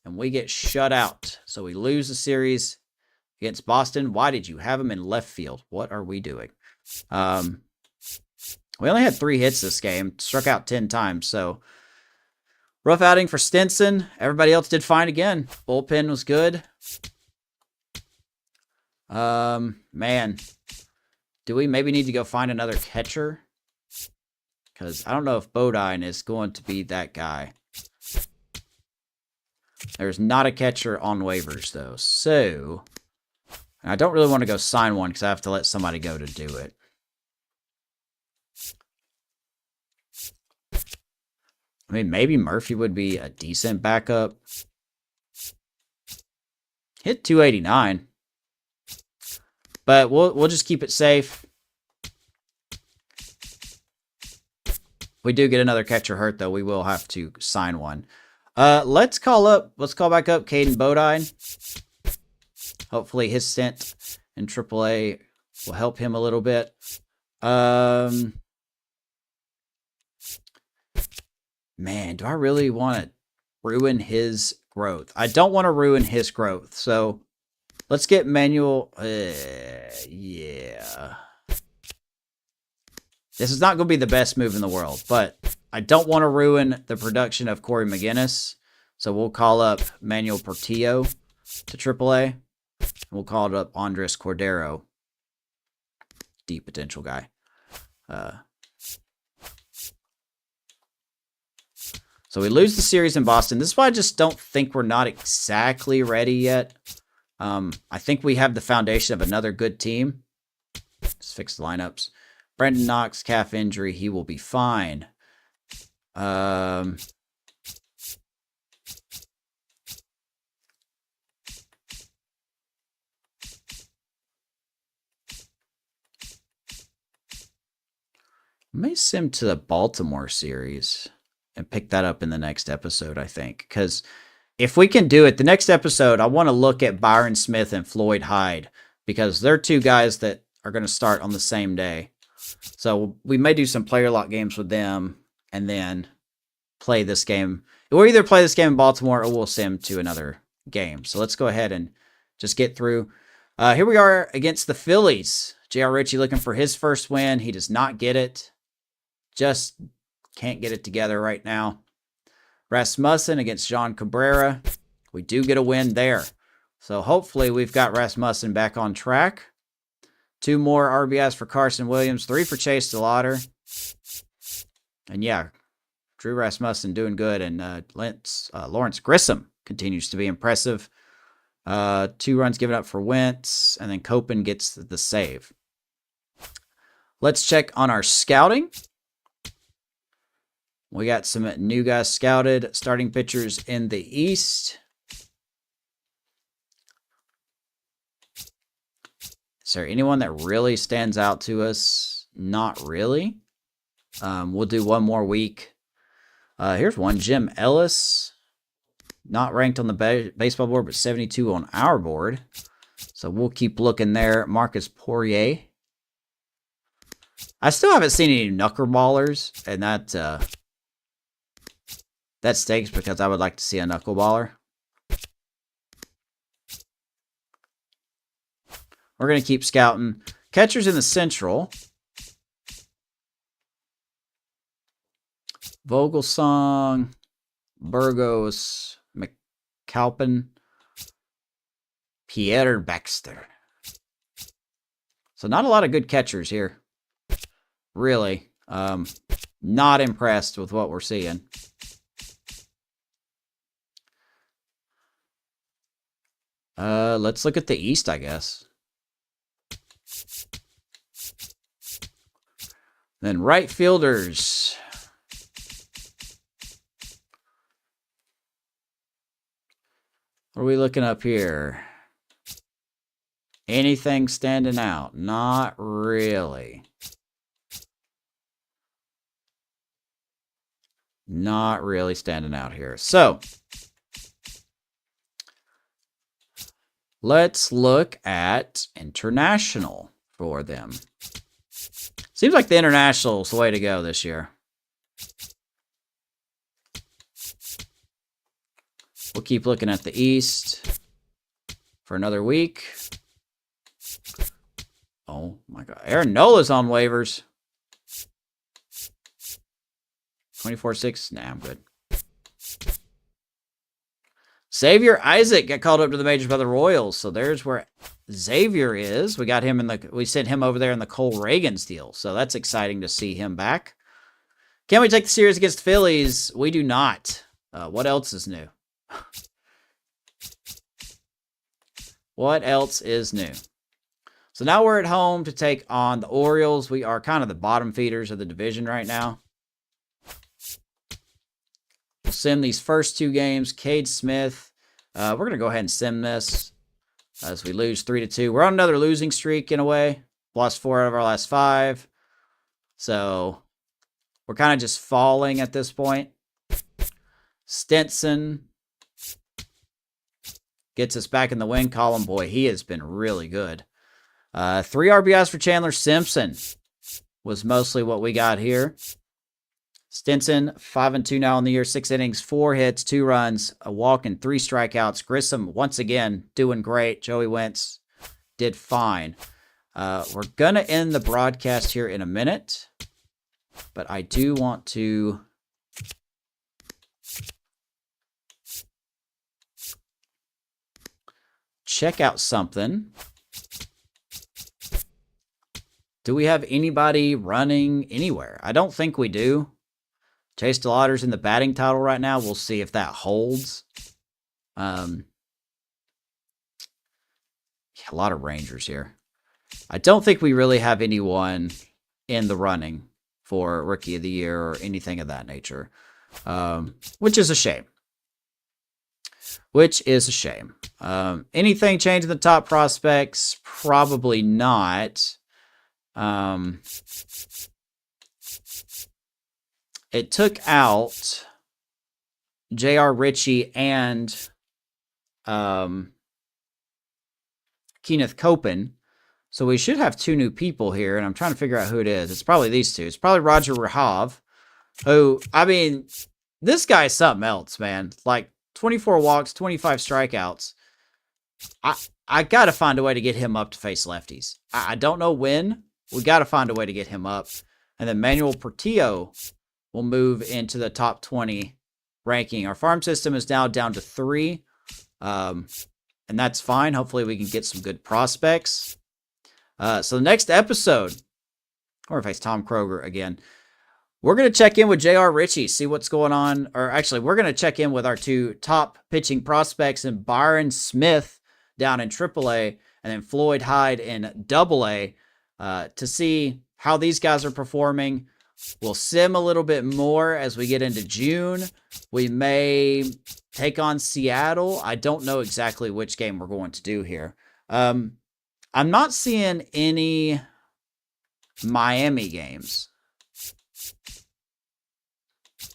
And we get shut out. So we lose the series against Boston. Why did you have him in left field? What are we doing? We only had 3 hits this game. Struck out 10 times, so rough outing for Stinson. Everybody else did fine again. Bullpen was good. Man. Do we maybe need to go find another catcher? Because I don't know if Bodine is going to be that guy. There's not a catcher on waivers, though. So, I don't really want to go sign one because I have to let somebody go to do it. I mean, maybe Murphy would be a decent backup. Hit 289. But we'll just keep it safe. We do get another catcher hurt, though. We will have to sign one. Let's call back up Caden Bodine. Hopefully his stint in AAA will help him a little bit. Man, do I really want to ruin his growth? I don't want to ruin his growth, so let's get Manuel. Yeah. This is not going to be the best move in the world, but I don't want to ruin the production of Corey McGinnis, so we'll call up Manuel Portillo to AAA. We'll call up Andres Cordero. Deep potential guy. So we lose the series in Boston. This is why I just don't think we're not exactly ready yet. I think we have the foundation of another good team. Let's fix the lineups. Brendan Knox, calf injury. He will be fine. May sim to the Baltimore series and pick that up in the next episode, I think. Because if we can do it, the next episode, I want to look at Byron Smith and Floyd Hyde. Because they're 2 guys that are going to start on the same day. So we may do some player lock games with them and then play this game. We'll either play this game in Baltimore or we'll sim to another game. So let's go ahead and just get through. Here we are against the Phillies. J.R. Ritchie looking for his first win. He does not get it. Just can't get it together right now. Rasmussen against John Cabrera. We do get a win there. So hopefully we've got Rasmussen back on track. 2 more RBIs for Carson Williams. 3 for Chase DeLauder. And yeah, Drew Rasmussen doing good. And Lawrence Grissom continues to be impressive. 2 runs given up for Wentz. And then Copen gets the save. Let's check on our scouting. We got some new guys scouted. Starting pitchers in the East. Is there anyone that really stands out to us? Not really. We'll do one more week. Here's one. Jim Ellis. Not ranked on the baseball board, but 72 on our board. So we'll keep looking there. Marcus Poirier. I still haven't seen any knuckleballers, and that stinks because I would like to see a knuckleballer. We're going to keep scouting. Catchers in the Central. Vogelsong, Burgos, McAlpin, Pierre Baxter. So not a lot of good catchers here. Really. Not impressed with what we're seeing. Let's look at the East, I guess. Then right fielders. What are we looking up here? Anything standing out? Not really. Not really standing out here. So, let's look at international for them. Seems like the international is the way to go this year. We'll keep looking at the East for another week. Oh my God. Aaron Nola's on waivers. 24-6. Nah, I'm good. Xavier Isaac got called up to the majors by the Royals. So there's where Xavier is. We got him we sent him over there in the Cole Reagans deal. So that's exciting to see him back. Can we take the series against the Phillies? We do not. What else is new? What else is new? So now we're at home to take on the Orioles. We are kind of the bottom feeders of the division right now. We'll sim these first 2 games. Cade Smith. We're going to go ahead and sim this as we lose 3-2. We're on another losing streak in a way. Lost 4 out of our last 5. So we're kind of just falling at this point. Stenson gets us back in the win column. Boy, he has been really good. 3 RBIs for Chandler Simpson was mostly what we got here. Stinson, 5-2 now in the year, 6 innings, 4 hits, 2 runs, a walk, and 3 strikeouts. Grissom, once again, doing great. Joey Wentz did fine. We're going to end the broadcast here in a minute, but I do want to check out something. Do we have anybody running anywhere? I don't think we do. Chase DeLauder's in the batting title right now. We'll see if that holds. Yeah, a lot of Rangers here. I don't think we really have anyone in the running for Rookie of the Year or anything of that nature, which is a shame. Anything change in the top prospects? Probably not. It took out J.R. Ritchie and Kenneth Copen. So we should have 2 new people here, and I'm trying to figure out who it is. It's probably these 2. It's probably Roger Rahov, who, I mean, this guy is something else, man. Like 24 walks, 25 strikeouts. I got to find a way to get him up to face lefties. I don't know when. We got to find a way to get him up. And then Manuel Portillo will move into the top 20 ranking. Our farm system is now down to 3. And that's fine. Hopefully we can get some good prospects. So the next episode, or if it's Tom Kroger again, we're going to check in with J.R. Ritchie, see what's going on. Or actually, we're going to check in with our 2 top pitching prospects in Byron Smith down in AAA and then Floyd Hyde in AA to see how these guys are performing. We'll sim a little bit more as we get into June. We may take on Seattle. I don't know exactly which game we're going to do here. I'm not seeing any Miami games.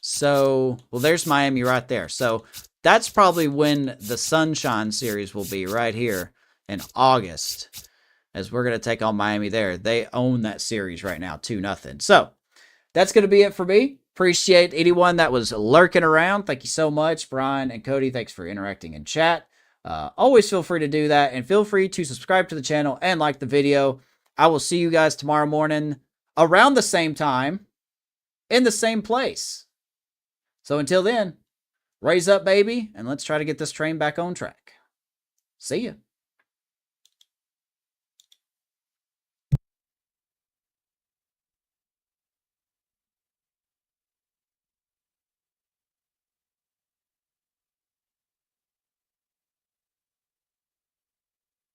So, well, there's Miami right there. So that's probably when the Sunshine Series will be, right here in August, as we're going to take on Miami there. They own that series right now, 2-0. So that's going to be it for me. Appreciate anyone that was lurking around. Thank you so much. Brian and Cody, thanks for interacting in chat. Always feel free to do that, and feel free to subscribe to the channel and like the video. I will see you guys tomorrow morning around the same time in the same place. So until then, raise up, baby, and let's try to get this train back on track. See ya.